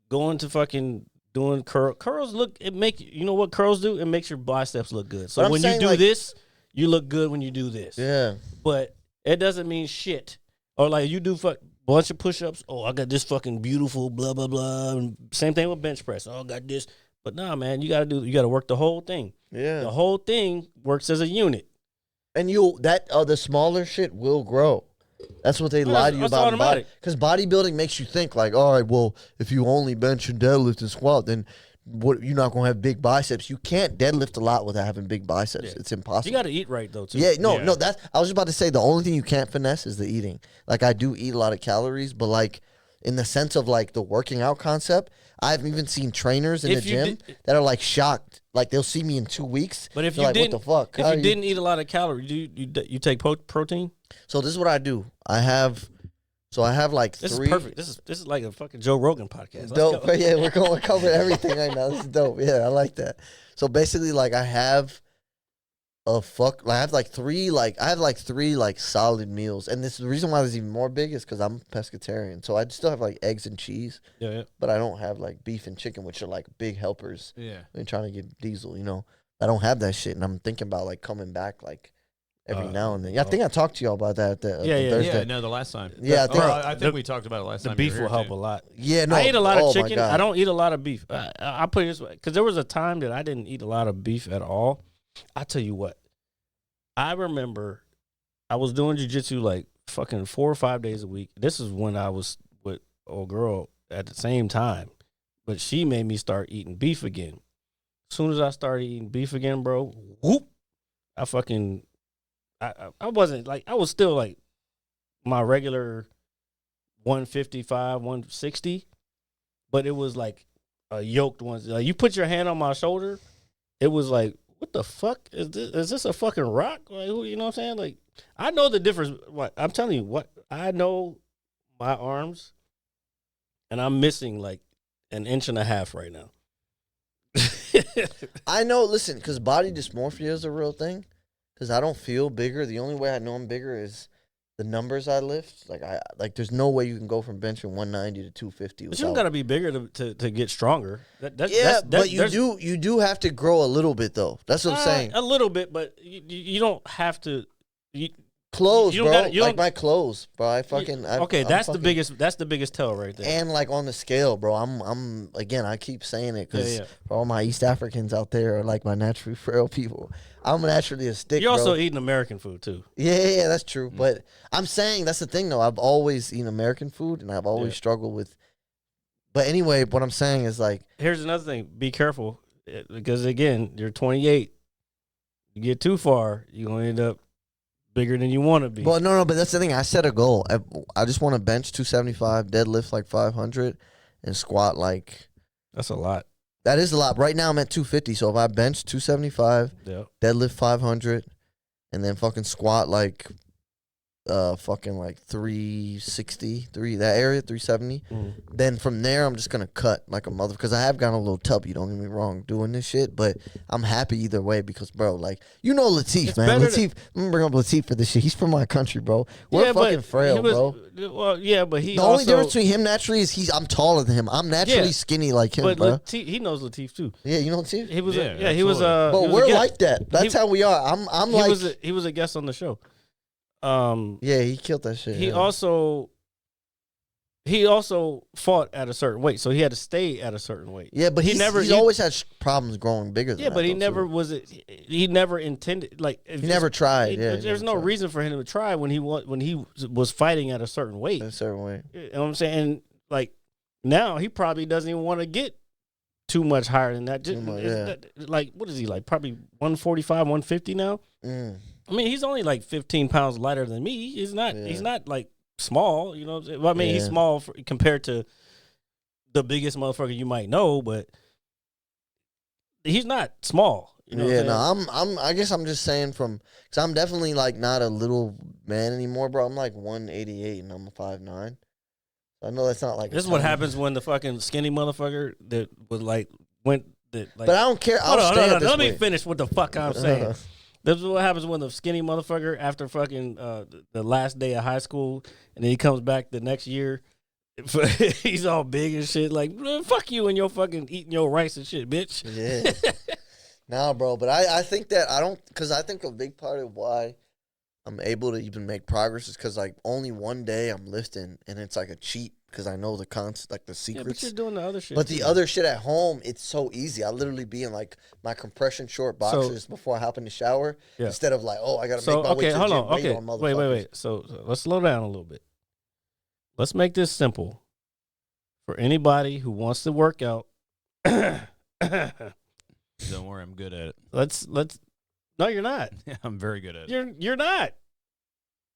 going to fucking doing curls. Curls you know what curls do? It makes your biceps look good. So when you do this, you look good when you do this. Yeah. But it doesn't mean shit. Or like you do bunch of push-ups. Oh, I got this fucking beautiful blah, blah, blah. And same thing with bench press. Oh, I got this. But nah, man, you got to work the whole thing. Yeah. The whole thing works as a unit. And the smaller shit will grow. That's what they lie to you about. Because bodybuilding makes you think like, all right, well, if you only bench and deadlift and squat, then you're not going to have big biceps. You can't deadlift a lot without having big biceps. Yeah. It's impossible. You got to eat right, though, too. Yeah, no. I was just about to say the only thing you can't finesse is the eating. Like, I do eat a lot of calories, but, like, in the sense of, like, the working out concept, I've even seen trainers in If the you gym that are like shocked. Like they'll see me in 2 weeks. But if they're you like, didn't, what the fuck? if How you are didn't eat a lot of calories, you take protein? So this is what I do. I have like This three. is perfect. This is like a fucking Joe Rogan podcast. Let's Dope. go. Yeah, we're going to cover everything right now. This is dope. Yeah, I like that. So basically, like I have I have like three solid meals, and this the reason why this is even more big is because I'm pescatarian. So I still have like eggs and cheese, Yeah. but I don't have like beef and chicken, which are like big helpers. Yeah. And trying to get diesel, I don't have that shit, and I'm thinking about like coming back like every now and then. Yeah, I think I talked to y'all about that. At the Thursday. Yeah, no, the last time. Yeah, I think we talked about it last The time. beef you were will here, help too. a lot. Yeah, no, I eat a lot of my chicken. God. I don't eat a lot of beef. I put it this way, because there was a time that I didn't eat a lot of beef at all. I tell you what, I remember I was doing jiu-jitsu like fucking 4 or 5 days a week. This is when I was with a girl at the same time, but she made me start eating beef again. As soon as I started eating beef again, bro, whoop, I wasn't like, I was still like my regular 155, 160, but it was like a yoked one. Like you put your hand on my shoulder, it was like, what the fuck is this? Is this a fucking rock? Like, you know what I'm saying? Like, I know the difference. What I'm telling you, what I know, my arms, and I'm missing like an inch and a half right now. I know. Listen, because body dysmorphia is a real thing. Because I don't feel bigger. The only way I know I'm bigger is the numbers I lift. Like there's no way you can go from benching 190 to 250. But you don't gotta be bigger to get stronger. But you do have to grow a little bit though. That's what I'm saying. A little bit, but you don't have to. Clothes, you bro. don't gotta- you like don't- my clothes, bro. That's the biggest tell right there. And like on the scale, bro. I'm again. I keep saying it because Yeah. for all my East Africans out there are like my naturally frail people. I'm naturally a stick. You're also bro. eating American food too. Yeah, that's true. But I'm saying that's the thing though. I've always eaten American food, and I've always struggled with. But anyway, what I'm saying is like, here's another thing: be careful, because again, you're 28. You get too far, you're gonna end up bigger than you want to be. well, no, but that's the thing. I set a goal. I just want to bench 275, deadlift like 500, and squat like. That's a lot. That is a lot. Right now I'm at 250. So if I bench 275, Yeah. deadlift 500, and then fucking squat like fucking like 360, that area, 370. Then from there, I'm just going to cut like a mother, because I have gotten a little tubby, don't get me wrong, doing this shit, but I'm happy either way because, bro, like, Latif, It's man. better Latif, I'm going to bring up Latif for this shit. He's from my country, bro. We're fucking frail, bro. Well, yeah, but he The only difference between him naturally is I'm taller than him. I'm naturally skinny like him, but bro. Latif, he knows Latif too. Yeah, you know Latif? He was Yeah, he was But he was a we're guest. like that. That's how we are. I'm like, he was a guest on the show. yeah, he killed that shit. He yeah. also fought at a certain weight, so he had to stay at a certain weight. Yeah, but he's always had problems growing bigger than Yeah, that, but he though, never too. was it. He never intended like He never tried. Yeah, he there's never no tried. reason for him to try when he was fighting at a certain weight. In a certain way. You know what I'm saying? Like now, he probably doesn't even want to get too much higher than that. Just, like what is he like? Probably 145, 150 now. I mean, he's only like 15 pounds lighter than me. He's not. Yeah. He's not like small. You know what I'm saying? Well, I mean, he's Yeah. small compared to the biggest motherfucker you might know, but he's not small. You know Yeah, what I'm saying? I guess I'm just saying because I'm definitely like not a little man anymore, bro. I'm like 188 and I'm a 5'9". I know that's not like. This is what happens when the fucking skinny motherfucker that was like went that. Like, But I don't care. hold I'll on, stand this let way. me finish what the fuck I'm saying. This is what happens when the skinny motherfucker after fucking the last day of high school, and then he comes back the next year. He's all big and shit. Like, fuck you and your fucking eating your rice and shit, bitch. Yeah. Nah, bro. But I think that because I think a big part of why I'm able to even make progress is because like only one day I'm lifting and it's like a cheat because I know the like the Yeah, secrets. but you're doing the other shit. But the too. other shit at home, it's so easy. I literally be in like my compression short boxers before I hop in the shower instead of like, I gotta make my way to the hold gym. on. Okay, on wait. So let's slow down a little bit. Let's make this simple for anybody who wants to work out. Don't worry, I'm good at it. Let's. No, you're not. I'm very good at it. You're not.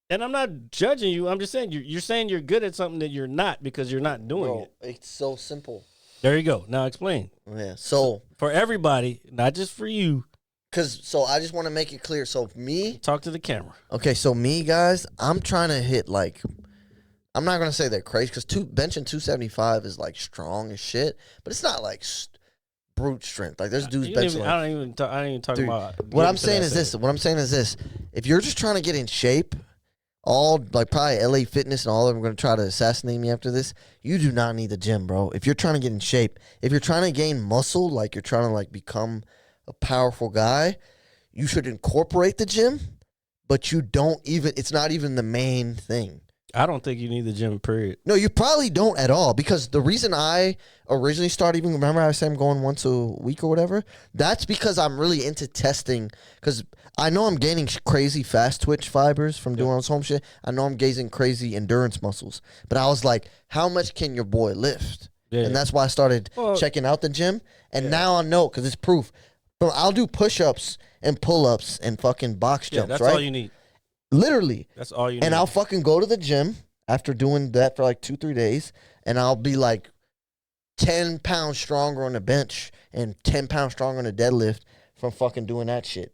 And I'm not judging you. I'm just saying you're saying you're good at something that you're not because you're not doing Bro, it. it's so simple. There you go. Now explain. Yeah. So For everybody, not just for you. so I just want to make it clear. So me, Talk to the camera. okay. So me, guys, I'm trying to hit like. I'm not gonna say they're crazy because benching 275 is like strong as shit, but it's not like brute strength. Like there's dudes benching. I don't even talk Dude, about. what I'm saying is this. What I'm saying is this. If you're just trying to get in shape, all like probably LA Fitness and all of them are going to try to assassinate me after this. You do not need the gym, bro. If you're trying to get in shape, if you're trying to gain muscle, like you're trying to like become a powerful guy, you should incorporate the gym, but you don't even. It's not even the main thing. I don't think you need the gym, period. No, you probably don't at all because the reason I originally started even, remember I said I'm going once a week or whatever? That's because I'm really into testing because I know I'm gaining crazy fast twitch fibers from doing all this home shit. I know I'm gaining crazy endurance muscles. But I was like, how much can your boy lift? Yeah. And that's why I started checking out the gym. And now I know because it's proof. But I'll do push-ups and pull-ups and fucking box jumps, that's right? all you need. Literally. That's all you need. And I'll fucking go to the gym after doing that for like 2-3 days, and I'll be like 10 pounds stronger on the bench and 10 pounds stronger on the deadlift from fucking doing that shit.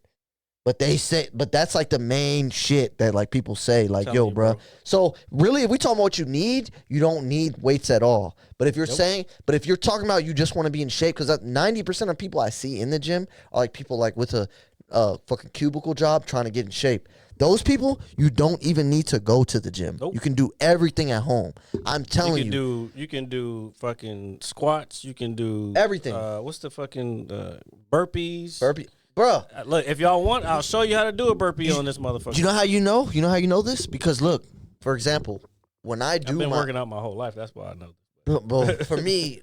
But they say, but that's like the main shit that like people say, like, yo, bro. So really, if we talking about what you need, you don't need weights at all. But if you're saying, but if you're talking about you just want to be in shape, because 90% of people I see in the gym are like people like with a fucking cubicle job trying to get in shape. Those people, you don't even need to go to the gym. Nope. You can do everything at home. I'm telling you. You can do fucking squats. You can do everything. What's the fucking burpees? Bruh. Look, if y'all want, I'll show you how to do a burpee on this motherfucker. You know how you know? You know how you know this? Because look, for example, when I do I've been working out my whole life. That's why I know. But for me,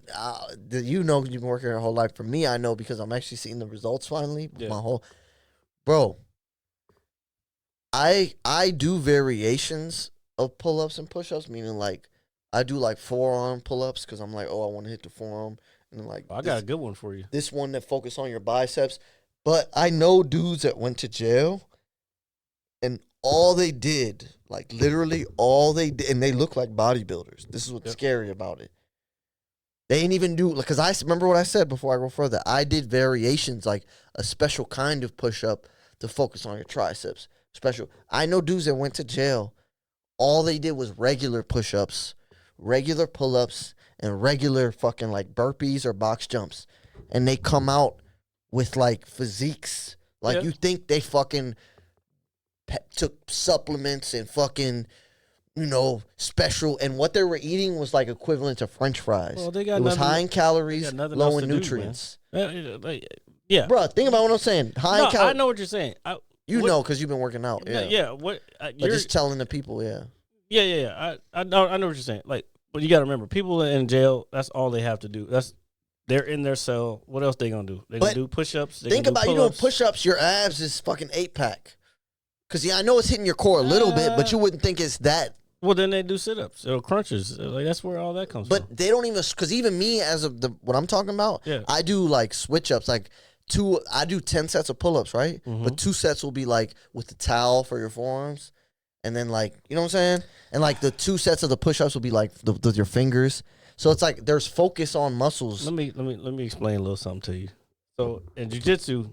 you know, you've been working your whole life. For me, I know because I'm actually seeing the results finally. Yeah. My whole, bro. I do variations of pull-ups and push-ups, meaning like I do like forearm pull-ups because I'm like, oh, I want to hit the forearm, and then like I got a good one for you. This one that focus on your biceps. But I know dudes that went to jail, and all they did, like literally all they did, and they look like bodybuilders. This is what's scary about it. They ain't even do, because I remember what I said before I go further. I did variations, like a special kind of push-up to focus on your triceps. Special. I know dudes that went to jail. All they did was regular push-ups, regular pull-ups, and regular fucking like burpees or box jumps. And they come out with like physiques. Like you think they fucking took supplements and fucking, you know, special. And what they were eating was like equivalent to French fries. Well, they got it was high in calories, low in nutrients. Yeah. Bro, think about what I'm saying. High in calories. I know what you're saying. You know, because you've been working out. Yeah. What? But just telling the people, Yeah. I know what you're saying. Like, but you got to remember, people in jail. That's all they have to do. They're in their cell. What else they gonna do? They gonna do push-ups. Think about you doing push-ups. Your abs is fucking 8-pack. Because I know it's hitting your core a little bit, but you wouldn't think it's that. Well, then they do sit-ups or crunches. Like that's where all that comes from. But they don't even, because even me, as of what I'm talking about, I do like switch-ups, like. I do 10 sets of pull-ups, right? Mm-hmm. But 2 sets will be like with the towel for your forearms. And then like, you know what I'm saying? And like the 2 sets of the push-ups will be like with your fingers. So it's like there's focus on muscles. Let me explain a little something to you. So in jiu-jitsu,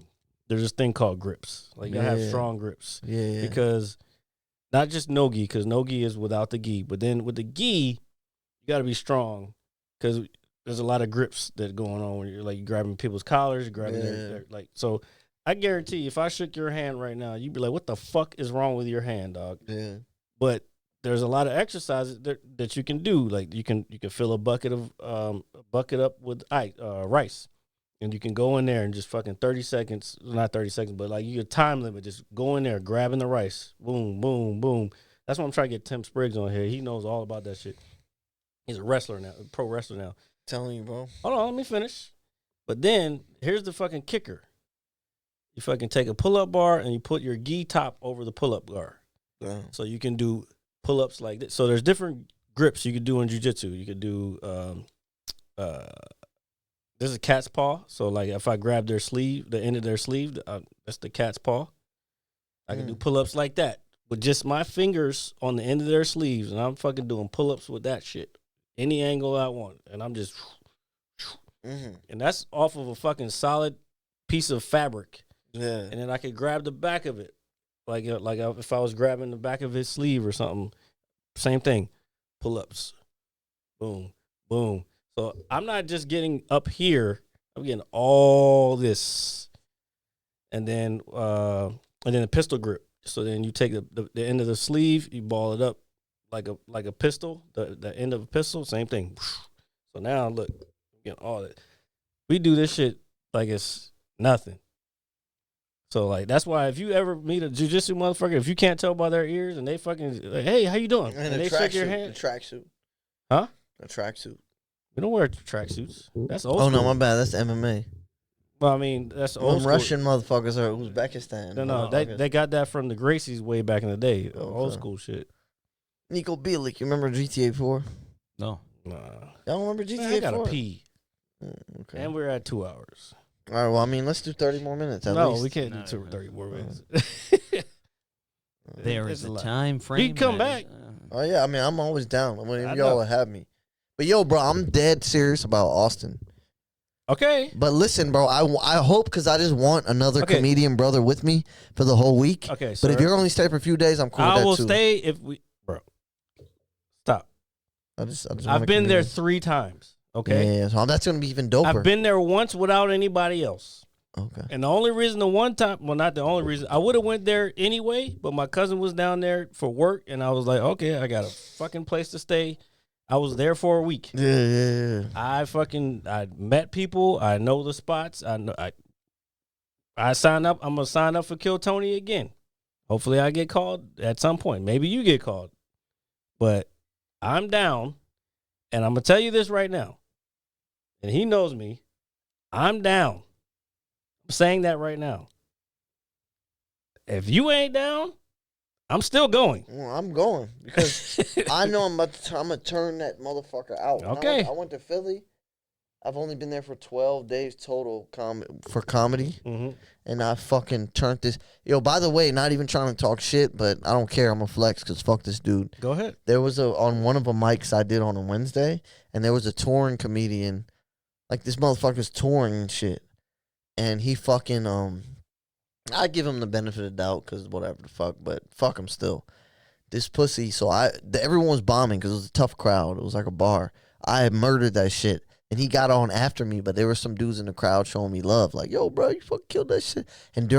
there's this thing called grips. Like you have strong grips. Yeah. Because not just no gi, because no gi is without the gi. But then with the gi, you got to be strong because there's a lot of grips that going on when you're like grabbing people's collars, grabbing their like. So I guarantee you, if I shook your hand right now, you'd be like, "What the fuck is wrong with your hand, dog?" Yeah. But there's a lot of exercises that you can do. Like you can fill a bucket up with rice, and you can go in there and just fucking 30 seconds, not 30 seconds, but like you get time limit. Just go in there, grabbing the rice, boom, boom, boom. That's why I'm trying to get Tim Spriggs on here. He knows all about that shit. He's a wrestler now, a pro wrestler now. Telling you, bro. Hold on, let me finish. But then here's the fucking kicker. You fucking take a pull-up bar and you put your gi top over the pull-up bar. Damn. So you can do pull-ups like this. So there's different grips you could do in jiu-jitsu. You could do this is cat's paw. So like if I grab their sleeve, the end of their sleeve, that's the cat's paw. I can do pull-ups like that with just my fingers on the end of their sleeves, and I'm fucking doing pull-ups with that shit. Any angle I want, and I'm just and that's off of a fucking solid piece of fabric. Yeah. And then I could grab the back of it, like if I was grabbing the back of his sleeve or something. Same thing, pull-ups, boom, boom. So I'm not just getting up here; I'm getting all this, and then the pistol grip. So then you take the end of the sleeve, you ball it up like a pistol, the end of a pistol, same thing. So now look, I'm getting all that. We do this shit like it's nothing. So like that's why if you ever meet a jiu-jitsu motherfucker, if you can't tell by their ears and they fucking like, hey, how you doing? And they shake your hand. The tracksuit. Huh? A tracksuit. We don't wear tracksuits. That's old Oh, school. no, my bad. That's MMA. Well, I mean, that's old school. Russian motherfuckers are Uzbekistan. No, they got that from the Gracies way back in the day. Old school shit. Nico Bellic, you remember GTA 4? No. Nah. Y'all remember GTA 4? Man, I gotta pee. Okay. And we're at 2 hours. All right, well, I mean, let's do 30 more minutes at No, least. we can't do 30 more minutes. There It's is a a lot. time frame. You can come that is, back. Oh, yeah, I mean, I'm always down. Whenever I y'all know. will have me. But, yo, bro, I'm dead serious about Austin. Okay. But listen, bro, I hope because I just want another Okay. comedian brother with me for the whole week. Okay, But sir. if you're only staying for a few days, I'm cool with I that will too. stay if we, bro. Stop. I just want I've a been there comedian. 3 times. Okay. Yeah, so that's going to be even doper. I've been there once without anybody else. Okay. And the only reason the one time, well, not the only reason, I would have went there anyway, but my cousin was down there for work, and I was like, okay, I got a fucking place to stay. I was there for a week. Yeah. I met people. I know the spots. I signed up. I'm gonna sign up for Kill Tony again. Hopefully, I get called at some point. Maybe you get called, but I'm down, and I'm gonna tell you this right now. And he knows me. I'm down. I'm saying that right now. If you ain't down, I'm still going. Well, I'm going because I know I'm gonna turn that motherfucker out. When Okay. I went to Philly. I've only been there for 12 days total for comedy, and I fucking turned this. Yo, by the way, not even trying to talk shit, but I don't care. I'm a flex because fuck this dude. Go ahead. There was on one of the mics I did on a Wednesday, and there was a touring comedian, like this motherfucker's touring and shit, and he fucking I give him the benefit of the doubt because whatever the fuck, but fuck him still. This pussy, so everyone was bombing because it was a tough crowd. It was like a bar. I had murdered that shit. And he got on after me, but there were some dudes in the crowd showing me love. Like, yo, bro, you fucking killed that shit. And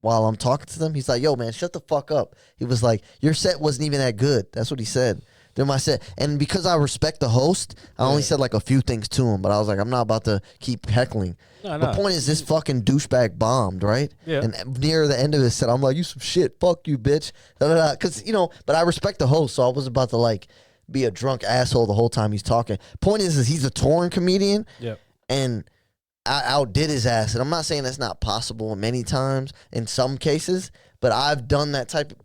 while I'm talking to them, he's like, yo, man, shut the fuck up. He was like, your set wasn't even that good. That's what he said. Then my set. And because I respect the host, I only said like a few things to him. But I was like, I'm not about to keep heckling. No. The point is, this fucking douchebag bombed, right? Yeah. And near the end of his set, I'm like, you some shit. Fuck you, bitch. Because, but I respect the host, so I was about to like be a drunk asshole the whole time he's talking. Point is he's a touring comedian. Yep. And I outdid his ass. And I'm not saying that's not possible many times in some cases, but I've done that type of.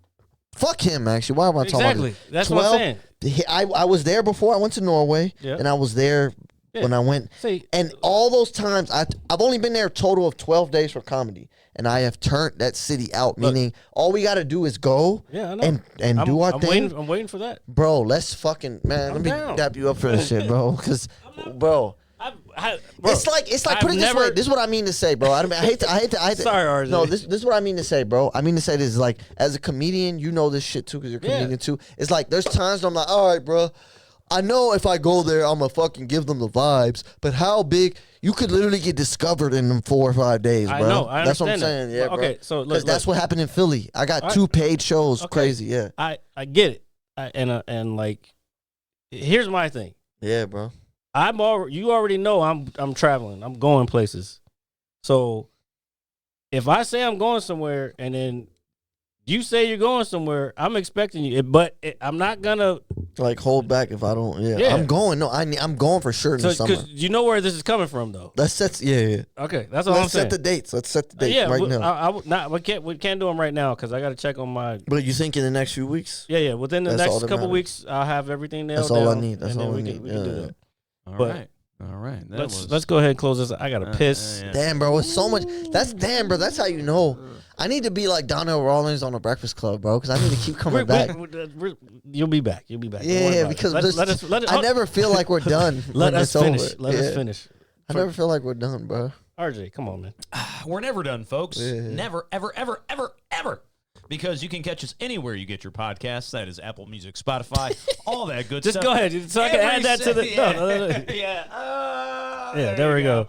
Fuck him, actually. Why am I talking about Exactly. this? That's what I'm saying. I was there before I went to Norway, Yep. and I was there when I went. See, And all those times, I've only been there a total of 12 days for comedy, and I have turned that city out, meaning all we got to do is go yeah, I know. and do our thing. I'm waiting for that. Bro, let's fucking, man, let me down. dap you up for this shit, bro, because, bro. Bro, It's like I've put it this way. never- This is what I mean to say, bro. I hate to. Sorry, RJ. No, this is what I mean to say, bro. I mean to say this is like, as a comedian, you know this shit too because you're a Yeah. comedian too. It's like there's times where I'm like, all right, bro. I know if I go there, I'm gonna fucking give them the vibes. But how big? You could literally get discovered in them 4 or 5 days, bro. I know. I That's what I'm understand saying. that. Yeah, Well, bro. okay, so look, because that's what happened in Philly. I got 2 paid shows. Okay. Crazy, yeah. I get it. And like, here's my thing. Yeah, bro. You already know I'm traveling. I'm going places. So if I say I'm going somewhere and then you say you're going somewhere, I'm expecting you. I'm not gonna Like hold back if I don't. Yeah, Yeah. I'm going. No, I'm going for sure in the summer. because you know where this is coming from though. Yeah. Okay, that's all I'm Let's saying. set the dates. Let's set the dates yeah, right now. we can't do them right now because I got to check on my. But you think in the next few weeks? Yeah. Within the That's all next that couple matters. weeks, I'll have everything nailed That's down. all I need. That's and then all I we need. can do Yeah. that. All But- right. All right. Let's go ahead and close this. I got to piss. yeah. Damn, bro, it's so much. Damn, bro. That's how you know. I need to be like Donnell Rawlings on the Breakfast Club, bro, because I need to keep coming back. You'll be back. You'll be back. Don't worry Yeah, about it. because let us. I never feel like we're done. Let when us it's finish. over. Let us finish. I never feel like we're done, bro. RJ, come on, man. We're never done, folks. Yeah. Never, ever, ever, ever, ever. Because you can catch us anywhere you get your podcasts. That is Apple Music, Spotify, all that good Just stuff. go ahead, so I can add that to the. No. Yeah, there we go.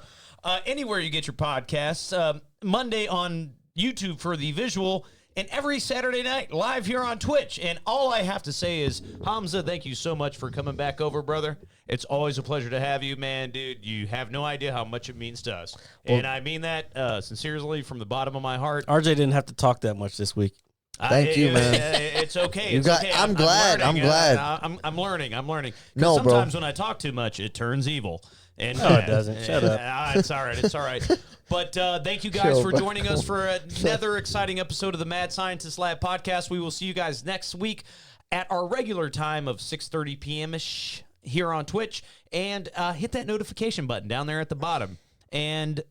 Anywhere you get your podcasts. Monday on YouTube for the visual, and every Saturday night live here on Twitch. And all I have to say is, Hamza, thank you so much for coming back over, brother. It's always a pleasure to have you, man, dude. You have no idea how much it means to us. And I mean that sincerely from the bottom of my heart. RJ didn't have to talk that much this week. Thank you, man. It's okay. You It's got- okay. I'm glad. learning. I'm glad. I'm learning. 'Cause No, bro. sometimes when I talk too much, it turns evil. And, No, it doesn't. Shut up. It's all right. It's all right. But thank you guys Yo, for bro. joining us for another exciting episode of the Mad Scientist Lab podcast. We will see you guys next week at our regular time of 6:30 p.m.-ish here on Twitch. And hit that notification button down there at the bottom. And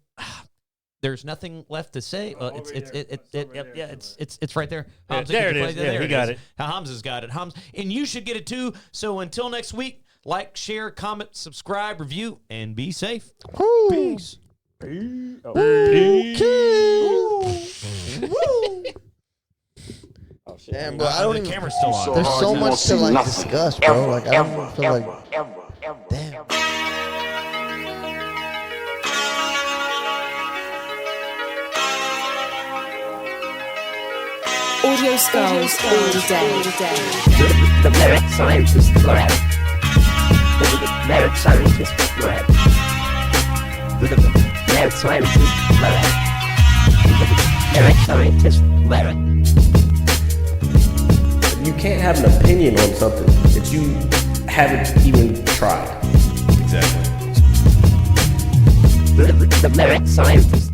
there's nothing left to say. It's right there. Hamza, there can you it play is. that? Yeah, There he it got is. it. Hamza's got it. And you should get it too. So until next week, like, share, comment, subscribe, review, and be safe. Peace. Damn, bro, I don't The even. camera's still on. There's so you much won't to see like nothing. discuss, bro. Ever, Like I don't ever, even feel like. ever, ever. Damn. Audio Skulls all day. The Merit Scientist Lab. The Merit Scientist Lab. The Merit Scientist Lab. The Merit Scientist Lab. You can't have an opinion on something that you haven't even tried. Exactly. The Merit Scientist